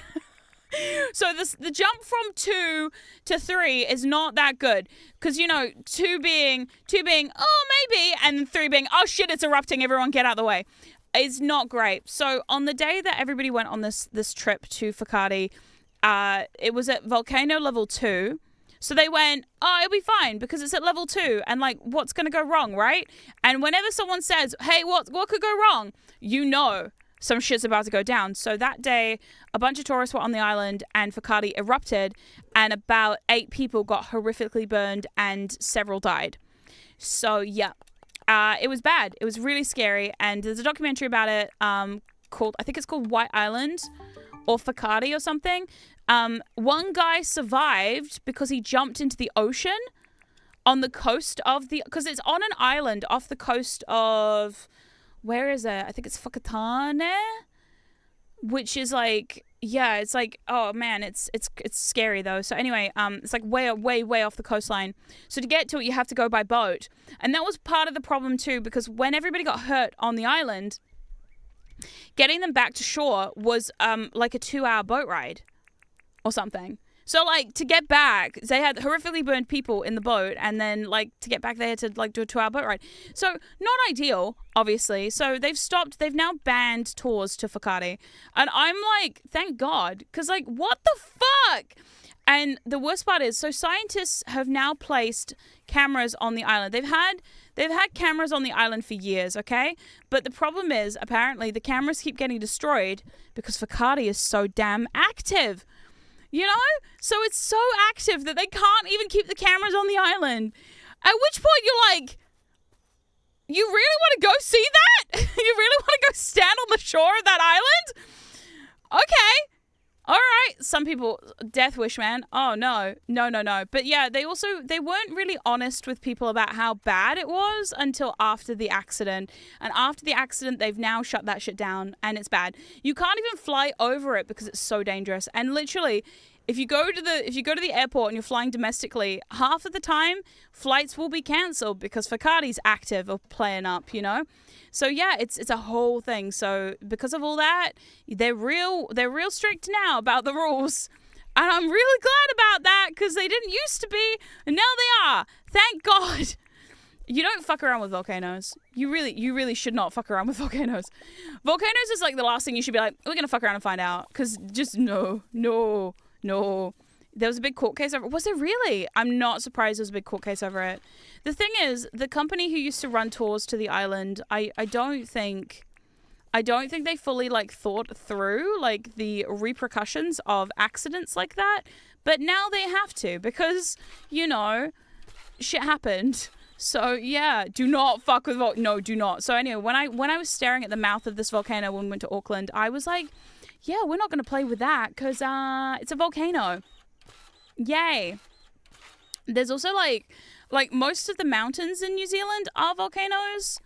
So the jump from 2 to 3 is not that good. Because, 2 being, oh, maybe, and then 3 being, oh shit, it's erupting, everyone get out of the way. It's not great. So on the day that everybody went on this trip to Fakadi, it was at volcano level 2. So they went, oh, it'll be fine because it's at level 2 and like what's going to go wrong, right? And whenever someone says, hey, what could go wrong? Some shit's about to go down. So that day, a bunch of tourists were on the island and Fakadi erupted and about 8 people got horrifically burned and several died. So yeah, it was bad. It was really scary. And there's a documentary about it I think it's called White Island or Fakadi or something. One guy survived because he jumped into the ocean on the coast of because it's on an island off the coast of, where is it? I think it's Whakatane, which is like, yeah, it's like, oh man, it's scary though. So anyway, it's like way off the coastline. So to get to it, you have to go by boat. And that was part of the problem too, because when everybody got hurt on the island, getting them back to shore was like a 2-hour boat ride or something. So like to get back, they had horrifically burned people in the boat, and then like to get back they had to like do a 2-hour boat ride. So not ideal, obviously. So they've now banned tours to Fakadi. And I'm like, thank God, because like what the fuck? And the worst part is, so scientists have now placed cameras on the island. They've had cameras on the island for years, okay? But the problem is, apparently, the cameras keep getting destroyed because Fakadi is so damn active. So it's so active that they can't even keep the cameras on the island. At which point you're like, you really want to go see that? You really want to go stand on the shore of that island? Okay. All right. Some people, death wish, man. Oh, no. But yeah, they weren't really honest with people about how bad it was until after the accident. And after the accident, they've now shut that shit down and it's bad. You can't even fly over it because it's so dangerous. And literally, if you go to the airport and you're flying domestically, half of the time flights will be cancelled because Fakadi's active or playing up, So yeah, it's a whole thing. So because of all that, they're real strict now about the rules. And I'm really glad about that because they didn't used to be, and now they are. Thank God. You don't fuck around with volcanoes. You really should not fuck around with volcanoes. Volcanoes is like the last thing you should be like, we're going to fuck around and find out. Because just no. There was a big court case over it. Was there really? I'm not surprised there was a big court case over it. The thing is, the company who used to run tours to the island, I don't think they fully like thought through like the repercussions of accidents like that. But now they have to because, you know, shit happened. So yeah, do not fuck with no, do not. So anyway, when I was staring at the mouth of this volcano when we went to Auckland, I was like, yeah, we're not going to play with that because it's a volcano. Yay. There's also like most of the mountains in New Zealand are volcanoes.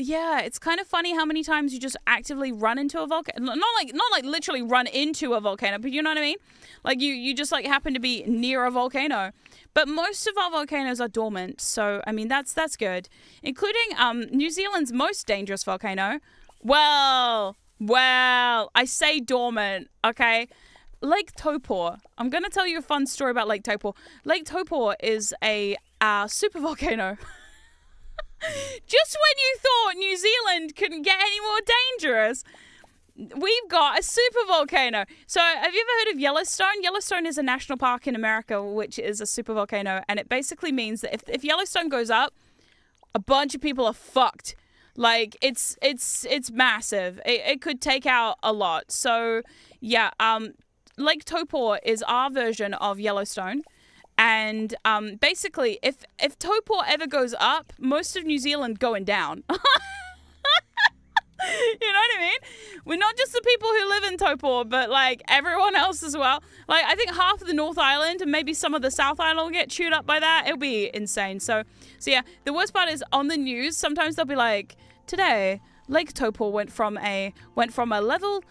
Yeah, it's kind of funny how many times you just actively run into a volcano. Not like literally run into a volcano, but you know what I mean? Like you just like happen to be near a volcano. But most of our volcanoes are dormant, so I mean that's good. Including New Zealand's most dangerous volcano. Well, I say dormant, okay? Lake Taupo. I'm going to tell you a fun story about Lake Taupo. Lake Taupo is a super volcano. Just when you thought New Zealand couldn't get any more dangerous, we've got a super volcano. So have you ever heard of Yellowstone? Yellowstone is a national park in America, which is a super volcano. And it basically means that if Yellowstone goes up, a bunch of people are fucked. Like it's massive. It could take out a lot. So yeah, Lake Taupo is our version of Yellowstone. And basically, if Taupo ever goes up, most of New Zealand going down. You know what I mean? We're not just the people who live in Taupo, but like everyone else as well. Like I think half of the North Island and maybe some of the South Island will get chewed up by that. It'll be insane. So yeah, the worst part is on the news, sometimes they'll be like, today Lake Taupo went from a level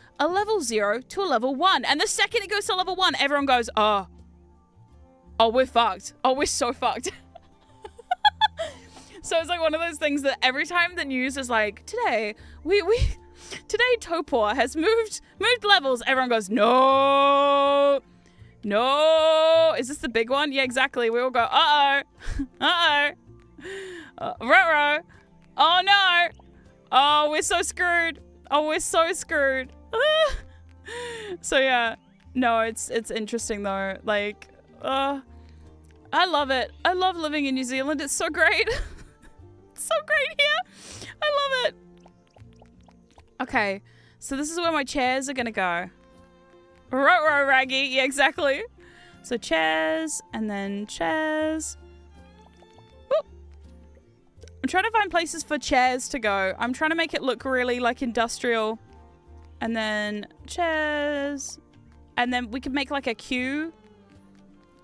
0 to a level 1. And the second it goes to level 1, everyone goes, oh, we're fucked. Oh, we're so fucked. So it's like one of those things that every time the news is like, today Taupo has moved levels, everyone goes, no. Is this the big one? Yeah, exactly. We all go, ruh-roh. Oh no. Oh, we're so screwed. So yeah, no, it's interesting though. Like, I love it. I love living in New Zealand. It's so great. It's so great here. I love it. Okay, so this is where my chairs are gonna go. Ruh-roh, Raggy. Yeah, exactly. So chairs, and then chairs. Ooh. I'm trying to find places for chairs to go. I'm trying to make it look really like industrial. And then chairs. And then we could make like a queue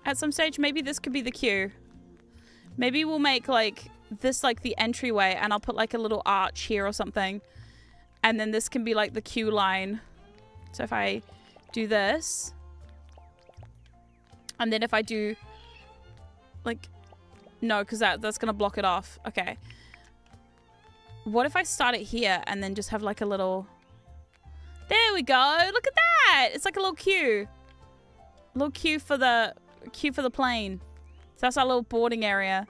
at some stage. Maybe this could be the queue. Maybe we'll make like this like the entryway, and I'll put like a little arch here or something. And then this can be like the queue line. So if I do this, and then if I do like, no, because that's gonna block it off. Okay, what if I start it here and then just have like a little, there we go, look at that, it's like a little queue for the plane. So that's our little boarding area.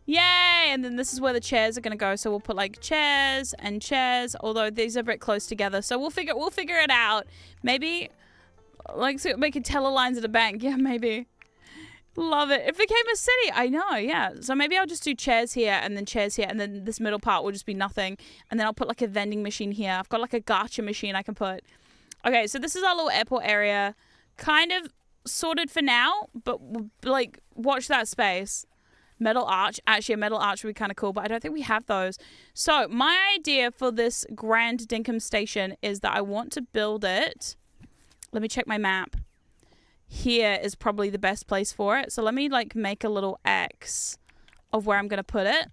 Yay! And then this is where the chairs are gonna go. So we'll put like chairs and chairs, although these are a bit close together. So we'll figure it out. Maybe like so making teller lines at a bank. Yeah, maybe. Love it. It became a city. I know, yeah. So maybe I'll just do chairs here and then chairs here, and then this middle part will just be nothing. And then I'll put like a vending machine here. I've got like a gacha machine I can put. Okay, so this is our little airport area. Kind of sorted for now, but like watch that space. Metal arch. Actually, a metal arch would be kind of cool, but I don't think we have those. So my idea for this Grand Dinkum station is that I want to build it. Let me check my map. Here is probably the best place for it. So let me like make a little X of where I'm going to put it.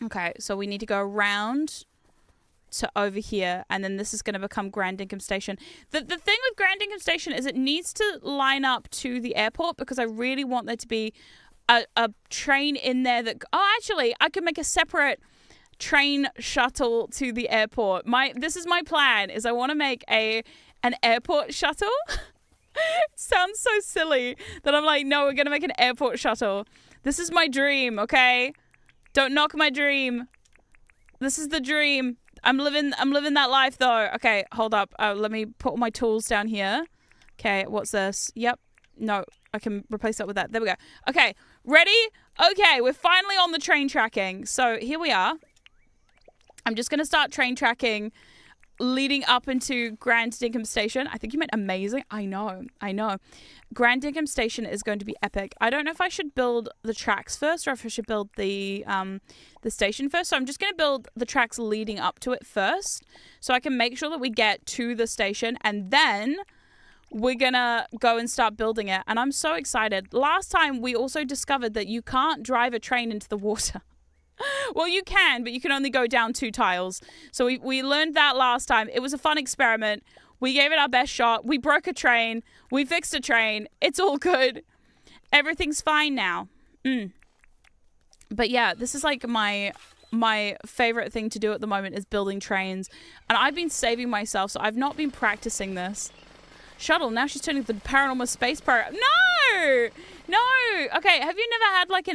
Okay, so we need to go around to over here, and then this is going to become Grand Dinkum Station. The thing with Grand Dinkum Station is it needs to line up to the airport, because I really want there to be a train in there that, oh, actually I could make a separate train shuttle to the airport. This is my plan, is I want to make an airport shuttle It sounds so silly that I'm like, no, we're going to make an airport shuttle. This is my dream, okay? Don't knock my dream. This is the dream. I'm living that life though. Okay, hold up. Let me put all my tools down here. Okay, what's this? Yep. No, I can replace that with that. There we go. Okay, ready? Okay, we're finally on the train tracking. So here we are. I'm just going to start train tracking leading up into Grand Dinkum Station. I think you meant amazing. I know. Grand Dinkum Station is going to be epic. I don't know if I should build the tracks first or if I should build the station first. So I'm just going to build the tracks leading up to it first so I can make sure that we get to the station, and then we're going to go and start building it. And I'm so excited. Last time we also discovered that you can't drive a train into the water. Well, you can, but you can only go down 2 tiles. So we learned that last time. It was a fun experiment. We gave it our best shot. We broke a train. We fixed a train. It's all good. Everything's fine now. But yeah, this is like my favorite thing to do at the moment is building trains. And I've been saving myself, so I've not been practicing this. Shuttle, now she's turning the paranormal space program. No. Okay, have you never had like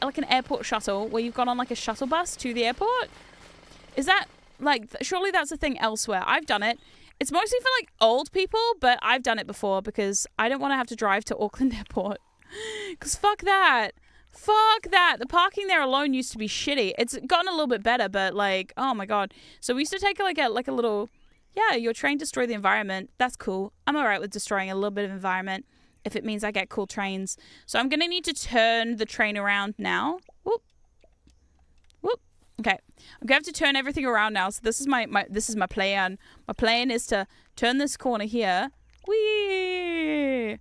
an airport shuttle where you've gone on like a shuttle bus to the airport? Is that like, surely that's a thing elsewhere. I've done it. It's mostly for like old people, but I've done it before because I don't want to have to drive to Auckland Airport. Because fuck that. The parking there alone used to be shitty. It's gotten a little bit better, but like, oh my god. So we used to take like a little, yeah, your train destroy the environment. That's cool. I'm alright with destroying a little bit of environment if it means I get cool trains. So I'm going to need to turn the train around now. Whoop. Okay. I'm going to have to turn everything around now. So this is my plan. My plan is to turn this corner here. Whee!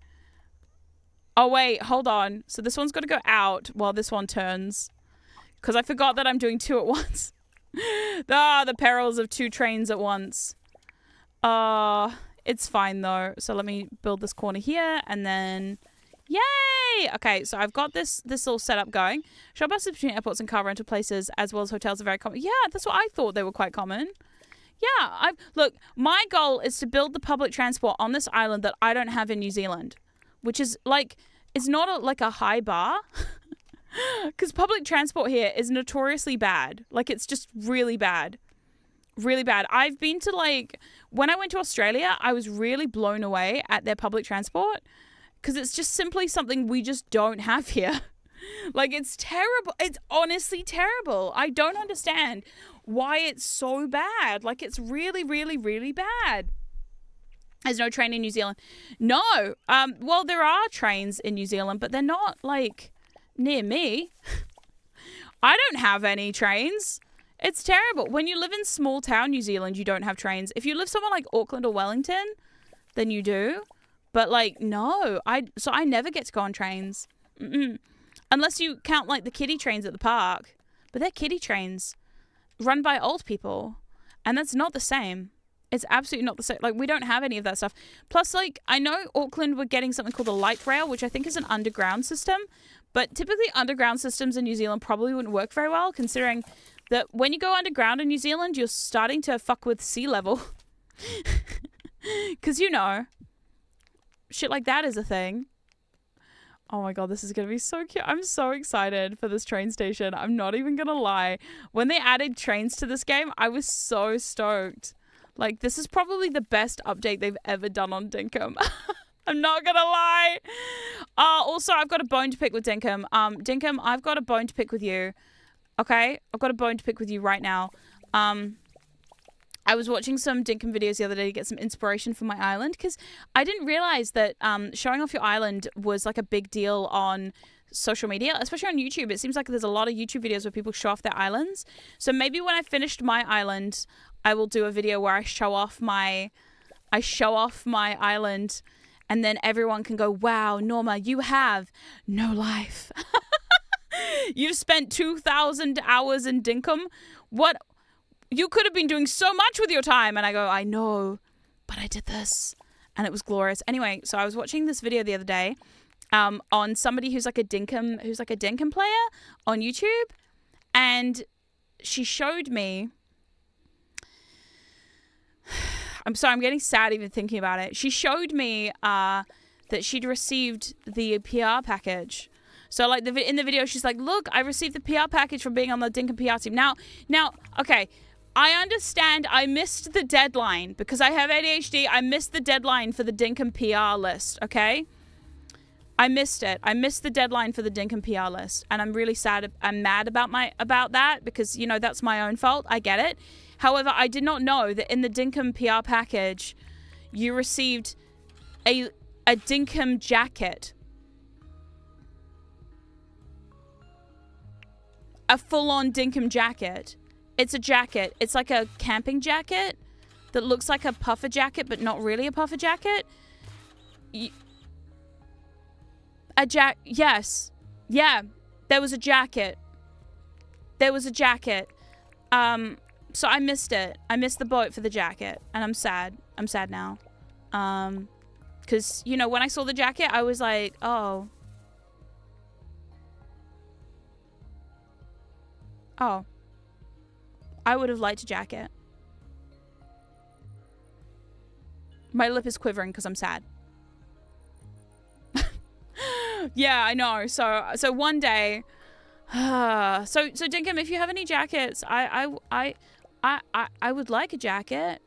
Oh, wait. Hold on. So this one's got to go out while this one turns. Because I forgot that I'm doing 2 at once. The perils of 2 trains at once. It's fine though. So let me build this corner here and then yay! Okay, so I've got this all set up going. Shuttle buses between airports and car rental places as well as hotels are very common. Yeah, that's what I thought they were quite common. Yeah, look, my goal is to build the public transport on this island that I don't have in New Zealand, which is like, it's not like a high bar. Because public transport here is notoriously bad. Like, it's just really bad. Really bad. I've been to like, when I went to Australia, I was really blown away at their public transport because it's just simply something we just don't have here. Like, it's terrible. It's honestly terrible. I don't understand why it's so bad. Like, it's really, really, really bad. There's no train in New Zealand. No. Well, there are trains in New Zealand, but they're not like near me. I don't have any trains. It's terrible. When you live in small town New Zealand, you don't have trains. If you live somewhere like Auckland or Wellington, then you do. But like, no. So I never get to go on trains. Unless you count like the kiddie trains at the park. But they're kiddie trains run by old people. And that's not the same. It's absolutely not the same. Like, we don't have any of that stuff. Plus, like, I know Auckland were getting something called a light rail, which I think is an underground system. But typically underground systems in New Zealand probably wouldn't work very well, considering that when you go underground in New Zealand, you're starting to fuck with sea level. Because, you know, shit like that is a thing. Oh my god, this is going to be so cute. I'm so excited for this train station. I'm not even going to lie. When they added trains to this game, I was so stoked. Like, this is probably the best update they've ever done on Dinkum. I'm not gonna lie. Also, I've got a bone to pick with Dinkum. Dinkum, I've got a bone to pick with you. Okay? I've got a bone to pick with you right now. I was watching some Dinkum videos the other day to get some inspiration for my island, because I didn't realize that showing off your island was like a big deal on social media, especially on YouTube. It seems like there's a lot of YouTube videos where people show off their islands. So maybe when I finished my island, I will do a video where I show off my island, and then everyone can go, wow, Norma, you have no life. You've spent 2,000 hours in Dinkum. What? You could have been doing so much with your time. And I go, I know, but I did this and it was glorious. Anyway, so I was watching this video the other day on somebody who's like a Dinkum player on YouTube, and she showed me, I'm sorry, I'm getting sad even thinking about it. She showed me that she'd received the PR package. So, like, in the video, she's like, look, I received the PR package from being on the Dinkum PR team. Now, okay, I understand I missed the deadline because I have ADHD. I missed the deadline for the Dinkum PR list, okay? I missed it. I missed the deadline for the Dinkum PR list. And I'm really sad. I'm mad about that because, you know, that's my own fault. I get it. However, I did not know that in the Dinkum PR package, you received a Dinkum jacket. A full-on Dinkum jacket. It's a jacket. It's like a camping jacket that looks like a puffer jacket, but not really a puffer jacket. Yes. Yeah. There was a jacket. So I missed it. I missed the boat for the jacket. And I'm sad. I'm sad now. Because, you know, when I saw the jacket, I was like, oh. Oh. I would have liked a jacket. My lip is quivering because I'm sad. Yeah, I know. So one day, so Dinkum, if you have any jackets, I would like a jacket.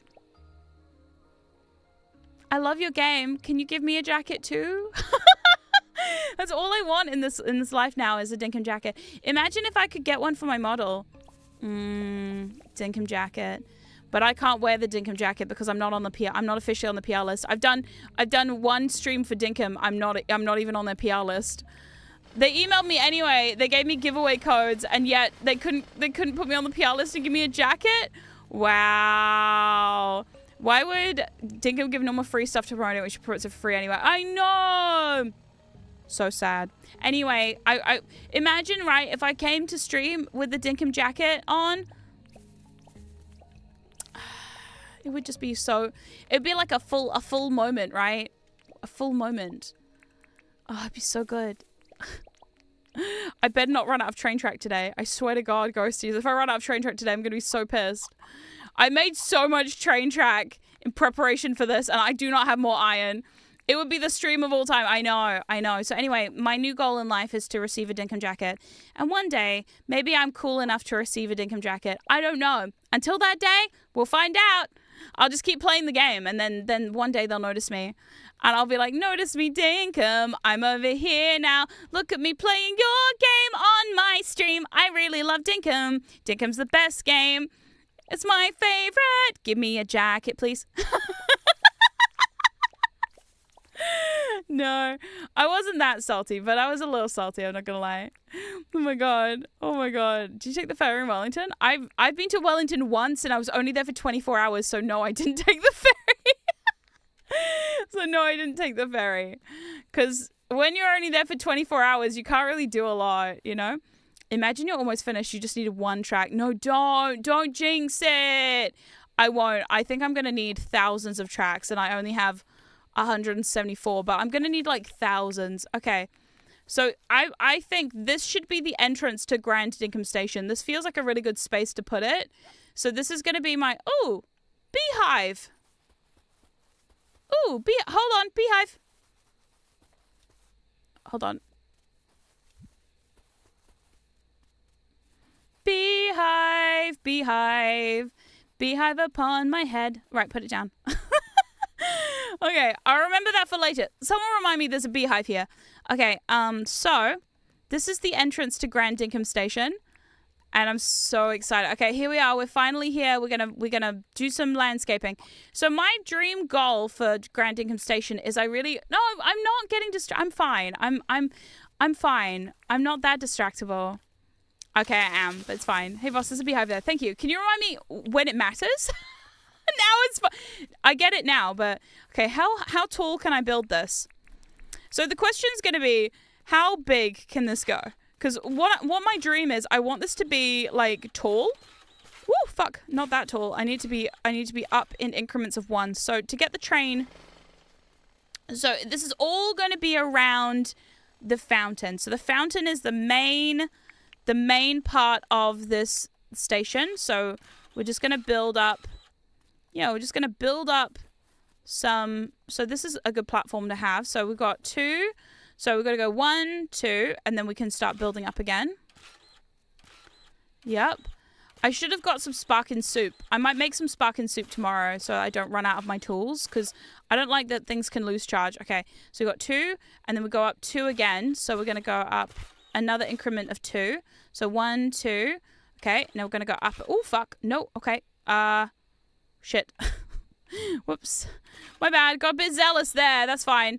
I love your game. Can you give me a jacket too? That's all I want in this life now is a Dinkum jacket. Imagine if I could get one for my model. Dinkum jacket. But I can't wear the Dinkum jacket because I'm not on the PR. I'm not officially on the PR list. I've done one stream for Dinkum. I'm not even on their PR list. They emailed me anyway. They gave me giveaway codes, and yet they couldn't put me on the PR list and give me a jacket. Wow. Why would Dinkum give Norma free stuff to promote it when she promotes it for free anyway? I know. So sad. Anyway, I imagine, right, if I came to stream with the Dinkum jacket on, it would just be so, it'd be like a full moment, right? A full moment. Oh, it'd be so good. I better not run out of train track today. I swear to God, Ghosties, if I run out of train track today, I'm gonna be so pissed. I made so much train track in preparation for this, and I do not have more iron. It would be the stream of all time. I know. So anyway, my new goal in life is to receive a Dinkum jacket. And one day, maybe I'm cool enough to receive a Dinkum jacket. I don't know. Until that day, we'll find out. I'll just keep playing the game, and then one day they'll notice me. And I'll be like, notice me, Dinkum. I'm over here now. Look at me playing your game on my stream. I really love Dinkum. Dinkum's the best game. It's my favorite. Give me a jacket, please. No, I wasn't that salty, but I was a little salty, I'm not gonna lie. Oh my god. Did you take the ferry in Wellington? I've been to Wellington once and I was only there for 24 hours, so no, I didn't take the ferry. So no, I didn't take the ferry. Because when you're only there for 24 hours, you can't really do a lot, you know? Imagine you're almost finished, you just needed one track. No, don't jinx it. I won't. I think I'm gonna need thousands of tracks and I only have 174, but I'm gonna need like thousands. Okay, so I think this should be the entrance to Grand Dinkum Station. This feels like a really good space to put it. So this is gonna be my beehive. Hold on, beehive. Hold on. Beehive upon my head. Right, put it down. Okay, I'll remember that for later. Someone remind me there's a beehive here. Okay, so this is the entrance to Grand Dinkum Station. And I'm so excited. Okay, here we are. We're finally here. We're gonna do some landscaping. So my dream goal for Grand Dinkum Station is I'm not getting distracted. I'm fine. I'm fine. I'm not that distractible. Okay, I am, but it's fine. Hey boss, there's a beehive there. Thank you. Can you remind me when it matters? Now it's fine. I get it now, but okay, how tall can I build this? So the question's going to be, how big can this go? Because what my dream is, I want this to be like tall. Woo, fuck, not that tall. I need to be up in increments of 1. So to get the train, so this is all going to be around the fountain. So the fountain is the main part of this station. So we're just going to build up yeah, we're just going to build up some. So this is a good platform to have. So we've got 2. So we've got to go 1, 2, and then we can start building up again. Yep. I should have got some sparkin soup. I might make some sparkin soup tomorrow so I don't run out of my tools, because I don't like that things can lose charge. Okay, so we got 2, and then we go up 2 again. So we're going to go up another increment of 2. So 1, 2. Okay, now we're going to go up. Oh, fuck. No, okay. Shit. Whoops. My bad. Got a bit zealous there. That's fine.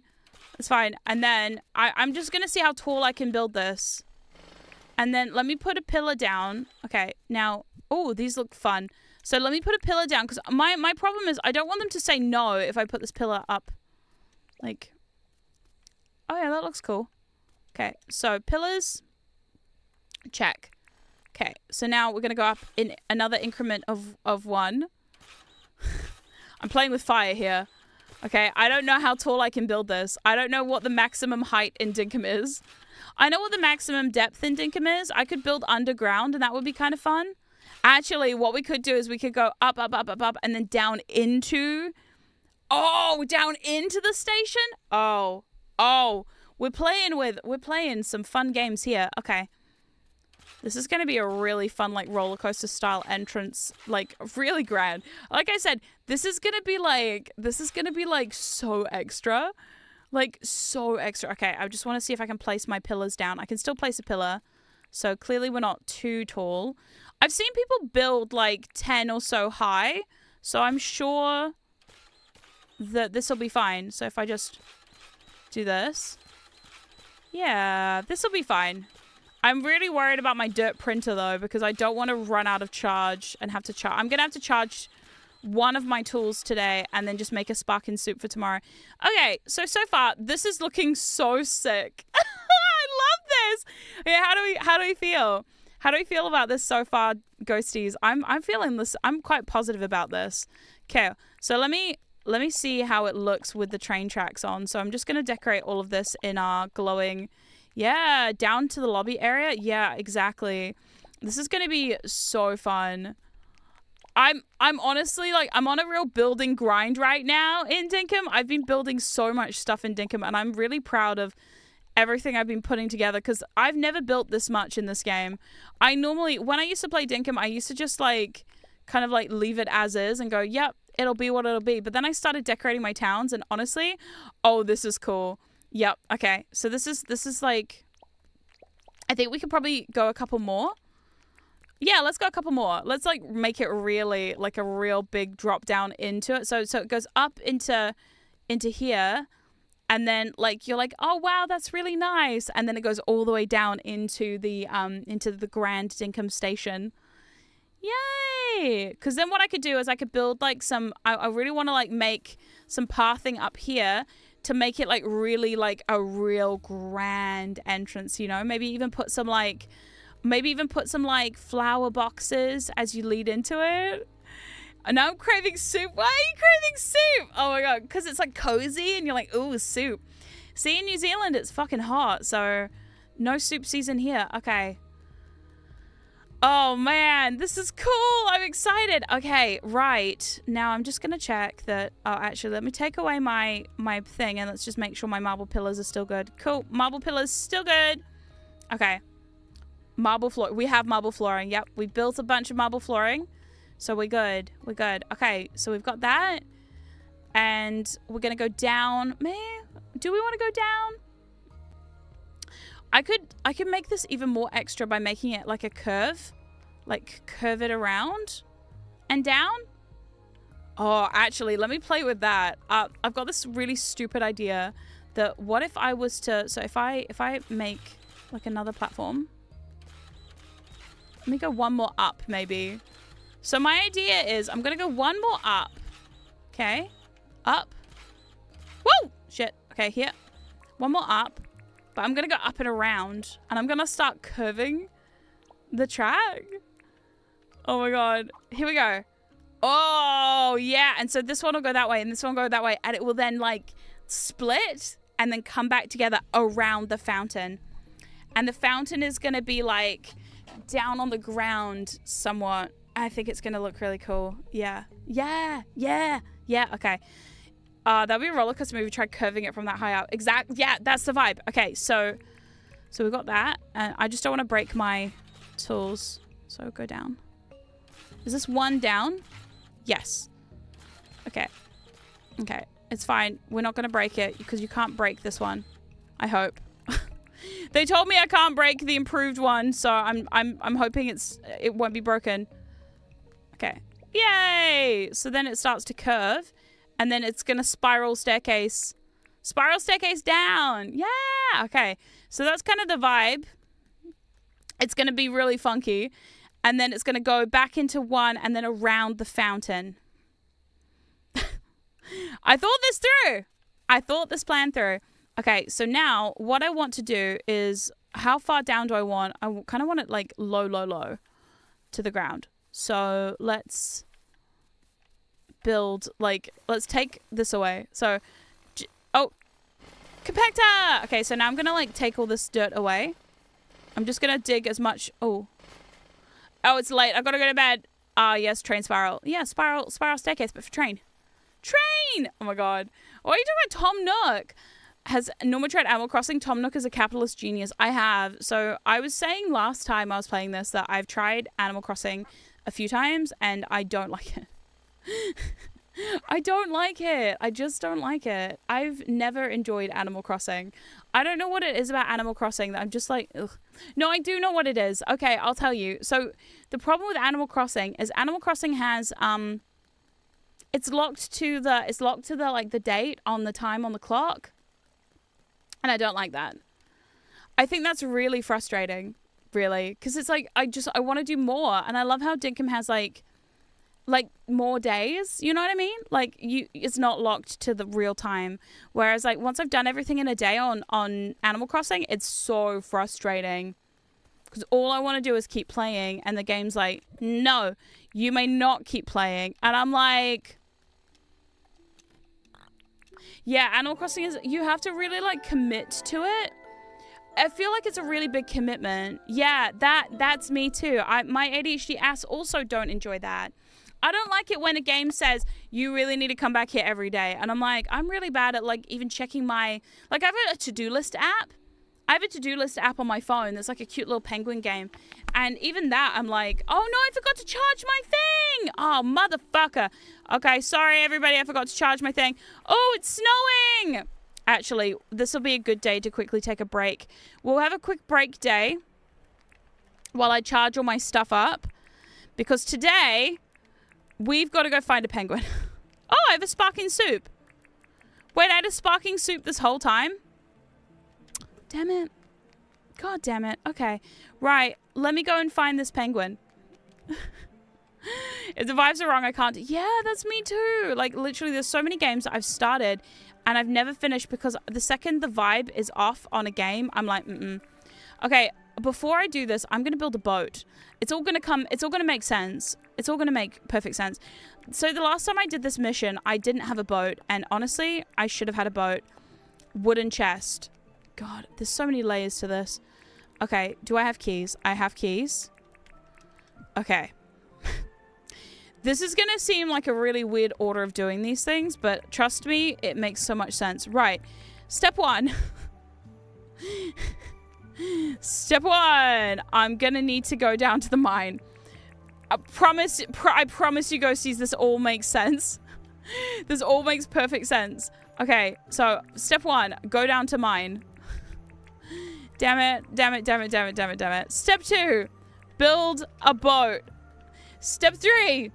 That's fine. And then I'm just going to see how tall I can build this. And then let me put a pillar down. Okay, now... Oh, these look fun. So let me put a pillar down, because my problem is I don't want them to say no if I put this pillar up. Like, oh yeah, that looks cool. Okay, so pillars, check. Okay, so now we're going to go up in another increment of 1. I'm playing with fire here. Okay, I don't know how tall I can build this. I don't know what the maximum height in Dinkum is. I know what the maximum depth in Dinkum is. I could build underground, and that would be kind of fun. Actually, what we could do is we could go up, up, up, up, up, and then down into... Oh, down into the station? Oh, we're playing some fun games here. Okay. This is going to be a really fun, like, roller coaster style entrance. Like, really grand. Like I said, this is going to be like so extra. Like, so extra. Okay, I just want to see if I can place my pillars down. I can still place a pillar. So clearly we're not too tall. I've seen people build like 10 or so high. So I'm sure that this will be fine. So if I just do this. Yeah, this will be fine. I'm really worried about my dirt printer though, because I don't want to run out of charge and have to charge. I'm going to have to charge one of my tools today and then just make a sparkin soup for tomorrow. Okay, so far this is looking so sick. I love this. Yeah, how do we feel? How do we feel about this so far, ghosties? I'm feeling this. I'm quite positive about this. Okay, so let me see how it looks with the train tracks on. So I'm just going to decorate all of this in our glowing. Yeah, down to the lobby area. Yeah, exactly. This is going to be so fun. I'm honestly, like, I'm on a real building grind right now in Dinkum. I've been building so much stuff in Dinkum, and I'm really proud of everything I've been putting together, because I've never built this much in this game. When I used to play Dinkum, I used to just, like, kind of, like, leave it as is and go, yep, it'll be what it'll be. But then I started decorating my towns, and honestly, oh, this is cool. Yep, okay. So this is, like, I think we could probably go a couple more. Yeah, let's go a couple more. Let's, like, make it really, like, a real big drop down into it. So it goes up into here, and then, like, you're like, oh, wow, that's really nice. And then it goes all the way down into the Grand Dinkum Station. Yay! Because then what I could do is I could build, like, I really want to, like, make some pathing up here to make it, like, really, like, a real grand entrance, you know? Maybe even put some, like, flower boxes as you lead into it. And now I'm craving soup. Why are you craving soup? Oh my god, because it's like cozy and you're like, ooh, soup. See, in New Zealand, it's fucking hot, so no soup season here. Okay. Oh man, this is cool. I'm excited. Okay, right. Now I'm just going to check that. Oh, actually, let me take away my thing and let's just make sure my marble pillars are still good. Cool. Marble pillars still good. Okay. Marble floor. We have marble flooring. Yep. We built a bunch of marble flooring. So we're good. We're good. Okay. So we've got that. And we're going to go down. Man, do we want to go down? I could make this even more extra by making it like a curve. Like curve it around and down. Oh, actually, let me play with that. I've got this really stupid idea that what if I was to, so if I make like another platform. Let me go one more up maybe. So my idea is I'm going to go one more up. Okay. Up. Woo! Shit. Okay, here. One more up. But I'm going to go up and around. And I'm going to start curving the track. Oh my god. Here we go. Oh, yeah. And so this one will go that way and this one will go that way. And it will then like split and then come back together around the fountain. And the fountain is going to be like down on the ground somewhat. I think it's going to look really cool. Yeah. Yeah. Okay. That'd be a roller coaster movie. Try curving it from that high up. Yeah, that's the vibe. Okay, so we got that, and I just don't want to break my tools. So go down. Is this one down? Yes. Okay. Okay, it's fine. We're not gonna break it because you can't break this one. I hope. They told me I can't break the improved one, so I'm hoping it won't be broken. Okay. Yay! So then it starts to curve, and then it's gonna spiral staircase. Spiral staircase down! Yeah! Okay. So that's kind of the vibe. It's gonna be really funky. And then it's gonna go back into one and then around the fountain. I thought this through. I thought this plan through. Okay, so now what I want to do is, how far down do I want? I kind of want it like low to the ground. So let's build, like, let's take this away. So, oh, compactor! Okay, so now I'm going to like take all this dirt away. I'm just going to dig as much. Oh, it's late. I've got to go to bed. Yes, train spiral. Yeah, spiral staircase, but for train. Train! Oh my God. What are you talking about? Tom Nook. Has Norma tried Animal Crossing? Tom Nook is a capitalist genius. I have. So I was saying last time I was playing this that I've tried Animal Crossing a few times and I don't like it. I don't like it. I just don't like it. I've never enjoyed Animal Crossing. I don't know what it is about Animal Crossing that I'm just like, ugh. No, I do know what it is. Okay, I'll tell you. So the problem with Animal Crossing is Animal Crossing has it's locked to the like the date on the time on the clock. And I don't like that. I think that's really frustrating, really, because it's like I want to do more, and I love how Dinkum has like more days. You know what I mean? Like it's not locked to the real time. Whereas like once I've done everything in a day on Animal Crossing, it's so frustrating because all I want to do is keep playing, and the game's like, no, you may not keep playing, and I'm like. Yeah, Animal Crossing is, you have to really like commit to it. I feel like it's a really big commitment. Yeah, that's me too. My ADHD ass also don't enjoy that. I don't like it when a game says you really need to come back here every day. And I'm like, I'm really bad at like even checking my, like I have a to-do list app. I have a to-do list app on my phone that's like a cute little penguin game. And even that, I'm like, oh no, I forgot to charge my thing. Oh, motherfucker. Okay, sorry everybody, I forgot to charge my thing. Oh, it's snowing. Actually, this will be a good day to quickly take a break. We'll have a quick break day while I charge all my stuff up. Because today, we've got to go find a penguin. Oh, I have a sparking soup. Wait, I had a sparking soup this whole time? Damn it. God damn it. Okay. Right. Let me go and find this penguin. If the vibes are wrong, I can't. Yeah, that's me too. Like, literally, there's so many games that I've started and I've never finished because the second the vibe is off on a game, I'm like, Okay, before I do this, I'm going to build a boat. It's all going to make sense. It's all going to make perfect sense. So the last time I did this mission, I didn't have a boat. And honestly, I should have had a boat. Wooden chest. God, there's so many layers to this. Okay, do I have keys? I have keys. Okay. This is going to seem like a really weird order of doing these things, but trust me, it makes so much sense. Right. Step one. Step one. I'm going to need to go down to the mine. I promise you ghosties, this all makes sense. This all makes perfect sense. Okay, so step one, go down to mine. Damn it. Step two, build a boat. Step three,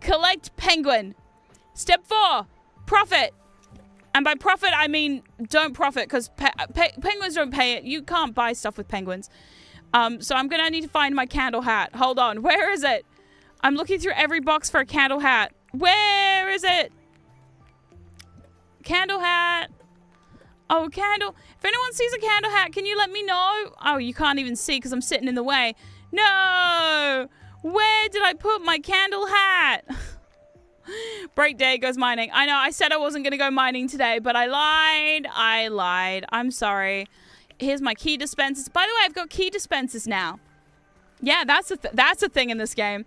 collect penguin. Step four, profit. And by profit, I mean don't profit because penguins don't pay it. You can't buy stuff with penguins. So I'm going to need to find my candle hat. Hold on. Where is it? I'm looking through every box for a candle hat. Where is it? Candle hat. Oh, candle. If anyone sees a candle hat, can you let me know? Oh, you can't even see because I'm sitting in the way. No. Where did I put my candle hat? Break day goes mining. I know, I said I wasn't going to go mining today, but I lied. I'm sorry. Here's my key dispensers. By the way, I've got key dispensers now. Yeah, that's a thing in this game.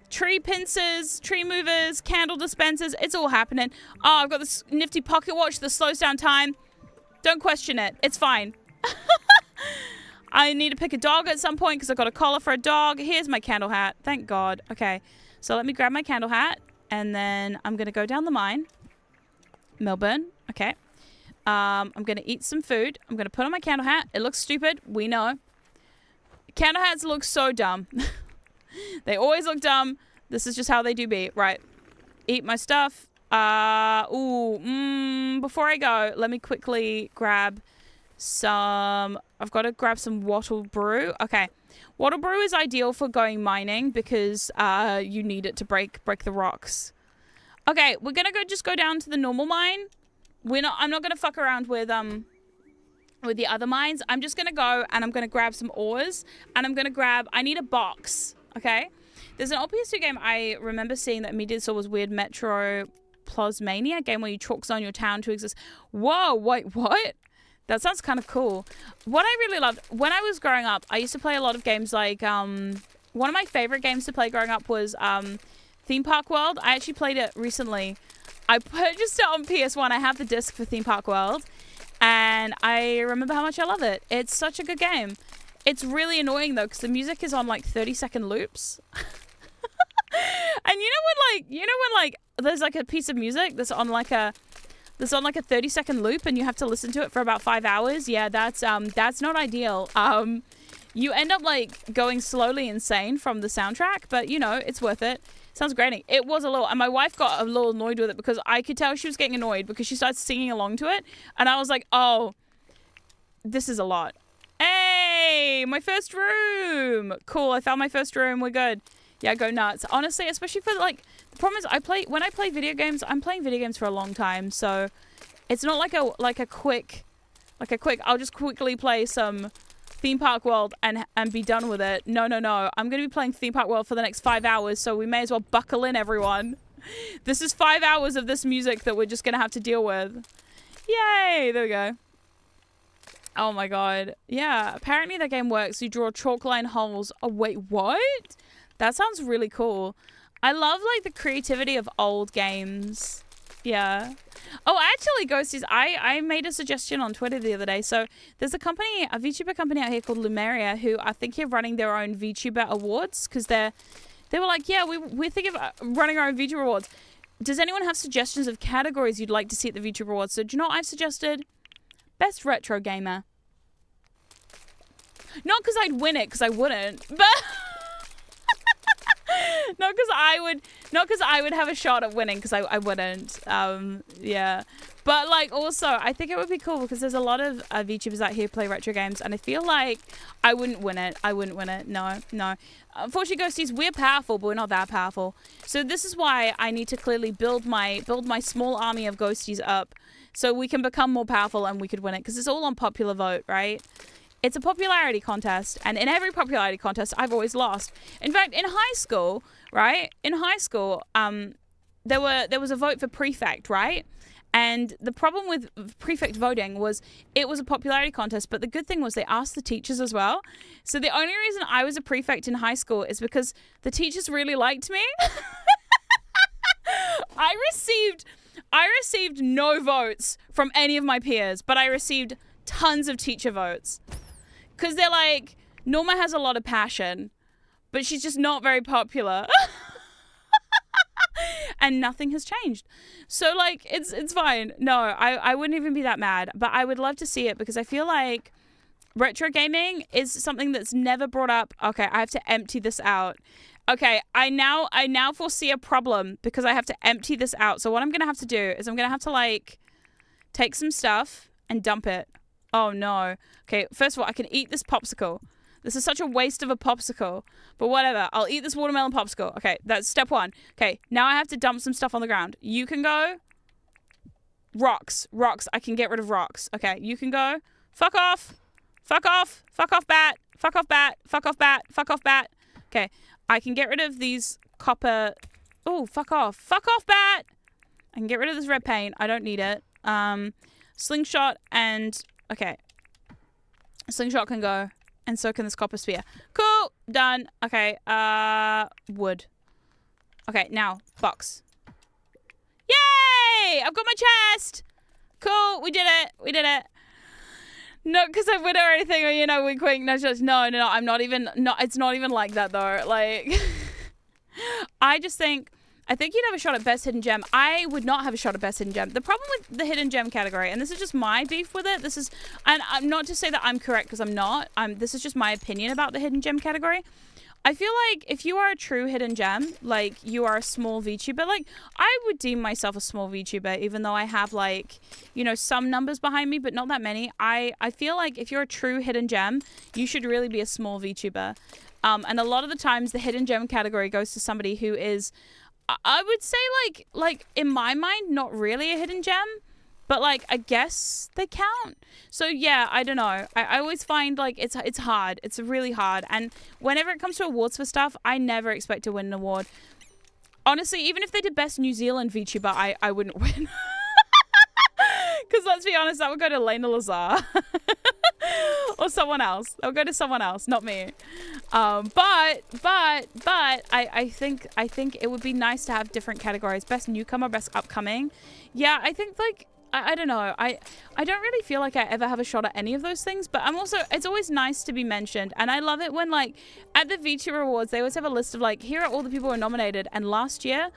tree pincers, tree movers, candle dispensers. It's all happening. Oh, I've got this nifty pocket watch that slows down time. Don't question it. It's fine. I need to pick a dog at some point because I've got a collar for a dog. Here's my candle hat. Thank God. Okay. So let me grab my candle hat. And then I'm going to go down the mine. Melbourne. Okay. I'm going to eat some food. I'm going to put on my candle hat. It looks stupid. We know. Candle hats look so dumb. They always look dumb. This is just how they do be. Right. Eat my stuff. Before I go, let me quickly grab some... I've got to grab some wattle brew. Okay. Wattle brew is ideal for going mining because you need it to break the rocks. Okay, we're going to just go down to the normal mine. I'm not going to fuck around with the other mines. I'm just going to go and I'm going to grab some ores and I need a box. Okay. There's an old PS2 game I remember seeing that immediately saw was weird, Metro Plasmania, game where you chalk zone your town to exist. Whoa, wait, what? That sounds kind of cool. What I really loved when I was growing up, I used to play a lot of games like one of my favorite games to play growing up was Theme Park World. I actually played it recently. I purchased it on PS1. I have the disc for Theme Park World, and I remember how much I love it. It's such a good game. It's really annoying though because the music is on like 30-second loops. And you know when there's like a piece of music that's on like a 30-second loop and you have to listen to it for about 5 hours? Yeah, that's not ideal. You end up like going slowly insane from the soundtrack, but you know, it's worth it. Sounds great. It was a little, and my wife got a little annoyed with it because I could tell she was getting annoyed because she started singing along to it, and I was like, oh, this is a lot. Hey, my first room. Cool, I found my first room. We're good. Yeah, go nuts. Honestly, especially for like, the problem is when I play video games, I'm playing video games for a long time, so it's not like a quick, I'll just quickly play some Theme Park World and be done with it. No. I'm going to be playing Theme Park World for the next 5 hours, so we may as well buckle in, everyone. This is 5 hours of this music that we're just going to have to deal with. Yay! There we go. Oh my god. Yeah, apparently that game works. You draw chalk line holes. Oh, wait, what? That sounds really cool. I love, like, the creativity of old games. Yeah. Oh, actually, Ghosties, I made a suggestion on Twitter the other day. So there's a VTuber company out here called Lumeria who I think are running their own VTuber awards because they were like, yeah, we're thinking of running our own VTuber awards. Does anyone have suggestions of categories you'd like to see at the VTuber awards? So do you know what I've suggested? Best retro gamer. Not because I'd win it, because I wouldn't, but... Not because I would have a shot at winning, because I wouldn't. Yeah. But, like, also, I think it would be cool because there's a lot of VTubers out here who play retro games, and I feel like I wouldn't win it. No. Unfortunately, Ghosties, we're powerful, but we're not that powerful. So this is why I need to clearly build my small army of Ghosties up so we can become more powerful and we could win it, because it's all on popular vote, right? It's a popularity contest, and in every popularity contest, I've always lost. In fact, in high school, right? There was a vote for prefect, right? And the problem with prefect voting was it was a popularity contest, but the good thing was they asked the teachers as well. So the only reason I was a prefect in high school is because the teachers really liked me. I received no votes from any of my peers, but I received tons of teacher votes. Because they're like, Norma has a lot of passion, but she's just not very popular. And nothing has changed. So, like, it's fine. No, I wouldn't even be that mad. But I would love to see it because I feel like retro gaming is something that's never brought up. Okay, I have to empty this out. Okay, I now foresee a problem because I have to empty this out. So what I'm going to have to do is I'm going to have to, like, take some stuff and dump it. Oh, no. Okay, first of all, I can eat this popsicle. This is such a waste of a popsicle. But whatever. I'll eat this watermelon popsicle. Okay, that's step one. Okay, now I have to dump some stuff on the ground. You can go. Rocks. I can get rid of rocks. Okay, you can go. Fuck off. Fuck off. Fuck off, bat. Fuck off, bat. Fuck off, bat. Fuck off, bat. Okay, I can get rid of these copper... Oh, fuck off. Fuck off, bat. I can get rid of this red paint. I don't need it. Slingshot and... Okay. Slingshot can go. And so can this copper spear. Cool. Done. Okay. Wood. Okay, now, box. Yay! I've got my chest! Cool, we did it. We did it. Not because I win or anything, or, you know, wink, wink, no, just, no, I'm not even, it's not even like that, though. Like, I think you'd have a shot at best hidden gem. I would not have a shot at best hidden gem. The problem with the hidden gem category, and this is just my beef with it, and I'm not to say that I'm correct, because I'm not. This is just my opinion about the hidden gem category. I feel like if you are a true hidden gem, like, you are a small VTuber, like, I would deem myself a small VTuber, even though I have, like, you know, some numbers behind me, but not that many. I feel like if you're a true hidden gem, you should really be a small VTuber. And a lot of the times, the hidden gem category goes to somebody who is, I would say, like, in my mind, not really a hidden gem, but, like, I guess they count. So, yeah, I don't know. I always find, like, it's hard. It's really hard. And whenever it comes to awards for stuff, I never expect to win an award. Honestly, even if they did Best New Zealand VTuber, I wouldn't win. Because, let's be honest, that would go to Lena Lazar. Or someone else. That would go to someone else, not me. But I think it would be nice to have different categories. Best newcomer, best upcoming. Yeah, I think, like, I don't know. I don't really feel like I ever have a shot at any of those things, but it's always nice to be mentioned. And I love it when, like, at the VTuber Awards, they always have a list of, like, here are all the people who are nominated. And last year,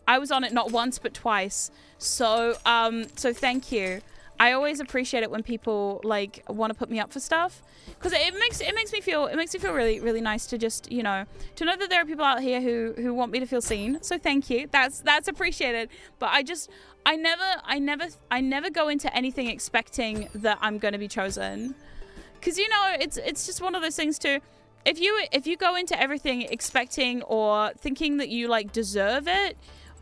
I was on it not once, but twice. So thank you. I always appreciate it when people, like, want to put me up for stuff, because it makes me feel really, really nice to just, you know, to know that there are people out here who want me to feel seen. So thank you. That's appreciated. But I never go into anything expecting that I'm going to be chosen, because, you know, it's just one of those things too. If you go into everything expecting or thinking that you, like, deserve it,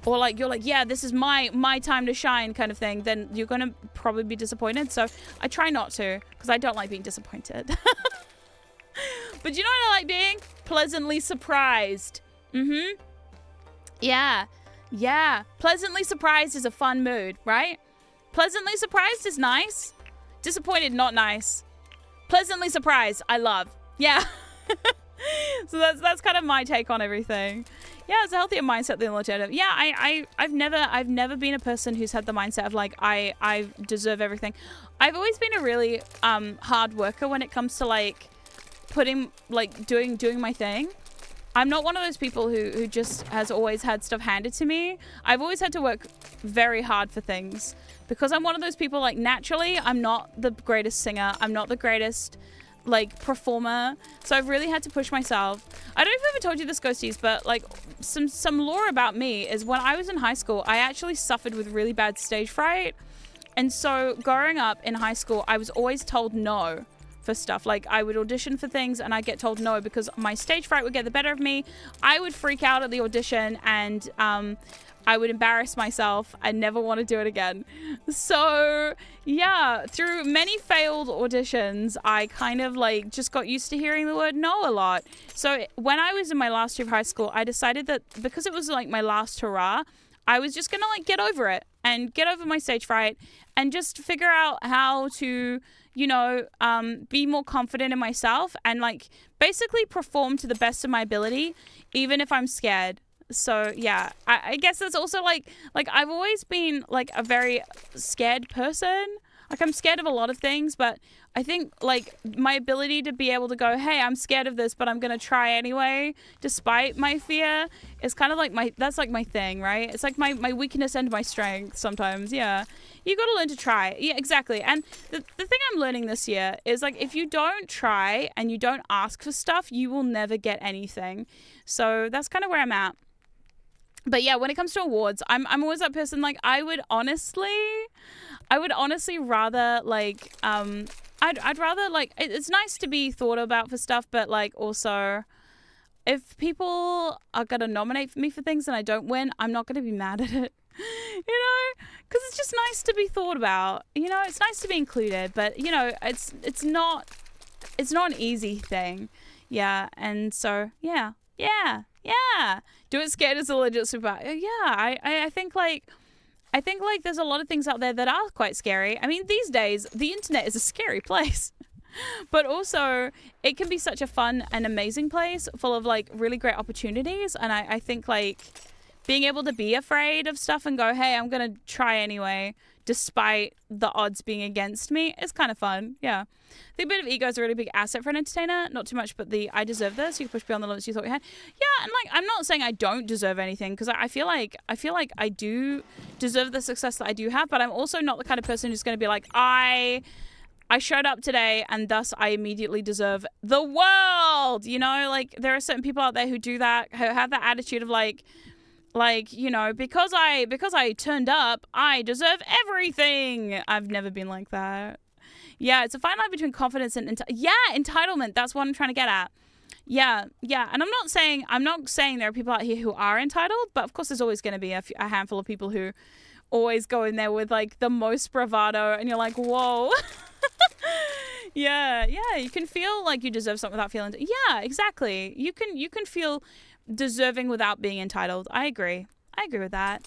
or, like, you're like, yeah, this is my time to shine kind of thing, then you're going to probably be disappointed. So I try not to, because I don't like being disappointed. But you know what I like being? Pleasantly surprised. Yeah. Pleasantly surprised is a fun mood, right? Pleasantly surprised is nice. Disappointed, not nice. Pleasantly surprised, I love. Yeah. So that's kind of my take on everything. Yeah, it's a healthier mindset than alternative. Yeah, I've never been a person who's had the mindset of, like, I deserve everything. I've always been a really hard worker when it comes to, like, putting, like, doing my thing. I'm not one of those people who just has always had stuff handed to me. I've always had to work very hard for things, because I'm one of those people, like, naturally I'm not the greatest singer. I'm not the greatest, like, performer, so I've really had to push myself. I don't know if I've ever told you this, ghosties, but, like, some lore about me is when I was in high school, I actually suffered with really bad stage fright. And so growing up in high school, I was always told no for stuff. Like, I would audition for things and I'd get told no because my stage fright would get the better of me. I would freak out at the audition, and I would embarrass myself and never want to do it again. So, yeah, through many failed auditions, I kind of, like, just got used to hearing the word no a lot. So when I was in my last year of high school, I decided that because it was, like, my last hurrah, I was just gonna, like, get over it and get over my stage fright and just figure out how to, you know, be more confident in myself and, like, basically perform to the best of my ability, even if I'm scared. So, yeah, I guess that's also, like, I've always been, like, a very scared person. Like, I'm scared of a lot of things, but I think, like, my ability to be able to go, hey, I'm scared of this, but I'm going to try anyway, despite my fear, is kind of like that's like my thing, right? It's like my weakness and my strength sometimes, yeah. You got to learn to try. Yeah, exactly. And the thing I'm learning this year is, like, if you don't try and you don't ask for stuff, you will never get anything. So that's kind of where I'm at. But yeah, when it comes to awards, I'm always that person, like, I would honestly rather, like, I'd rather, like, it's nice to be thought about for stuff, but, like, also, if people are going to nominate me for things and I don't win, I'm not going to be mad at it, you know, because it's just nice to be thought about, you know, it's nice to be included, but, you know, it's not an easy thing, yeah, and so, yeah. Do it scared is a legit super. Yeah, I think like there's a lot of things out there that are quite scary. I mean, these days the internet is a scary place, but also it can be such a fun and amazing place full of, like, really great opportunities. And I think, like, being able to be afraid of stuff and go, hey, I'm going to try anyway, despite the odds being against me, is kind of fun. Yeah. I think a bit of ego is a really big asset for an entertainer. Not too much, but the I deserve this. You push beyond the limits you thought you had. Yeah, and like I'm not saying I don't deserve anything, because I feel like I do deserve the success that I do have, but I'm also not the kind of person who's going to be like, I showed up today and thus I immediately deserve the world. You know, like there are certain people out there who do that, who have that attitude of like, you know, because I turned up, I deserve everything. I've never been like that. Yeah, it's a fine line between confidence and entitlement. That's what I'm trying to get at. Yeah. And I'm not saying there are people out here who are entitled, but of course there's always going to be a handful of people who always go in there with like the most bravado, and you're like, whoa. Yeah, you can feel like you deserve something without feeling. Yeah, exactly. You can feel deserving without being entitled. I agree with that.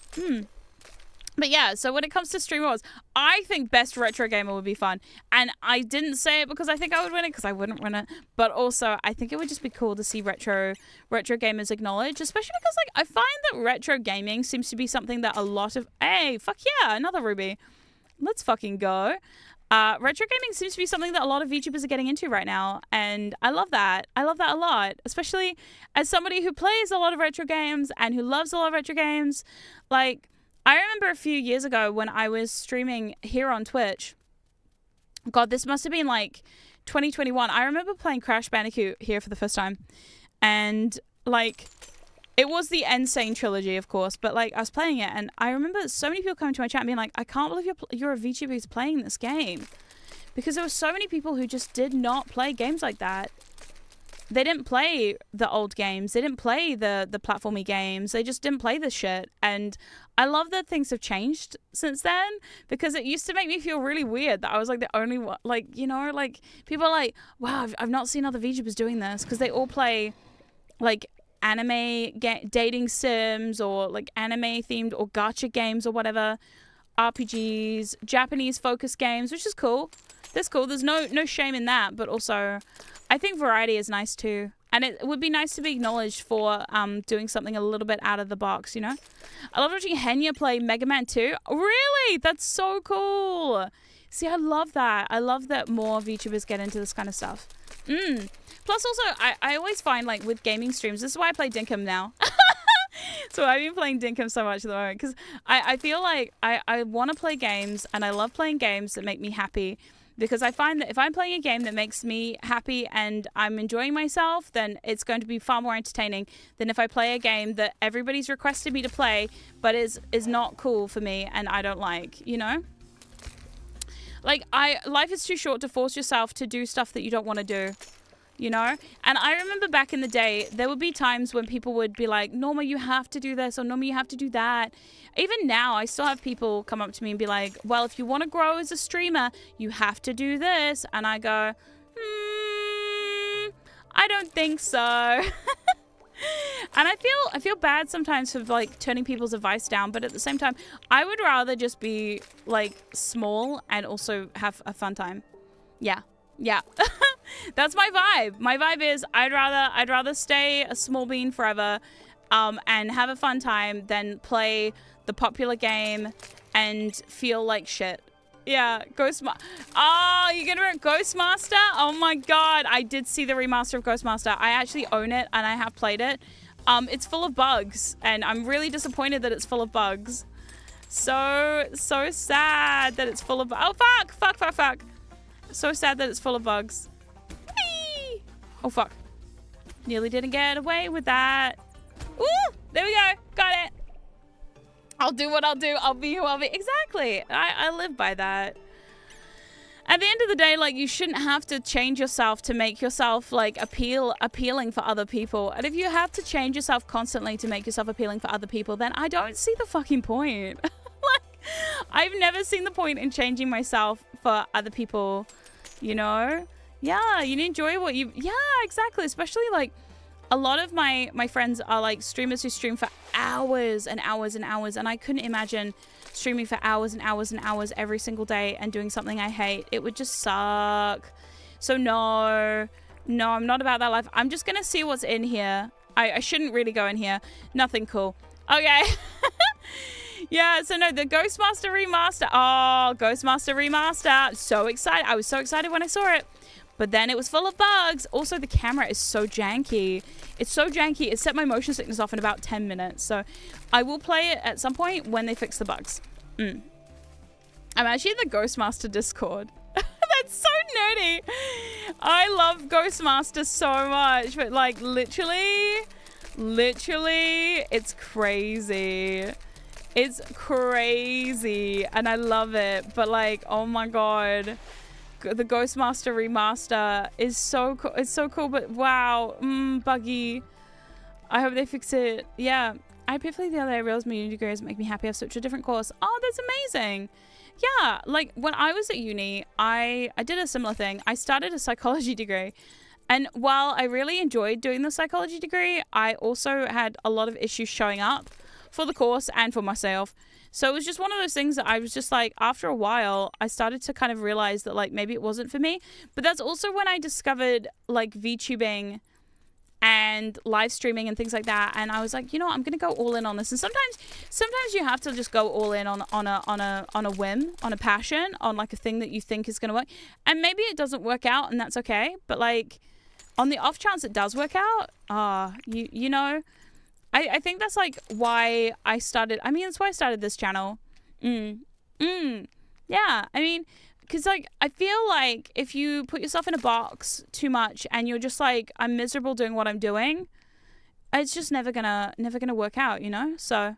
But yeah, so when it comes to Stream Wars, I think Best Retro Gamer would be fun. And I didn't say it because I think I would win it, because I wouldn't win it. But also, I think it would just be cool to see retro gamers acknowledged, especially because like I find that retro gaming seems to be something that a lot of... Hey, fuck yeah, another Ruby. Let's fucking go. Retro gaming seems to be something that a lot of VTubers are getting into right now, and I love that. I love that a lot, especially as somebody who plays a lot of retro games and who loves a lot of retro games. Like, I remember a few years ago when I was streaming here on Twitch. God, this must have been like 2021. I remember playing Crash Bandicoot here for the first time, and like... It was the Insane trilogy, of course, but like I was playing it, and I remember so many people coming to my chat and being like, I can't believe you're a VTuber who's playing this game. Because there were so many people who just did not play games like that. They didn't play the old games. They didn't play the platformy games. They just didn't play this shit. And I love that things have changed since then, because it used to make me feel really weird that I was like the only one, like, you know, like people are like, wow, I've not seen other VTubers doing this, because they all play like anime dating sims, or like anime themed or gacha games or whatever, RPGs, Japanese focused games, which is cool. That's cool. There's no shame in that, but also I think variety is nice too, and it would be nice to be acknowledged for doing something a little bit out of the box, you know. I love watching Henya play Mega Man 2. Really? That's so cool. See, I love that. I love that more VTubers get into this kind of stuff. Plus, also, I always find, like, with gaming streams, this is why I play Dinkum now. So I've been playing Dinkum so much at the moment, because I feel like I want to play games, and I love playing games that make me happy, because I find that if I'm playing a game that makes me happy and I'm enjoying myself, then it's going to be far more entertaining than if I play a game that everybody's requested me to play, but is not cool for me and I don't like, you know? Like, life is too short to force yourself to do stuff that you don't want to do. You know? And I remember back in the day, there would be times when people would be like, Norma, you have to do this, or Norma, you have to do that. Even now, I still have people come up to me and be like, well, if you want to grow as a streamer, you have to do this. And I go, I don't think so. And I feel bad sometimes for like turning people's advice down, but at the same time, I would rather just be like small and also have a fun time. Yeah. That's my vibe. My vibe is I'd rather stay a small bean forever and have a fun time than play the popular game and feel like shit. Yeah, Oh, you're gonna rent Ghostmaster? Oh my god, I did see the remaster of Ghostmaster. I actually own it and I have played it. It's full of bugs, and I'm really disappointed that it's full of bugs. So sad that it's full of... Oh, fuck. So sad that it's full of bugs. Whee! Oh, fuck. Nearly didn't get away with that. Ooh! There we go. Got it. I'll do what I'll do. I'll be who I'll be. Exactly. I live by that. At the end of the day, like, you shouldn't have to change yourself to make yourself, like, appealing for other people. And if you have to change yourself constantly to make yourself appealing for other people, then I don't see the fucking point. Like, I've never seen the point in changing myself for other people, you know? Yeah, you enjoy what you... Yeah, exactly. Especially, like, a lot of my friends are, like, streamers who stream for hours and hours and hours, and I couldn't imagine streaming for hours and hours and hours every single day and doing something I hate. It would just suck. So no, I'm not about that life. I'm just gonna see what's in here. I shouldn't really go in here. Nothing cool. Okay. Yeah, so no, the Ghostmaster remaster. Oh, Ghostmaster remaster. So excited. I was so excited when I saw it. But then it was full of bugs. Also, the camera is so janky. It's so janky. It set my motion sickness off in about 10 minutes. So I will play it at some point when they fix the bugs. I'm actually in the Ghostmaster Discord. That's so nerdy. I love Ghostmaster so much. But like literally, it's crazy. It's crazy. And I love it. But like, oh my God. The Ghostmaster remaster is so cool. It's so cool, but wow, buggy. I hope they fix it. Yeah, I playfully the other day I realized my uni degrees make me happy. I've switched to a different course. Oh, that's amazing. Yeah, like when I was at uni, I did a similar thing. I started a psychology degree, and while I really enjoyed doing the psychology degree, I also had a lot of issues showing up for the course and for myself. So it was just one of those things that I was just like, after a while, I started to kind of realize that like maybe it wasn't for me. But that's also when I discovered like VTubing and live streaming and things like that. And I was like, you know what, I'm going to go all in on this. And sometimes you have to just go all in on a whim, on a passion, on like a thing that you think is going to work. And maybe it doesn't work out and that's okay. But like on the off chance it does work out, you know, I think that's like why I started. I mean, that's why I started this channel. Yeah. I mean, because like I feel like if you put yourself in a box too much and you're just like, I'm miserable doing what I'm doing, it's just never gonna work out, you know? So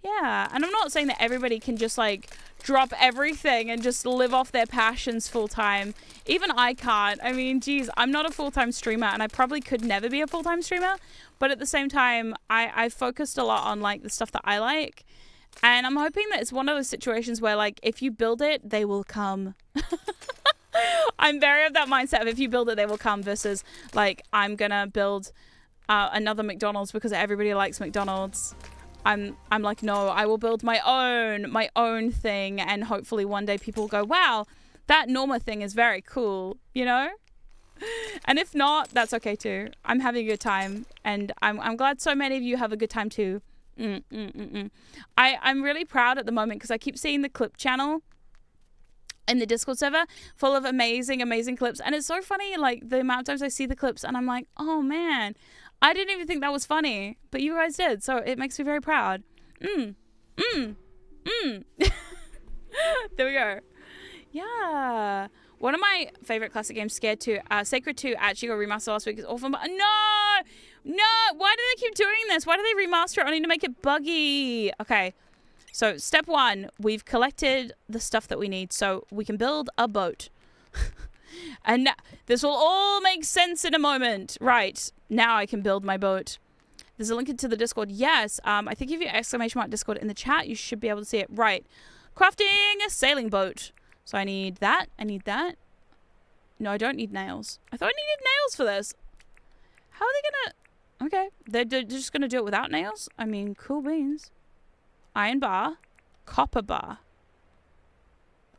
yeah. And I'm not saying that everybody can just like drop everything and just live off their passions full time. Even I can't. I mean, geez, I'm not a full-time streamer and I probably could never be a full-time streamer. But at the same time, I focused a lot on like the stuff that I like. And I'm hoping that it's one of those situations where like, if you build it, they will come. I'm very of that mindset of if you build it, they will come versus like, I'm going to build another McDonald's because everybody likes McDonald's. I'm like, no, I will build my own thing. And hopefully one day people will go, wow, that Norma thing is very cool, you know? And if not, that's okay too. I'm having a good time, and I'm glad so many of you have a good time too. I'm really proud at the moment because I keep seeing the clip channel in the Discord server full of amazing clips, and it's so funny like the amount of times I see the clips and I'm like, oh man, I didn't even think that was funny, but you guys did, so it makes me very proud. There we go. Yeah. One of my favorite classic games, Scared 2, Sacred 2, actually got remastered last week. It's awful. But no! Why do they keep doing this? Why do they remaster it only to make it buggy? Okay. So step one, we've collected the stuff that we need so we can build a boat. And this will all make sense in a moment. Right. Now I can build my boat. There's a link to the Discord. Yes. I think if you ! Discord in the chat, you should be able to see it. Right. Crafting a sailing boat. So I need that. No, I don't need nails. I thought I needed nails for this. How are they gonna... Okay. They're just gonna do it without nails? I mean, cool beans. Iron bar. Copper bar.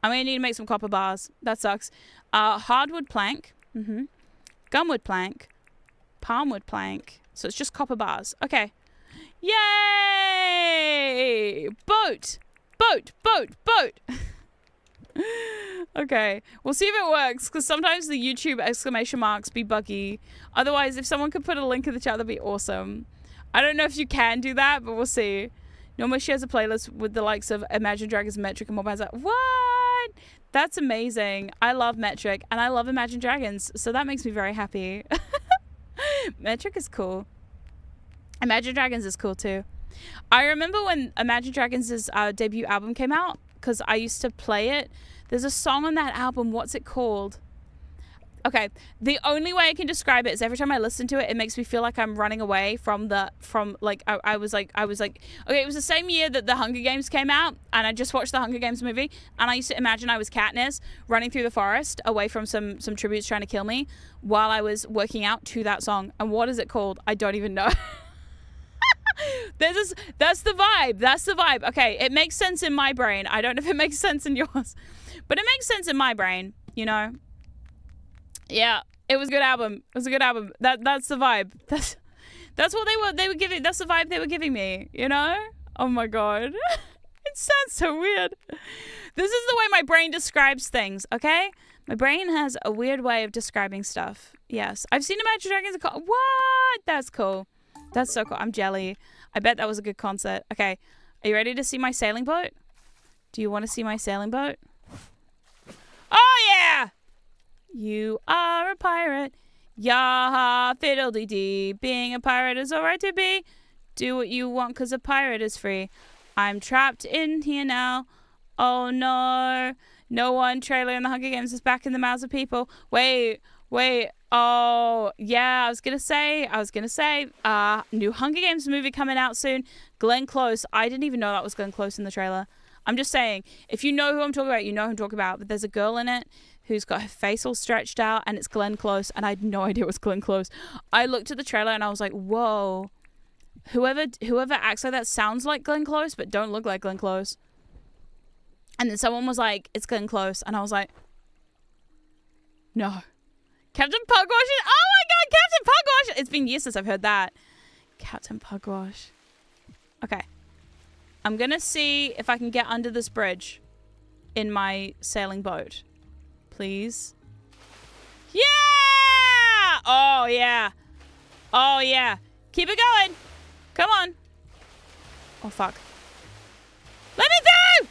I'm gonna need to make some copper bars. That sucks. Hardwood plank. Gumwood plank. Palmwood plank. So it's just copper bars. Okay. Yay! Boat! Okay, we'll see if it works, because sometimes the YouTube exclamation marks be buggy. Otherwise, if someone could put a link in the chat, that'd be awesome. I don't know if you can do that, but we'll see. Norma shares a playlist with the likes of Imagine Dragons, Metric, and more bands. Like, what? That's amazing. I love Metric, and I love Imagine Dragons, so that makes me very happy. Metric is cool. Imagine Dragons is cool, too. I remember when Imagine Dragons' debut album came out, because I used to play it. There's a song on that album. What's it called? Okay, the only way I can describe it is every time I listen to it, it makes me feel like I'm running away from I was like, okay, it was the same year that the Hunger Games came out, and I just watched the Hunger Games movie, and I used to imagine I was Katniss running through the forest away from some tributes trying to kill me while I was working out to that song. And what is it called? I don't even know. That's the vibe. Okay, it makes sense in my brain. I don't know if it makes sense in yours, but it makes sense in my brain, you know. Yeah, it was a good album. That's the vibe. That's what they were giving. That's the vibe they were giving me, you know. Oh my god. It sounds so weird. This is the way my brain describes things, okay? My brain has a weird way of describing stuff. Yes. I've seen Imagine Dragons. What? That's cool. That's so cool. I'm jelly. I bet that was a good concert. Okay. Are you ready to see my sailing boat? Do you want to see my sailing boat? Oh, yeah! You are a pirate. Yaha, fiddle-dee-dee. Being a pirate is alright to be. Do what you want because a pirate is free. I'm trapped in here now. Oh, no. No one trailer in the Hunger Games is back in the mouths of people. Wait. Oh, yeah, I was going to say, new Hunger Games movie coming out soon. Glenn Close. I didn't even know that was Glenn Close in the trailer. I'm just saying, if you know who I'm talking about, you know who I'm talking about. But there's a girl in it who's got her face all stretched out, and it's Glenn Close, and I had no idea it was Glenn Close. I looked at the trailer, and I was like, whoa. Whoever acts like that sounds like Glenn Close, but don't look like Glenn Close. And then someone was like, it's Glenn Close. And I was like, no. Captain Pugwash? Oh my god, Captain Pugwash! It's been years since I've heard that. Captain Pugwash. Okay. I'm gonna see if I can get under this bridge in my sailing boat. Please. Yeah! Oh, yeah. Oh, yeah. Keep it going. Come on. Oh, fuck. Let me through!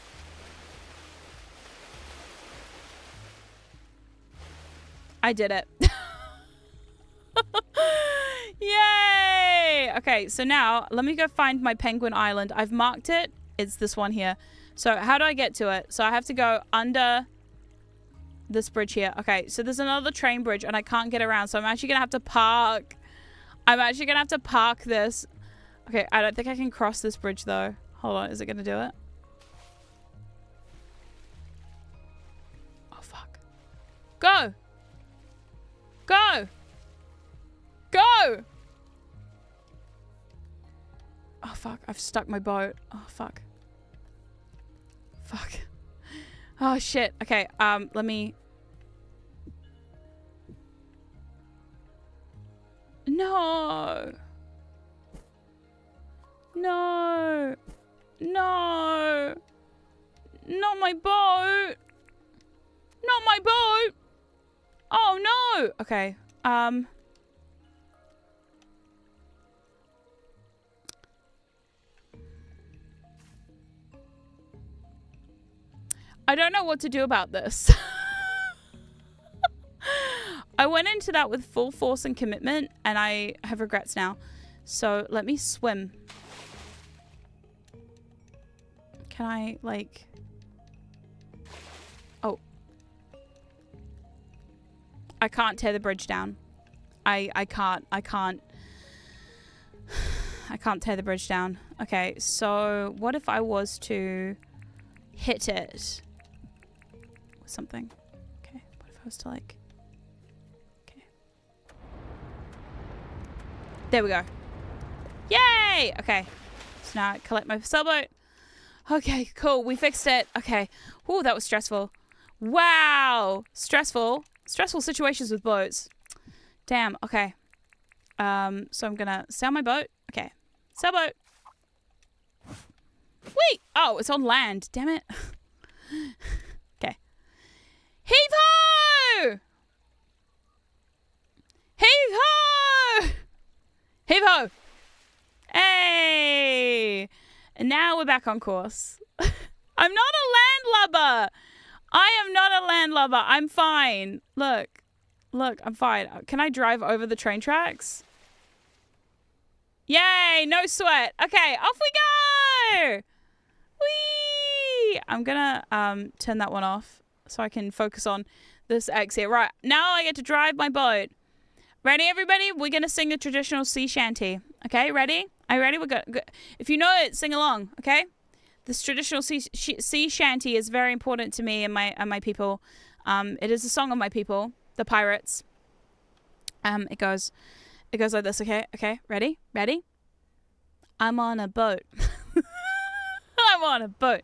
I did it. Yay! Okay, so now let me go find my penguin island. I've marked it. It's this one here. So how do I get to it? So I have to go under this bridge here. Okay, so there's another train bridge and I can't get around. So I'm actually going to have to park. I'm actually going to have to park this. Okay, I don't think I can cross this bridge though. Hold on, is it going to do it? Oh, fuck. Go! Go! Go! Oh, fuck. I've stuck my boat. Oh, fuck. Fuck. Oh, shit. Okay, let me... No! No! No! Not my boat! Not my boat! Oh, no! Okay, I don't know what to do about this. I went into that with full force and commitment, and I have regrets now. So let me swim. Can I, like... Oh. I can't tear the bridge down. I can't tear the bridge down. Okay, so what if I was to hit it with something? Okay, what if I was to, like... Okay. There we go. Yay! Okay. So now I collect my sailboat. Okay, cool. We fixed it. Okay. Ooh, that was stressful. Wow! Stressful. Stressful situations with boats. Damn. Okay. So I'm gonna sail my boat. Okay. Sailboat. Wait! Oh, it's on land. Damn it. Okay. Heave-ho! Heave-ho! Heave-ho! Hey! And now we're back on course. I'm not a landlubber! I am not a landlubber. I'm fine. Look. Look, I'm fine. Can I drive over the train tracks? Yay! No sweat. Okay, off we go! Whee! I'm gonna turn that one off so I can focus on this exit. Right, now I get to drive my boat. Ready, everybody? We're gonna sing a traditional sea shanty. Okay, ready? Are you ready? We're good. If you know it, sing along. Okay. This traditional sea shanty is very important to me and my people. It is a song of my people, the pirates. It goes like this. Okay. Okay. Ready? Ready? I'm on a boat. I'm on a boat.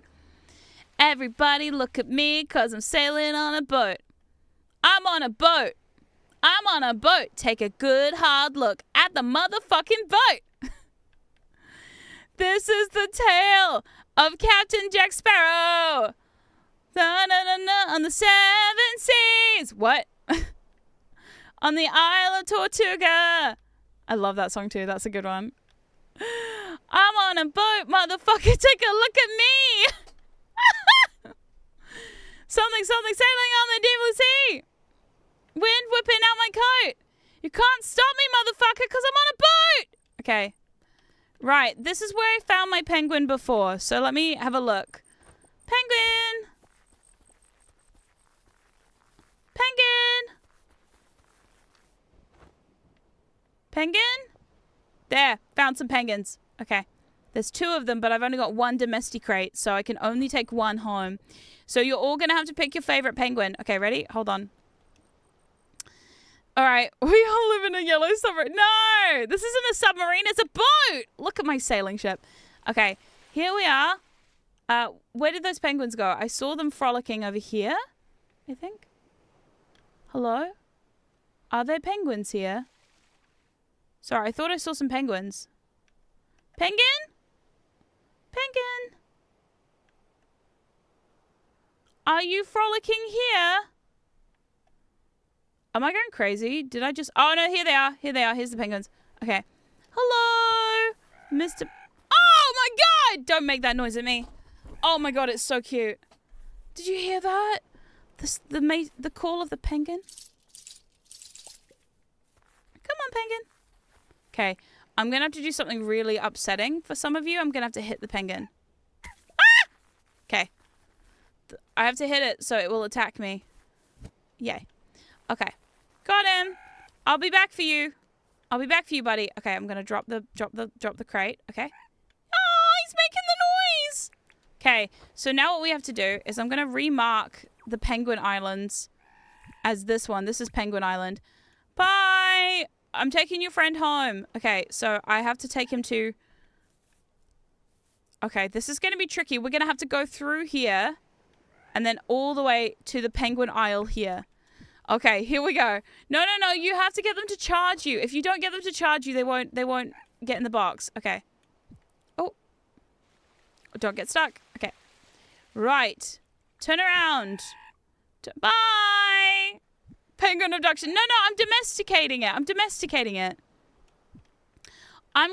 Everybody look at me 'cause I'm sailing on a boat. I'm on a boat. I'm on a boat. Take a good hard look at the motherfucking boat. This is the tale of Captain Jack Sparrow. On the 7 seas. What? On the Isle of Tortuga. I love that song too. That's a good one. I'm on a boat, motherfucker. Take a look at me. Something sailing on the deep blue sea. Wind whipping out my coat. You can't stop me, motherfucker, because I'm on a boat. Okay. Right. This is where I found my penguin before. So let me have a look. Penguin. Penguin. Penguin? There. Found some penguins. Okay. There's 2 of them, but I've only got 1 domesticate, so I can only take 1 home. So you're all going to have to pick your favorite penguin. Okay, ready? Hold on. All right. We all live in a yellow submarine. No! This isn't a submarine. It's a boat! Look at my sailing ship. Okay. Here we are. Where did those penguins go? I saw them frolicking over here, I think. Hello? Are there penguins here? Sorry, I thought I saw some penguins. Penguin? Penguin? Are you frolicking here? Am I going crazy? Did I just... Oh, no, here they are. Here they are. Here's the penguins. Okay. Hello, Mr... Oh, my God! Don't make that noise at me. Oh, my God, it's so cute. Did you hear that? The call of the penguin? Come on, penguin. Okay. I'm going to have to do something really upsetting for some of you. I'm going to have to hit the penguin. Ah! Okay. I have to hit it so it will attack me. Yay. Okay. Got him. I'll be back for you. I'll be back for you, buddy. Okay, I'm going to drop the crate. Okay. Oh, he's making the noise. Okay. So now what we have to do is I'm going to remark the Penguin Islands as this one. This is Penguin Island. Bye. I'm taking your friend home. Okay, so I have to take him to... Okay, this is going to be tricky. We're going to have to go through here and then all the way to the Penguin Isle here. Okay, here we go. No. You have to get them to charge you. If you don't get them to charge you, they won't get in the box. Okay. Oh. Don't get stuck. Okay. Right. Turn around. Bye. Penguin abduction. No, I'm domesticating it. I'm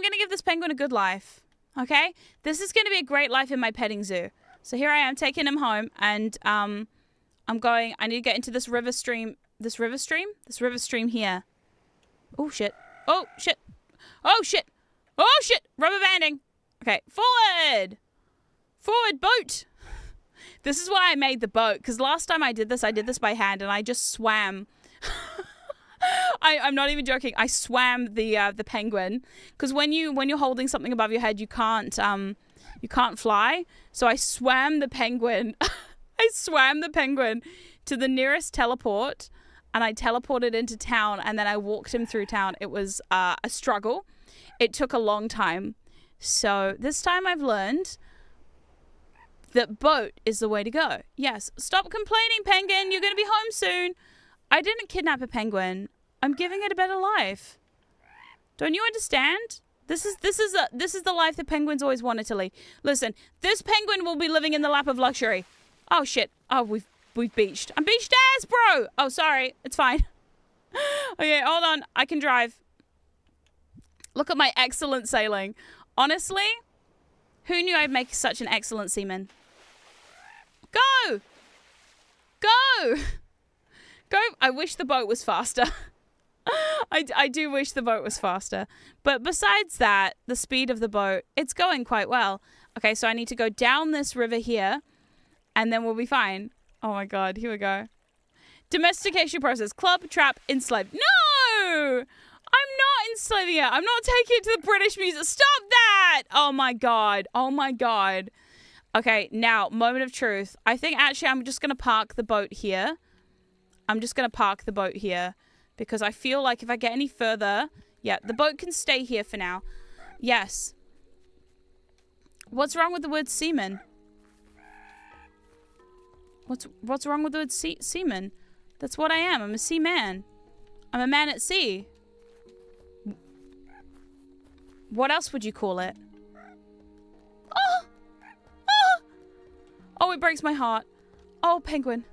going to give this penguin a good life. Okay? This is going to be a great life in my petting zoo. So here I am taking him home and I need to get into this river stream. This river stream here. Oh, shit. Oh, shit. Oh, shit. Oh, shit. Rubber banding. Okay. Forward. Forward, boat. This is why I made the boat, because last time I did this by hand, and I just swam. I'm not even joking. I swam the penguin, because when you're holding something above your head, you can't fly. So I swam the penguin. I swam the penguin to the nearest teleport, and I teleported into town, and then I walked him through town. It was a struggle. It took a long time. So this time I've learned that boat is the way to go. Yes. Stop complaining, penguin. You're going to be home soon. I didn't kidnap a penguin. I'm giving it a better life. Don't you understand? This is the life that penguins always wanted to lead. Listen, this penguin will be living in the lap of luxury. Oh shit. Oh, we've beached. I'm beached ass, bro. Oh, sorry. It's fine. Okay, hold on. I can drive. Look at my excellent sailing. Honestly, who knew I'd make such an excellent seaman? Go! Go! Go! I wish the boat was faster. I do wish the boat was faster. But besides that, the speed of the boat, it's going quite well. Okay, so I need to go down this river here, and then we'll be fine. Oh my god, here we go. Domestication process. Club, trap, enslave. No! I'm not enslaving it. I'm not taking it to the British Museum. Stop that! Oh my god. Oh my god. Okay, now, moment of truth. I think actually I'm just going to park the boat here. I'm just going to park the boat here. Because I feel like if I get any further... Yeah, the boat can stay here for now. Yes. What's wrong with the word seaman? What's wrong with the word seaman? That's what I am. I'm a seaman. I'm a man at sea. What else would you call it? Oh, it breaks my heart. Oh, penguin.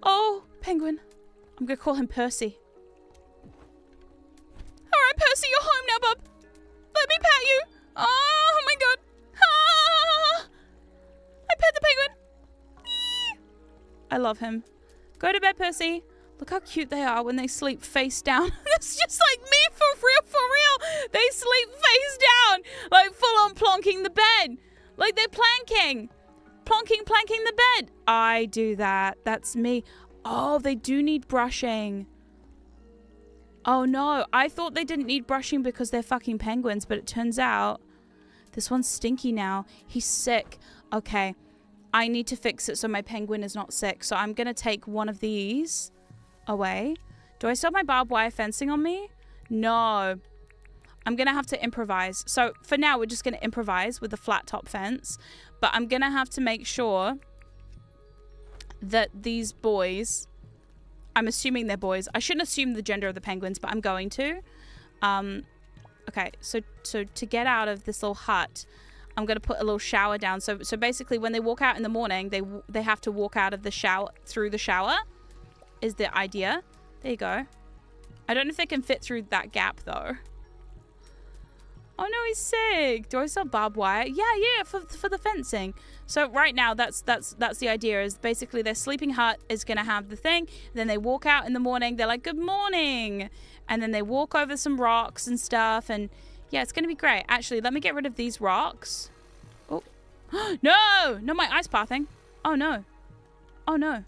Oh, penguin. I'm going to call him Percy. All right, Percy, you're home now, bub. Let me pet you. Oh, my God. Ah! I pet the penguin. Eee! I love him. Go to bed, Percy. Look how cute they are when they sleep face down. That's just like me, for real. They sleep face down, like full on plonking the bed. Like they're planking. Planking the bed. I do that. That's me. Oh, they do need brushing. Oh no, I thought they didn't need brushing because they're fucking penguins, but it turns out this one's stinky now. He's sick. Okay, I need to fix it so my penguin is not sick. So I'm gonna take one of these away. Do I still have my barbed wire fencing on me? No. I'm gonna have to improvise. So for now, we're just gonna improvise with the flat top fence, but I'm gonna have to make sure that these boys, I'm assuming they're boys. I shouldn't assume the gender of the penguins, but I'm going to. Okay, so to get out of this little hut, I'm gonna put a little shower down. So basically, when they walk out in the morning, they have to walk out of the shower through the shower. Is the idea? There you go. I don't know if they can fit through that gap though. Oh no, he's sick. Do I still have barbed wire? Yeah, for the fencing. So right now, that's the idea. Is basically their sleeping hut is gonna have the thing. Then they walk out in the morning. They're like, good morning, and then they walk over some rocks and stuff. And yeah, it's gonna be great. Actually, let me get rid of these rocks. Oh no, not my ice pathing. Oh no, oh no,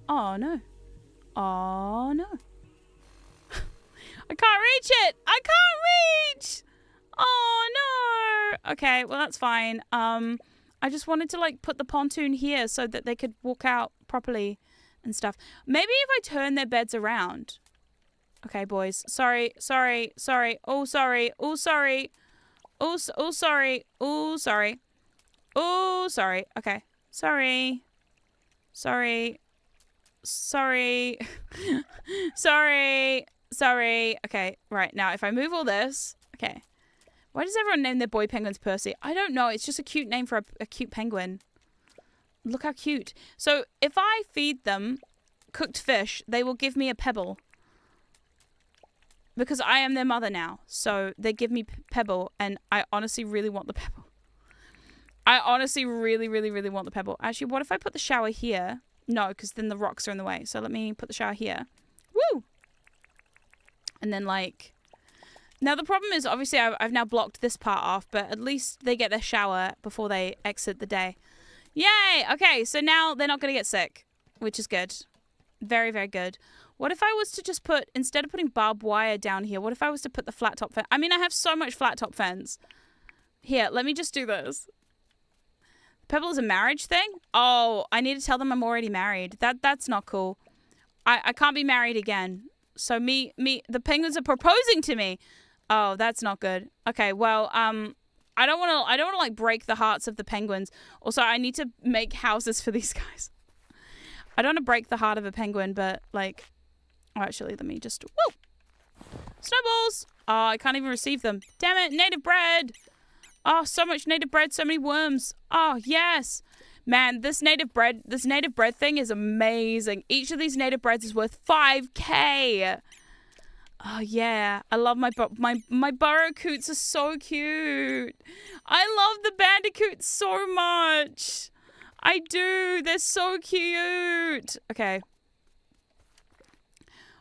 oh no, oh no. I can't reach it. I can't reach. Oh no. Okay, well that's fine. I just wanted to like put the pontoon here so that they could walk out properly and stuff. Maybe if I turn their beds around. Okay, boys. Sorry. Oh, sorry. Oh, sorry. Oh, sorry. Oh, sorry. Oh, sorry. Okay. Sorry. Sorry. Okay, right. Now, if I move all this... Okay. Why does everyone name their boy penguins Percy? I don't know. It's just a cute name for a cute penguin. Look how cute. So, if I feed them cooked fish, they will give me a pebble. Because I am their mother now. So, they give me pebble, and I honestly really want the pebble. I honestly really want the pebble. Actually, what if I put the shower here? No, because then the rocks are in the way. So, let me put the shower here. Woo! And then, like... Now, the problem is, obviously, I've now blocked this part off, but at least they get their shower before they exit the day. Yay! Okay, so now they're not going to get sick, which is good. Very, very good. What if I was to just put, instead of putting barbed wire down here, what if I was to put the flat top fence? I mean, I have so much flat top fence. Here, let me just do this. Pebble is a marriage thing? Oh, I need to tell them I'm already married. That's not cool. I can't be married again. So the penguins are proposing to me. Oh, that's not good. Okay, well, I don't want to like break the hearts of the penguins. Also, I need to make houses for these guys. I don't want to break the heart of a penguin, but like, oh, actually, let me just, whoa, snowballs. Oh, I can't even receive them. Damn it, native bread. Oh, so much native bread, so many worms. Oh, yes. Man, this native bread thing is amazing. Each of these native breads is worth 5k. Oh yeah, I love my burrowcoots are so cute. I love the bandicoots so much. I do. They're so cute. Okay.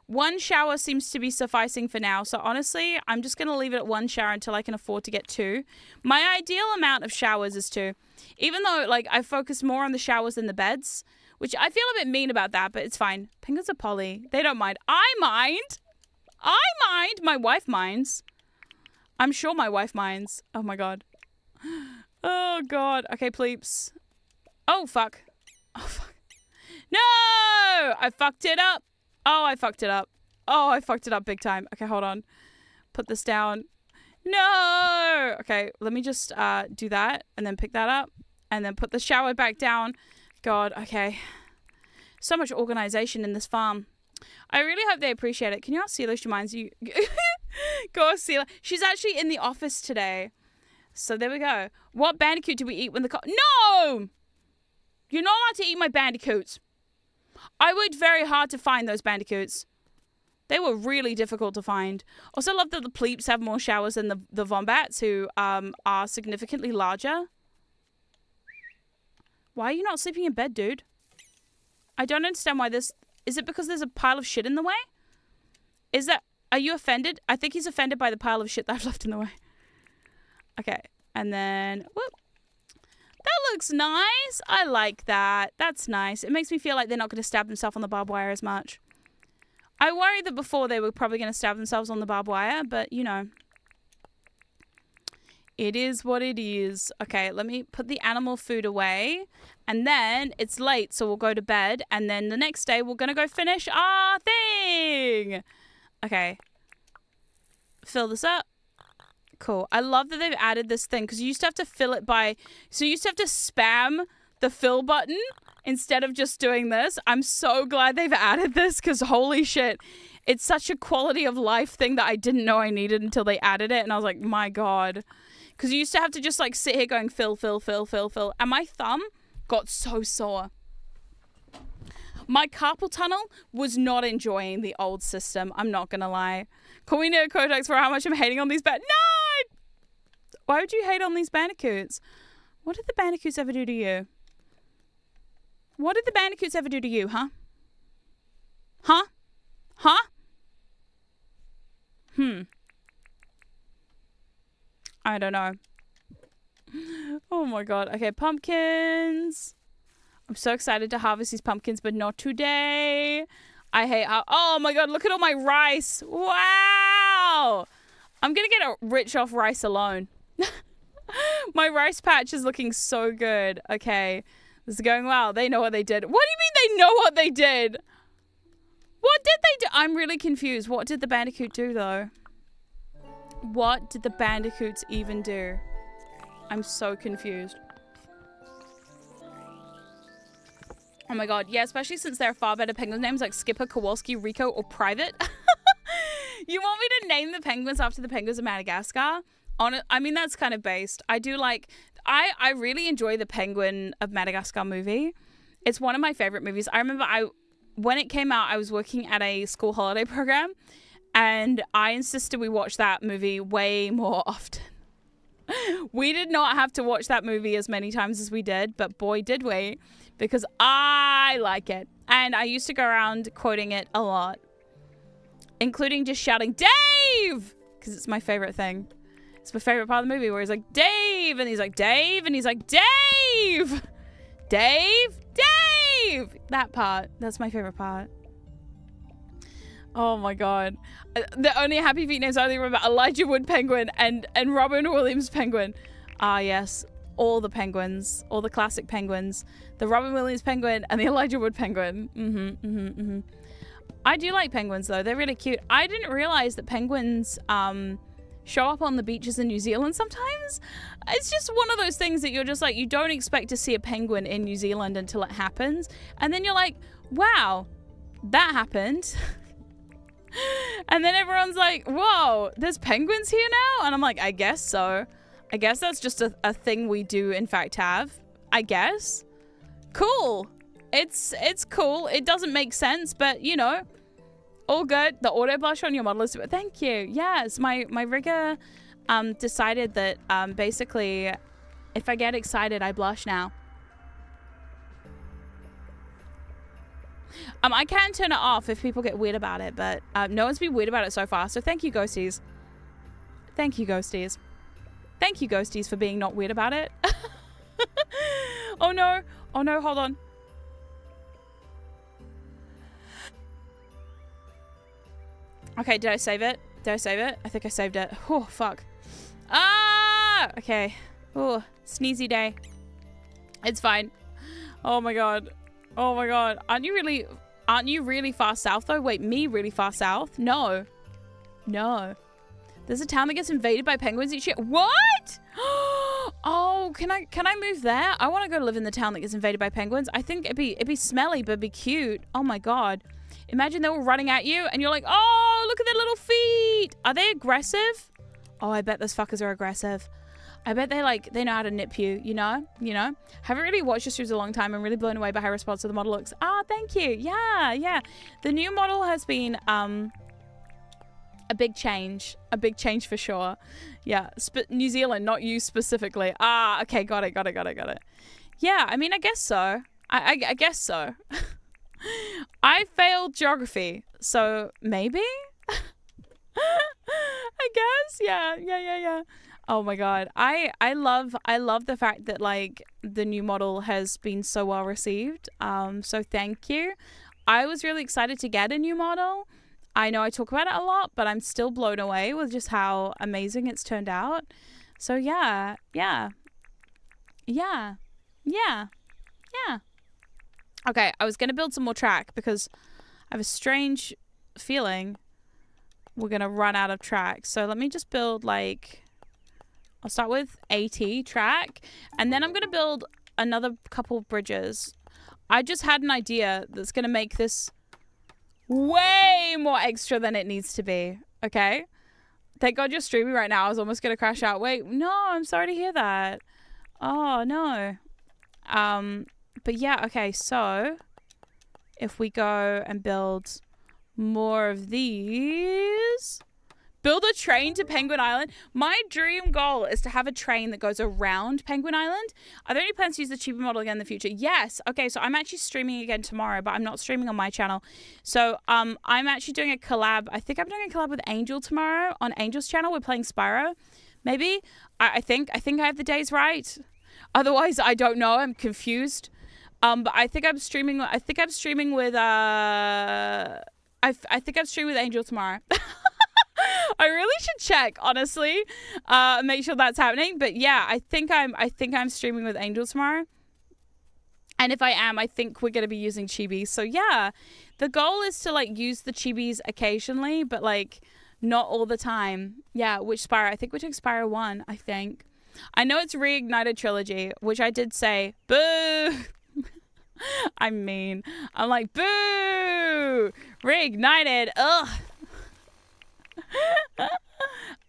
One shower seems to be sufficing for now. So honestly, I'm just going to leave it at one shower until I can afford to get 2. My ideal amount of showers is 2. Even though like I focus more on the showers than the beds, which I feel a bit mean about that, but it's fine. Penguins are poly. They don't mind. I mind. My wife minds. I'm sure my wife minds. Oh my god. Oh god. Okay, pleeps. Oh fuck. Oh fuck. No! I fucked it up. Oh, I fucked it up. Oh, I fucked it up big time. Okay, hold on. Put this down. No! Okay, let me just do that and then pick that up and then put the shower back down. God, okay. So much organization in this farm. I really hope they appreciate it. Can you ask Sela if she minds you? Go ask Sela. She's actually in the office today. So there we go. What bandicoot did we eat when the No! You're not allowed to eat my bandicoots. I worked very hard to find those bandicoots. They were really difficult to find. Also love that the pleeps have more showers than the wombats, who are significantly larger. Why are you not sleeping in bed, dude? I don't understand why this... Is it because there's a pile of shit in the way? Is that... Are you offended? I think he's offended by the pile of shit that I've left in the way. Okay. And then... Whoop. That looks nice. I like that. That's nice. It makes me feel like they're not going to stab themselves on the barbed wire as much. I worried that before they were probably going to stab themselves on the barbed wire, but, you know. It is what it is. Okay, let me put the animal food away. And then it's late, so we'll go to bed. And then the next day, we're going to go finish our thing. Okay. Fill this up. Cool. I love that they've added this thing, because you used to have to fill it by... So you used to have to spam the fill button instead of just doing this. I'm so glad they've added this, because holy shit. It's such a quality of life thing that I didn't know I needed until they added it. And I was like, my God. Because you used to have to just like sit here going fill, fill, fill, fill, fill. And my thumb got so sore. My carpal tunnel was not enjoying the old system. I'm not going to lie. Call me Neo Kotex for how much I'm hating on these No! Why would you hate on these bandicoots? What did the bandicoots ever do to you? What did the bandicoots ever do to you, huh? Huh? Huh? I don't know. Oh my God. Okay, pumpkins. I'm so excited to harvest these pumpkins, but not today. I hate how... Oh my God, look at all my rice. Wow. I'm going to get rich off rice alone. My rice patch is looking so good. Okay. This is going well. They know what they did. What do you mean they know what they did? What did they do? I'm really confused. What did the bandicoot do, though? What did the bandicoots even do? I'm so confused. Oh my God. Yeah, especially since there are far better penguin names like Skipper, Kowalski, Rico, or Private. You want me to name the penguins after the penguins of Madagascar? I mean, that's kind of based. I do like... I really enjoy the Penguin of Madagascar movie. It's one of my favorite movies. I remember when it came out, I was working at a school holiday program, and I insisted we watch that movie way more often. We did not have to watch that movie as many times as we did, but boy, did we, because I like it. And I used to go around quoting it a lot, including just shouting, Dave! Because it's my favorite thing. It's my favorite part of the movie where he's like, Dave! And he's like, Dave! And he's like, Dave! Dave! Dave! That part. That's my favorite part. Oh my God. The only Happy Feet names I only remember Elijah Wood Penguin and Robin Williams Penguin. Ah, yes. All the penguins. All the classic penguins. The Robin Williams Penguin and the Elijah Wood Penguin. I do like penguins, though. They're really cute. I didn't realize that penguins... show up on the beaches in New Zealand sometimes. It's just one of those things that you're just like, you don't expect to see a penguin in New Zealand until it happens. And then you're like, wow, that happened. And then everyone's like, whoa, there's penguins here now? And I'm like, I guess so. I guess that's just a thing we do, in fact, have. I guess. Cool. It's cool. It doesn't make sense, but, you know, all good. The auto blush on your model is... Thank you. Yes, my rigger decided that basically if I get excited, I blush now. I can turn it off if people get weird about it, but no one's been weird about it so far. So thank you, ghosties. Thank you, ghosties. Thank you, ghosties, for being not weird about it. Oh no. Oh no, hold on. Okay, did I save it? Did I save it? I think I saved it. Oh, fuck. Ah! Okay. Oh, sneezy day. It's fine. Oh my God. Oh my God. Aren't you really far south though? Wait, me really far south? No. No. There's a town that gets invaded by penguins each year. What? Oh, can I move there? I want to go live in the town that gets invaded by penguins. I think it'd be smelly, but it'd be cute. Oh my God. Imagine they were running at you and you're like, oh, look at their little feet. Are they aggressive? Oh, I bet those fuckers are aggressive. I bet they know how to nip you, you know? Haven't really watched your streams a long time. I'm really blown away by how responsive the model looks. Ah, thank you. Yeah. The new model has been a big change for sure. Yeah, New Zealand, not you specifically. Ah, okay, got it. Yeah, I mean, I guess so. I guess so. I failed geography, so maybe? I guess, yeah. Oh my god, I love the fact that like the new model has been so well received. So thank you. I was really excited to get a new model. I know I talk about it a lot, but I'm still blown away with just how amazing it's turned out. So yeah. Okay, I was gonna build some more track because I have a strange feeling we're gonna run out of track. So let me just build like, I'll start with 80 track, and then I'm gonna build another couple of bridges. I just had an idea that's gonna make this way more extra than it needs to be. Okay, thank God you're streaming right now. I was almost gonna crash out. Wait, no, I'm sorry to hear that. Oh no. But yeah, okay, so if we go and build more of these, build a train to Penguin Island. My dream goal is to have a train that goes around Penguin Island. Are there any plans to use the cheaper model again in the future? Yes. Okay, so I'm actually streaming again tomorrow, but I'm not streaming on my channel. So I'm actually doing a collab. I think I'm doing a collab with Angel tomorrow on Angel's channel. We're playing Spyro. Maybe. I think I have the days right. Otherwise, I don't know. I'm confused. But I think I'm streaming with I think I'm streaming with Angel tomorrow. I really should check, honestly. Make sure that's happening. But yeah, I think I'm streaming with Angel tomorrow. And if I am, I think we're going to be using chibis. So yeah, the goal is to like use the chibis occasionally, but like not all the time. Yeah, which Spyro? I think we took Spyro 1, I think. I know it's Reignited Trilogy, which I did say, boo! I'm mean. I'm like, boo! Reignited! Ugh!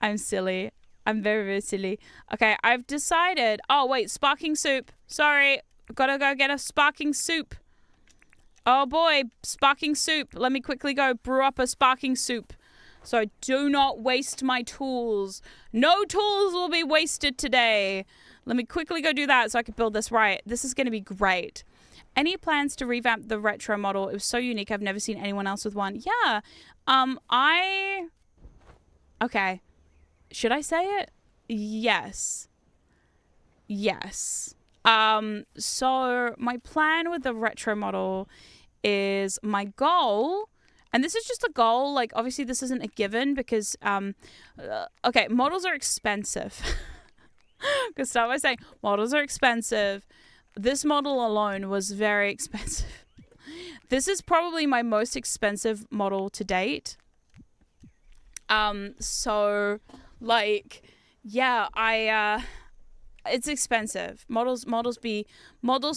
I'm silly. I'm very, very silly. Okay, I've decided. Oh, wait, sparking soup. Sorry. Gotta go get a sparking soup. Oh, boy. Sparking soup. Let me quickly go brew up a sparking soup. So I do not waste my tools. No tools will be wasted today. Let me quickly go do that so I can build this right. This is going to be great. Any plans to revamp the retro model? It was so unique. I've never seen anyone else with one. Yeah. Okay. Should I say it? Yes. So my plan with the retro model is my goal, and this is just a goal, like obviously this isn't a given because, okay, models are expensive. Because start by saying models are expensive. This model alone was very expensive. This is probably my most expensive model to date. So like, yeah, it's expensive. Models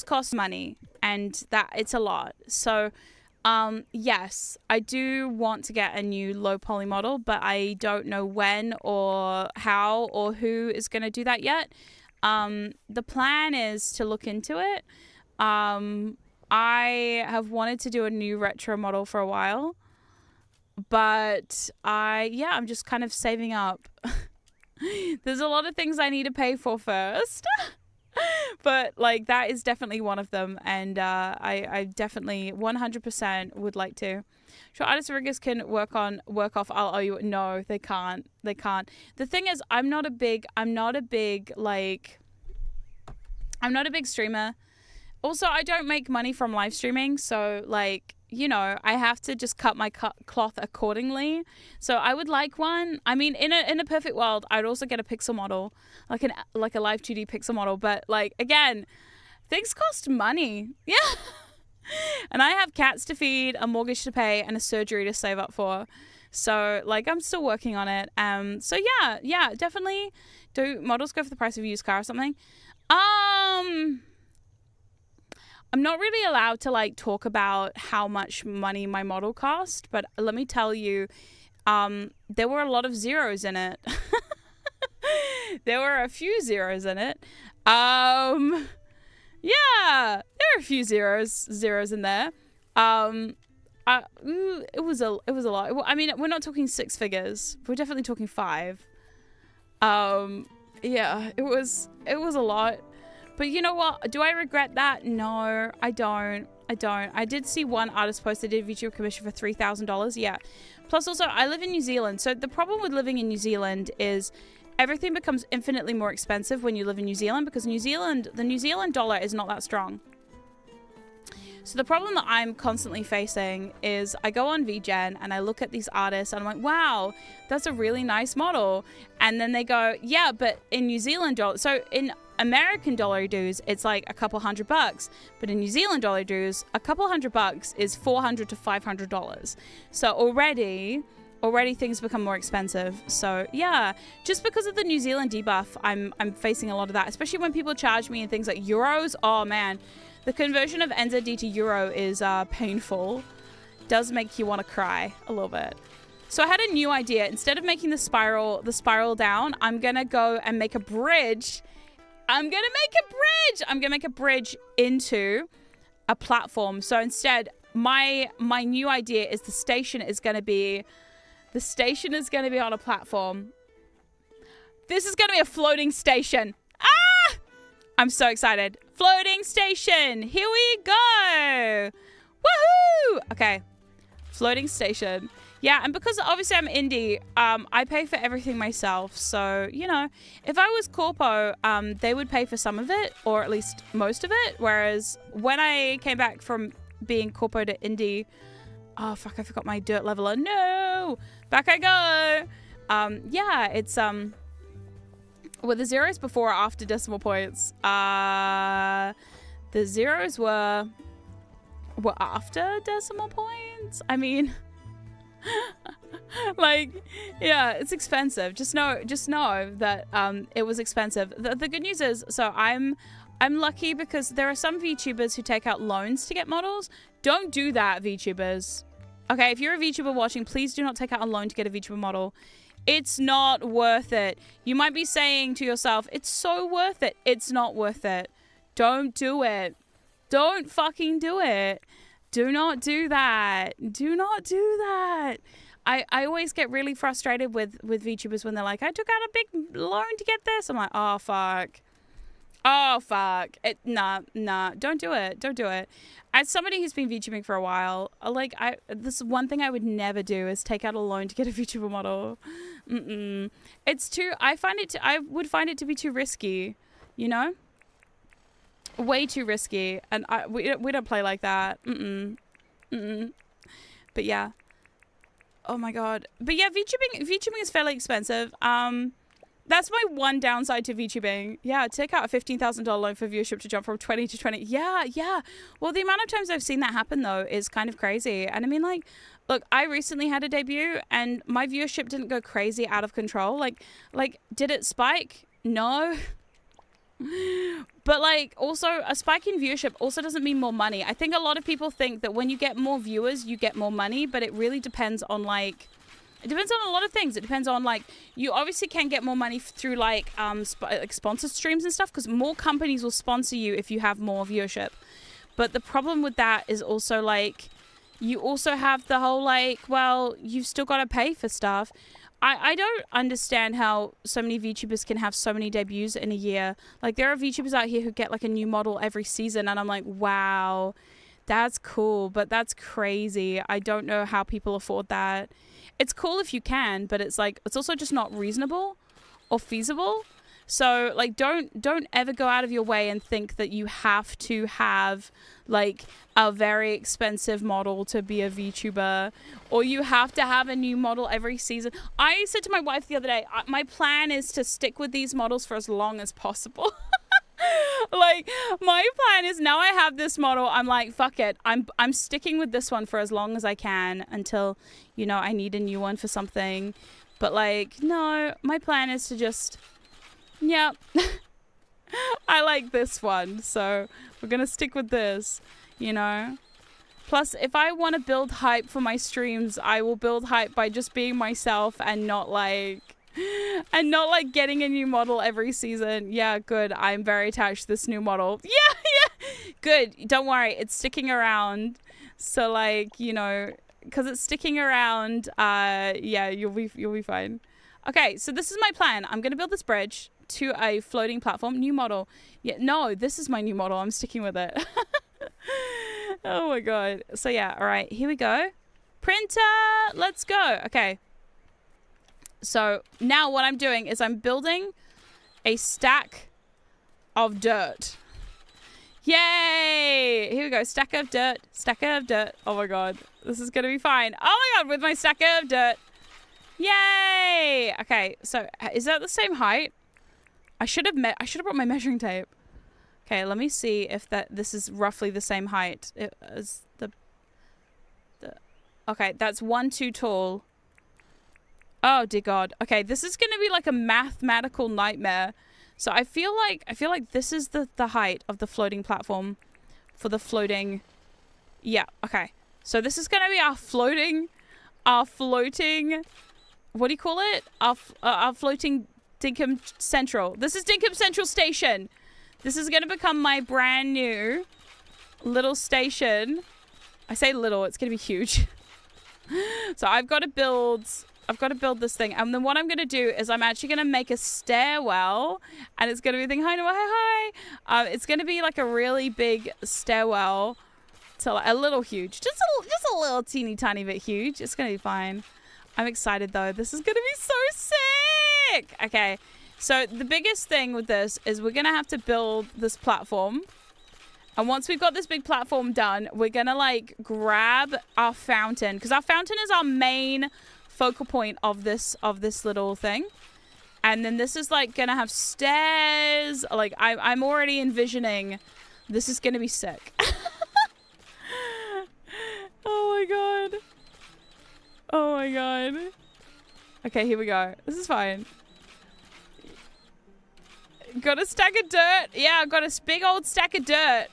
cost money, and that it's a lot. So, yes, I do want to get a new low poly model, but I don't know when or how or who is going to do that yet. The plan is to look into it. I have wanted to do a new retro model for a while, but I'm just kind of saving up. There's a lot of things I need to pay for first. But like that is definitely one of them, and I definitely 100% would like to. Sure, artist riggers can work off. I'll owe you. No, they can't. The thing is, I'm not a big streamer. Also, I don't make money from live streaming, so like, you know, I have to just cut my cloth accordingly. So I would like one. I mean, in a perfect world, I'd also get a pixel model, like a live 2D pixel model. But like, again, things cost money. Yeah. And I have cats to feed, a mortgage to pay, and a surgery to save up for. So like, I'm still working on it. So yeah, definitely. Do models go for the price of a used car or something? I'm not really allowed to like talk about how much money my model cost, but let me tell you, there were a lot of zeros in it. There were a few zeros in it. Yeah, there were a few zeros in there. It was a lot. I mean, we're not talking 6 figures. We're definitely talking 5. Yeah, it was a lot. But you know what? Do I regret that? No, I don't. I did see one artist post that did a VTuber commission for $3,000. Yeah. Plus also, I live in New Zealand. So the problem with living in New Zealand is everything becomes infinitely more expensive when you live in New Zealand, because the New Zealand dollar is not that strong. So the problem that I'm constantly facing is I go on VGen and I look at these artists and I'm like, wow, that's a really nice model. And then they go, yeah, but in New Zealand dollars, so in American dollar dues, it's like a couple $100, but in New Zealand dollar dues, a couple $100 is $400 to $500. So already things become more expensive. So yeah, just because of the New Zealand debuff, I'm facing a lot of that, especially when people charge me in things like euros. Oh man, the conversion of NZD to euro is painful. Does make you want to cry a little bit. So I had a new idea. Instead of making the spiral down, I'm gonna go and make a bridge. I'm gonna make a bridge into a platform. So instead, my new idea is the station is gonna be on a platform. This is gonna be a floating station. Ah! I'm so excited. Floating station. Here we go. Woohoo! Okay. Floating station. Yeah, and because obviously I'm indie, I pay for everything myself. So, you know, if I was corpo, they would pay for some of it, or at least most of it. Whereas when I came back from being corpo to indie, oh fuck, I forgot my dirt leveler. No! Back I go. Yeah, it's were the zeros before or after decimal points? The zeros were after decimal points. I mean, like, yeah, it's expensive. Just know that it was expensive. The good news is, so I'm lucky because there are some VTubers who take out loans to get models. Don't do that, VTubers. Okay, if you're a VTuber watching, please do not take out a loan to get a VTuber model. It's not worth it. You might be saying to yourself, it's so worth it. It's not worth it. Don't do it. Don't fucking do it. Do not do that. Do not do that. I always get really frustrated with VTubers when they're like, I took out a big loan to get this. I'm like, oh, fuck. Oh, fuck. Nah, don't do it. Don't do it. As somebody who's been VTubing for a while, this one thing I would never do is take out a loan to get a VTuber model. It's too, I would find it to be too risky, you know? Way too risky. And we don't play like that. But yeah. Oh my God. But yeah, VTubing is fairly expensive. That's my one downside to VTubing. Yeah, take out a $15,000 loan for viewership to jump from 20 to 20. Yeah. Well, the amount of times I've seen that happen, though, is kind of crazy. And I mean, like, look, I recently had a debut, and my viewership didn't go crazy out of control. Like, did it spike? No. But, like, also, a spike in viewership also doesn't mean more money. I think a lot of people think that when you get more viewers, you get more money, but it really depends on, like... It depends on a lot of things. It depends on, like, you obviously can get more money through, like sponsored streams and stuff, because more companies will sponsor you if you have more viewership. But the problem with that is also, like, you also have the whole, like, well, you've still got to pay for stuff. I don't understand how so many VTubers can have so many debuts in a year. Like, there are VTubers out here who get, like, a new model every season, and I'm like, wow, that's cool, but that's crazy. I don't know how people afford that. It's cool if you can, but it's like, it's also just not reasonable or feasible. So, like, don't ever go out of your way and think that you have to have, like, a very expensive model to be a VTuber, or you have to have a new model every season. I said to my wife the other day, my plan is to stick with these models for as long as possible. Like, my plan is, now I have this model, I'm like, fuck it, I'm sticking with this one for as long as I can until, you know, I need a new one for something. But, like, no, my plan is to just, yeah, I like this one, so we're gonna stick with this, you know. Plus, if I want to build hype for my streams, I will build hype by just being myself and not, like, And not like getting a new model every season. Yeah, good. I'm very attached to this new model. Yeah, yeah. Good. Don't worry. It's sticking around. So like, you know, because it's sticking around, yeah, you'll be fine. Okay, so this is my plan. I'm gonna build this bridge to a floating platform. New model. Yeah, no, this is my new model. I'm sticking with it. Oh my god. So yeah, all right, here we go. Printer, let's go. Okay. So now what I'm doing is I'm building a stack of dirt. Yay! Here we go. Stack of dirt. Stack of dirt. Oh my god. This is gonna be fine. Oh my god, with my stack of dirt. Yay! Okay, so is that the same height? I should have brought my measuring tape. Okay, let me see if this is roughly the same height. Okay, that's 1 too tall. Oh dear god. Okay, this is gonna be like a mathematical nightmare. So I feel like this is the height of the floating platform for the floating. Yeah, okay. So this is gonna be our floating, what do you call it? Our floating Dinkum Central. This is Dinkum Central Station. This is gonna become my brand new little station. I say little, it's gonna be huge. So I've got to build this thing, and then what I'm gonna do is I'm actually gonna make a stairwell, and it's gonna be a thing. Hi, Noah, hi. It's gonna be like a really big stairwell, to like, a little huge, just a little teeny tiny bit huge. It's gonna be fine. I'm excited though. This is gonna be so sick. Okay, so the biggest thing with this is we're gonna have to build this platform. And once we've got this big platform done, we're gonna like grab our fountain, because our fountain is our main focal point of this little thing. And then this is like gonna have stairs. Like I'm already envisioning this is gonna be sick. Oh my god. Oh my god. Okay, here we go. This is fine. Got a stack of dirt. Yeah, I got a big old stack of dirt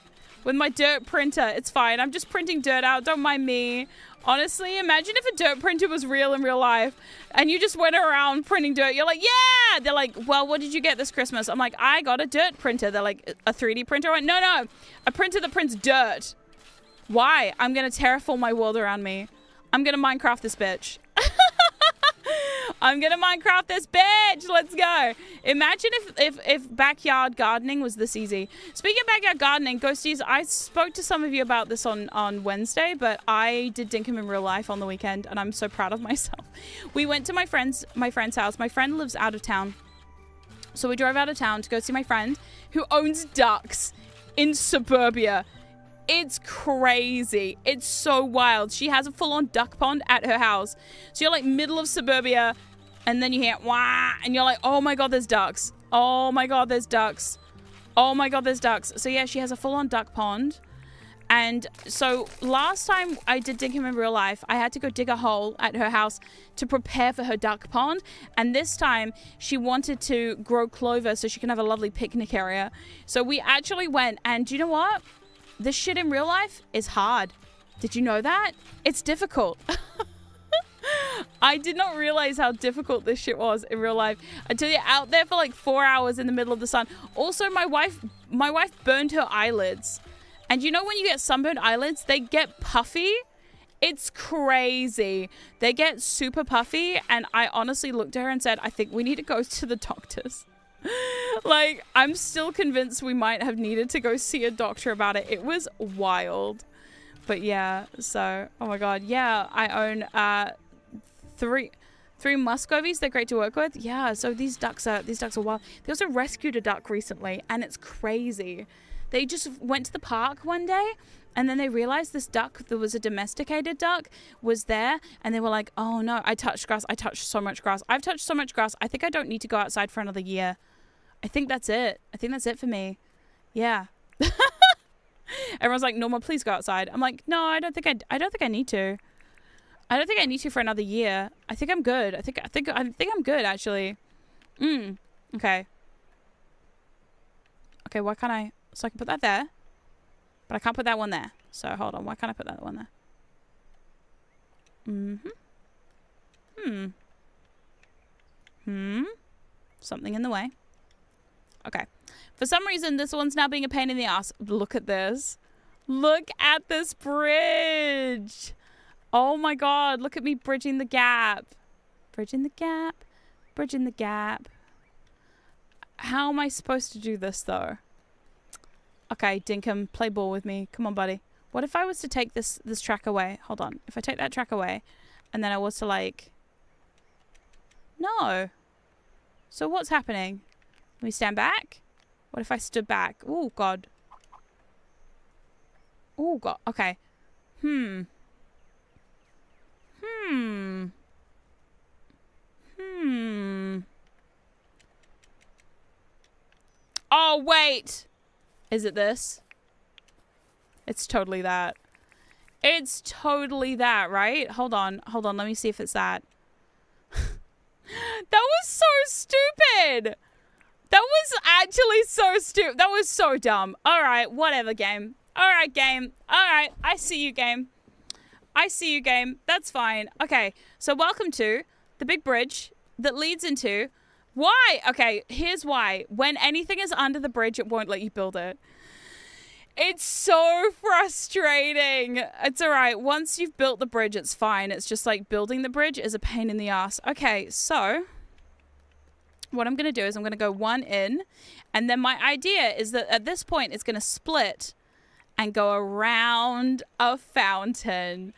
with my dirt printer. It's fine. I'm just printing dirt out. Don't mind me. Honestly, imagine if a dirt printer was real in real life and you just went around printing dirt. You're like, yeah! They're like, well, what did you get this Christmas? I'm like, I got a dirt printer. They're like, a 3D printer? I went, no. A printer that prints dirt. Why? I'm going to terraform my world around me. I'm going to Minecraft this bitch. I'm gonna Minecraft this bitch. Let's go. Imagine if backyard gardening was this easy. Speaking of backyard gardening, ghosties, I spoke to some of you about this on Wednesday, but I did Dinkum in real life on the weekend, and I'm so proud of myself. We went to my friend's house. My friend lives out of town, so we drove out of town to go see my friend who owns ducks in suburbia. It's crazy. It's so wild. She has a full-on duck pond at her house. So you're like middle of suburbia, and then you hear wah, and you're like, oh my god, there's ducks. Oh my god, there's ducks. Oh my god, there's ducks. So yeah, she has a full-on duck pond. And so last time I did Dinkum in real life, I had to go dig a hole at her house to prepare for her duck pond. And this time she wanted to grow clover so she can have a lovely picnic area. So we actually went, and do you know what? This shit in real life is hard. Did you know that? It's difficult. I did not realize how difficult this shit was in real life until you're out there for like 4 hours in the middle of the sun. Also, my wife burned her eyelids. And you know when you get sunburned eyelids, they get puffy. It's crazy. They get super puffy. And I honestly looked at her and said, I think we need to go to the doctors. Like, I'm still convinced we might have needed to go see a doctor about it. It was wild. But yeah, so, oh my god. Yeah, I own three Muscovies. They're great to work with. Yeah, so these ducks are wild. They also rescued a duck recently, and it's crazy. They just went to the park one day, and then they realized this duck that was a domesticated duck was there, and they were like, oh no, I touched grass. I touched so much grass. I've touched so much grass. I think I don't need to go outside for another year. I think that's it. I think that's it for me. Yeah. Everyone's like, Norma, please go outside. I'm like, no, I don't think I need to. I don't think I need to for another year. I think I'm good. I think I'm good actually. Okay. Okay, why can't I? So I can put that there, but I can't put that one there. So hold on, why can't I put that one there? Something in the way. Okay. For some reason, this one's now being a pain in the ass. Look at this. Look at this bridge. Oh my god. Look at me bridging the gap. Bridging the gap. Bridging the gap. How am I supposed to do this, though? Okay, Dinkum, play ball with me. Come on, buddy. What if I was to take this track away? Hold on. If I take that track away, and then I was to, like... No. So what's happening? Let me stand back. What if I stood back? Oh, God. Oh, God. Okay. Oh, wait. Is it this? It's totally that. It's totally that, right? Hold on. Hold on. Let me see if it's that. That was so stupid. That was actually so stupid. That was so dumb. All right. Whatever, game. All right, game. All right. I see you, game. I see you, game. That's fine. Okay. So welcome to the big bridge that leads into... Why? Okay, here's why. When anything is under the bridge, it won't let you build it. It's so frustrating. It's all right. Once you've built the bridge, it's fine. It's just like building the bridge is a pain in the ass. Okay, so what I'm going to do is I'm going to go one in. And then my idea is that at this point, it's going to split and go around a fountain.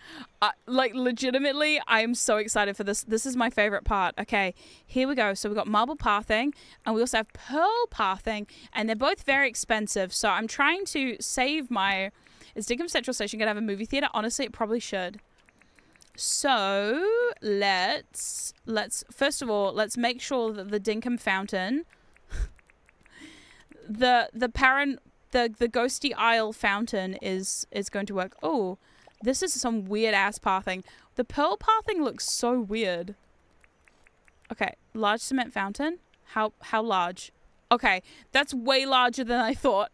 Like, legitimately, I am so excited for this. This is my favorite part. Okay, here we go. So we've got marble pathing, and we also have pearl pathing, and they're both very expensive. So I'm trying to save my... Is Dinkum Central Station going to have a movie theater? Honestly, it probably should. So let's first of all, let's make sure that the Dinkum fountain, the ghosty isle fountain is going to work. Oh, this is some weird ass pathing. The pearl pathing looks so weird. Okay, large cement fountain. How large? Okay, that's way larger than I thought.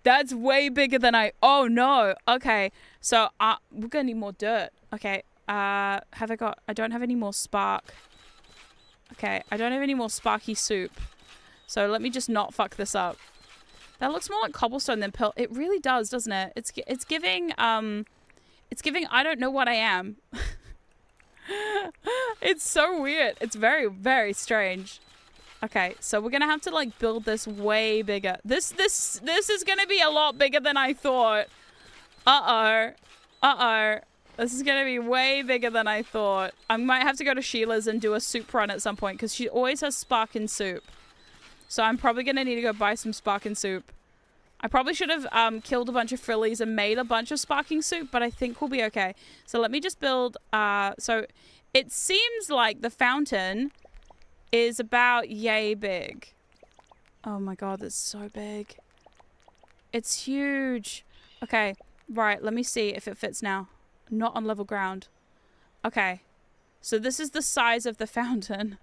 That's way bigger than oh no. Okay, so we're gonna need more dirt. Okay, I don't have any more spark. Okay, I don't have any more sparky soup. So let me just not fuck this up. That looks more like cobblestone than pearl. It really does, doesn't it? It's giving I don't know what I am. It's so weird. It's very, very strange. Okay, so we're gonna have to like build this way bigger. This is gonna be a lot bigger than I thought. This is gonna be way bigger than I thought. I might have to go to Sheila's and do a soup run at some point because she always has spark and soup. So I'm probably going to need to go buy some sparking soup. I probably should have killed a bunch of frillies and made a bunch of sparking soup, but I think we'll be okay. So let me just build... so it seems like the fountain is about yay big. Oh my god, that's so big. It's huge. Okay, right, let me see if it fits now. Not on level ground. Okay, so this is the size of the fountain.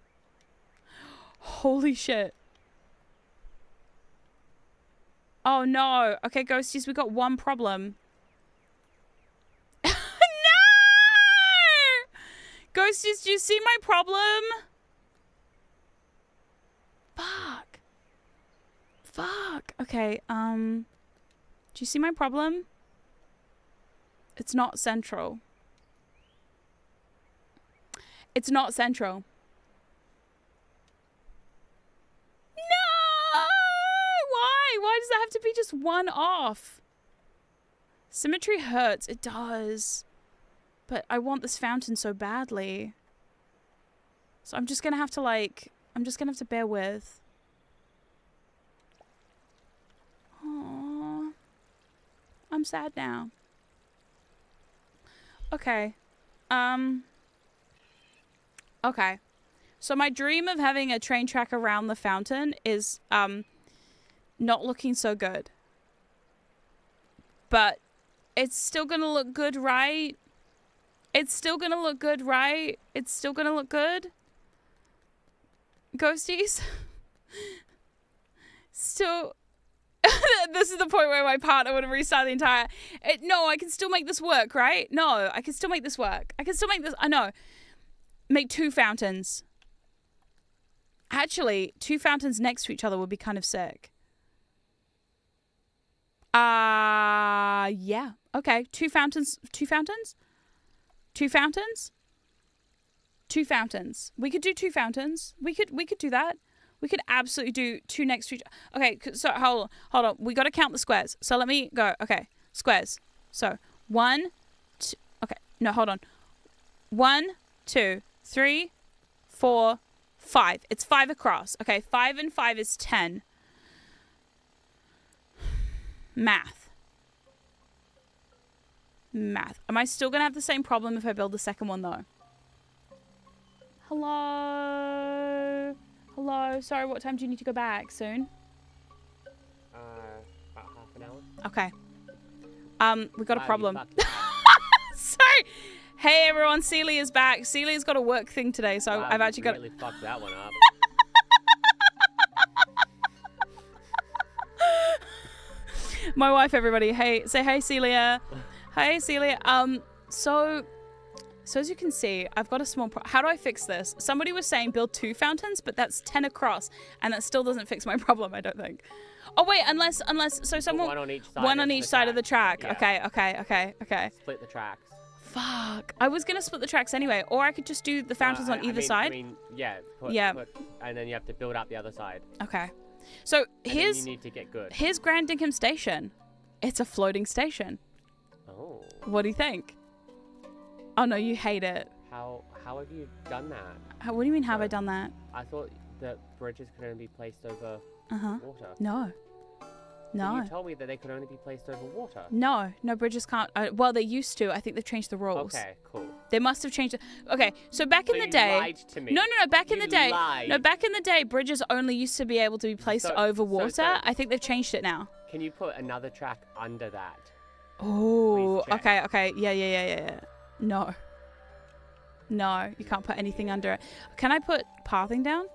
Holy shit. Oh no. Okay, ghosties, we got one problem. No! Ghosties, do you see my problem? Fuck. Fuck. Okay, do you see my problem? It's not central. It's not central. Why does that have to be just one off? Symmetry hurts. It does. But I want this fountain so badly. So I'm just going to have to I'm just going to have to bear with. Aww. I'm sad now. Okay. Okay. So my dream of having a train track around the fountain is, not looking so good. But it's still gonna look good, right? It's still gonna look good, right? It's still gonna look good? Ghosties? Still... This is the point where my partner would restart the entire... No, I can still make this work, right? No, I can still make this work. I can still make this... I know. Make 2 fountains. Actually, 2 fountains next to each other would be kind of sick. Yeah. Okay, 2 fountains. 2 fountains? 2 fountains? 2 fountains. We could do 2 fountains. We could do that. We could absolutely do 2 next to each other. Okay, so hold on. We got to count the squares. So let me go. Okay, squares. So 1, 2. Okay, no, hold on. 1, 2, 3, 4, 5. It's 5 across. Okay, 5 and 5 is 10. Math. Am I still going to have the same problem if I build the second one, though? Hello? Hello? Sorry, what time do you need to go back? Soon? About half an hour. Okay. We got a problem. Sorry. Hey, everyone. Celia's back. Celia's got a work thing today, so I've actually got... really fucked that one up. My wife, everybody. Hey, say hey, Celia. Hi, Celia. So as you can see, I've got a small how do I fix this? Somebody was saying build 2 fountains, but that's 10 across, and that still doesn't fix my problem, I don't think. Oh wait, unless so someone one on each side. One on each side of the track. Yeah. Okay. Split the tracks. Fuck. I was gonna split the tracks anyway, or I could just do the fountains on either side. I mean, yeah. And then you have to build up the other side. Okay. So You need to get good. here's Grand Dinkum Station. It's a floating station. Oh. What do you think? Oh no, you hate it. How have you done that? What do you mean, have I done that? I thought that bridges could only be placed over water. No. But you told me that they could only be placed over water. No, bridges can't. Well, they used to. I think they've changed the rules. Okay, cool. They must have changed it. Okay, so back in the day. You lied to me. No. Back in the day. Lied. No, back in the day, bridges only used to be able to be placed over water. I think they've changed it now. Can you put another track under that? Oh, okay. Yeah. No, you can't put anything under it. Can I put pathing down?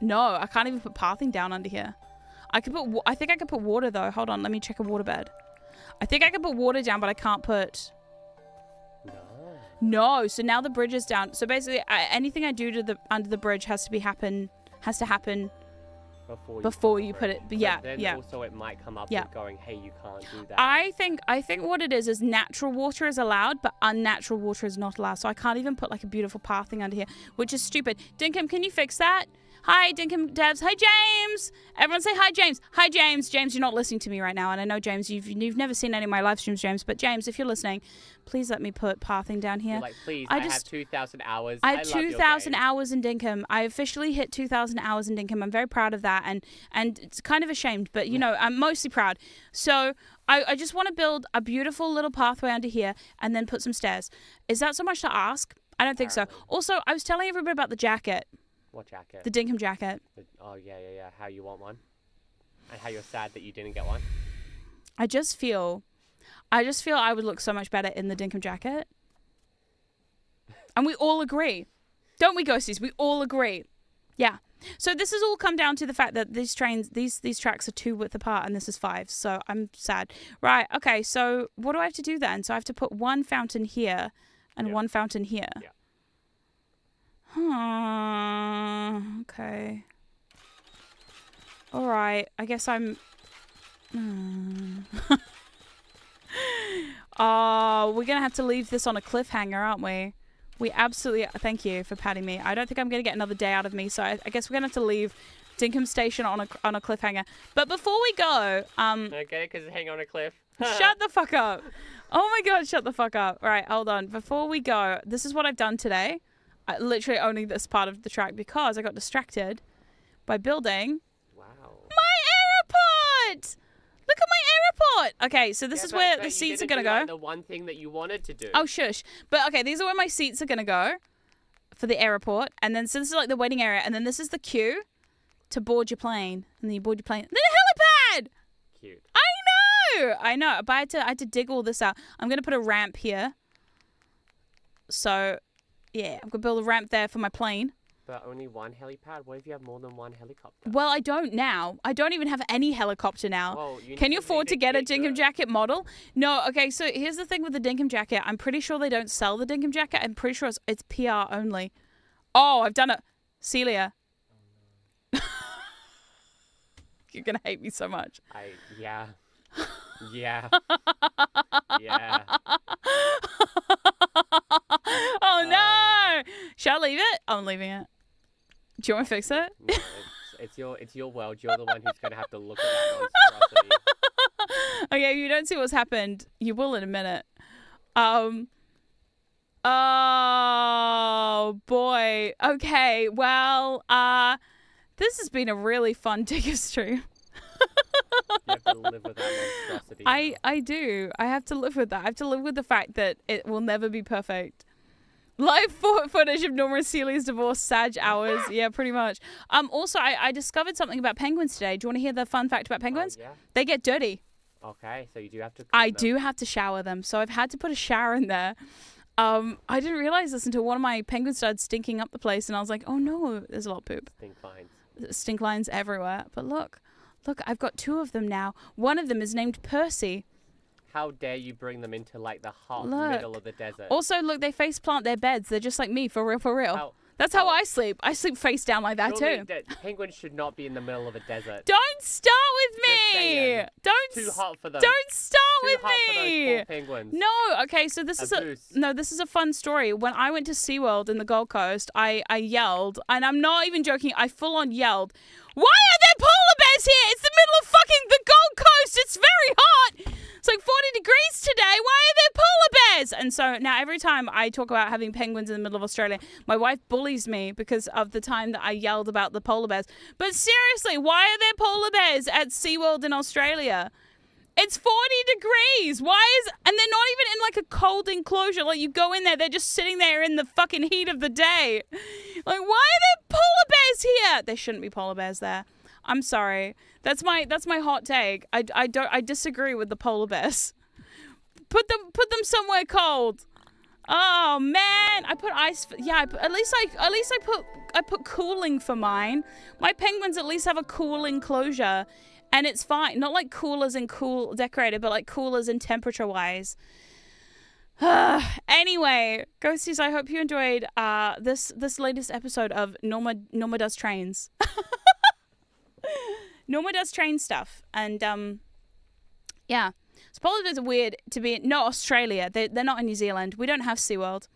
No, I can't even put pathing down under here. I think I could put water though. Hold on, let me check a waterbed. I think I could put water down, but I can't put... No, so now the bridge is down. So basically, anything I do to under the bridge has to happen before you put it. Yeah. Also, it might come up with going, "Hey, you can't do that." I think what it is natural water is allowed, but unnatural water is not allowed. So I can't even put like a beautiful pathing under here, which is stupid. Dinkum, can you fix that? Hi, Dinkum devs. Hi, James. Everyone say hi, James. Hi, James. James, you're not listening to me right now, and I know, James, you've never seen any of my live streams, James. But James, if you're listening, please let me put pathing down here. You're like, please, I have 2,000 hours. I have 2,000 hours in Dinkum. I officially hit 2,000 hours in Dinkum. I'm very proud of that, and it's kind of ashamed, but you know, I'm mostly proud. So I just want to build a beautiful little pathway under here, and then put some stairs. Is that so much to ask? I don't think so. Also, I was telling everybody about the jacket. What jacket? The Dinkum jacket. Oh, yeah. How you want one? And how you're sad that you didn't get one? I just feel I would look so much better in the Dinkum jacket. And we all agree. Don't we, ghosties? We all agree. Yeah. So this has all come down to the fact that these tracks are 2 width apart and this is 5. So I'm sad. Right. Okay. So what do I have to do then? So I have to put 1 fountain here and 1 fountain here. Yeah. Okay. All right. I guess I'm... Oh, we're going to have to leave this on a cliffhanger, aren't we? We absolutely... Thank you for patting me. I don't think I'm going to get another day out of me, so I guess we're going to have to leave Dinkum Station on a cliffhanger. But before we go... Okay, because hang on a cliff. Shut the fuck up. Oh my God, shut the fuck up. All right, hold on. Before we go, this is what I've done today. Literally only this part of the track because I got distracted by building my airport. Look at my airport. Okay, so this is where the seats are going to go. Like the one thing that you wanted to do. Oh, shush. But okay, these are where my seats are going to go for the airport. And then, so this is like the waiting area. And then this is the queue to board your plane. And then you board your plane. Then a helipad. Cute. I know. But I had to dig all this out. I'm going to put a ramp here. So... yeah, I'm going to build a ramp there for my plane. But only 1 helipad? What if you have more than 1 helicopter? Well, I don't now. I don't even have any helicopter now. Well, can you afford to get a Dinkum jacket model? No, okay, so here's the thing with the Dinkum jacket. I'm pretty sure they don't sell the Dinkum jacket. I'm pretty sure it's PR only. Oh, I've done it. Celia. You're gonna hate me so much. Yeah. Yeah. Yeah. Oh no! Shall I leave it? I'm leaving it. Do you want to fix it? No, it's your world. You're the one who's gonna have to look at that monstrosity. Okay, if you don't see what's happened, you will in a minute. Oh boy. Okay, well, this has been a really fun Digger stream. You have to live with that monstrosity. I do. I have to live with that. I have to live with the fact that it will never be perfect. Live footage of Norma and Celia's divorce, Sag hours. Yeah, pretty much. Also, I discovered something about penguins today. Do you want to hear the fun fact about penguins? Yeah. They get dirty. Okay, so you do have to. I do have to shower them, so I've had to put a shower in there. I didn't realize this until one of my penguins started stinking up the place, and I was like, oh no, there's a lot of poop. Stink lines. Stink lines everywhere. But look, I've got 2 of them now. One of them is named Percy. How dare you bring them into like the hot Look. middle of the desert? Also, look, they face plant their beds. They're just like me, for real. That's how I sleep. I sleep face down like that Surely too. Penguins should not be in the middle of a desert. Don't start with Just me. saying. Don't. Too hot for them. Don't start Too with hot for those me. poor penguins. No, okay, so this is a fun story. When I went to SeaWorld in the Gold Coast, I yelled, and I'm not even joking, I full on yelled, why are there polar bears here? It's the middle of fucking the Gold Coast. It's very hot. It's like 40 degrees today. Why are there polar bears? And so now every time I talk about having penguins in the middle of Australia, my wife bullies me because of the time that I yelled about the polar bears. But seriously, why are there polar bears at SeaWorld in Australia? It's 40 degrees. And they're not even in like a cold enclosure. Like you go in there, they're just sitting there in the fucking heat of the day. Like, why are there polar bears here? There shouldn't be polar bears there. I'm sorry. That's my hot take. I disagree with the polar bears. Put them somewhere cold. Oh man, I put ice. At least I put cooling for mine. My penguins at least have a cool enclosure, and it's fine. Not like cool as in cool decorated, but like cool as in temperature wise. Anyway, ghosties, I hope you enjoyed this latest episode of Norma Does Trains. Norma does train stuff, and yeah, it's probably a bit weird to be not Australia. They're not in New Zealand. We don't have SeaWorld.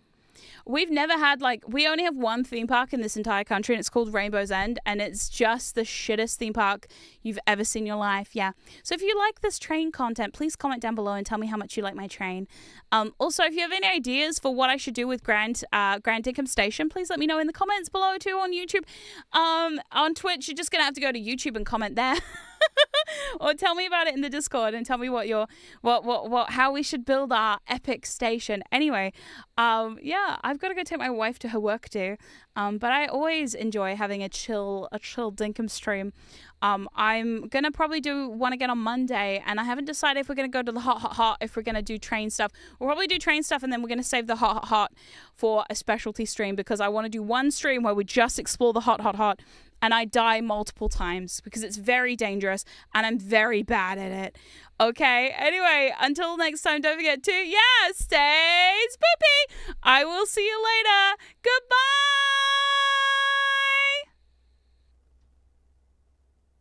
We've never had we only have one theme park in this entire country, and it's called Rainbow's End, and it's just the shittest theme park you've ever seen in your life. Yeah. So if you like this train content, please comment down below and tell me how much you like my train. Also, if you have any ideas for what I should do with Grand Dinkum Station, please let me know in the comments below too on YouTube. On Twitch, you're just gonna have to go to YouTube and comment there. Or tell me about it in the Discord and tell me how we should build our epic station. Anyway, yeah, I've got to go take my wife to her work too. But I always enjoy having a chill Dinkum stream. I'm gonna probably do one again on Monday, and I haven't decided if we're gonna go to the hot, if we're gonna do train stuff. We'll probably do train stuff, and then we're gonna save the hot for a specialty stream, because I want to do one stream where we just explore the hot, and I die multiple times because it's very dangerous and I'm very bad at it. Okay, anyway, until next time, don't forget to, stay spoopy. I will see you later. Goodbye.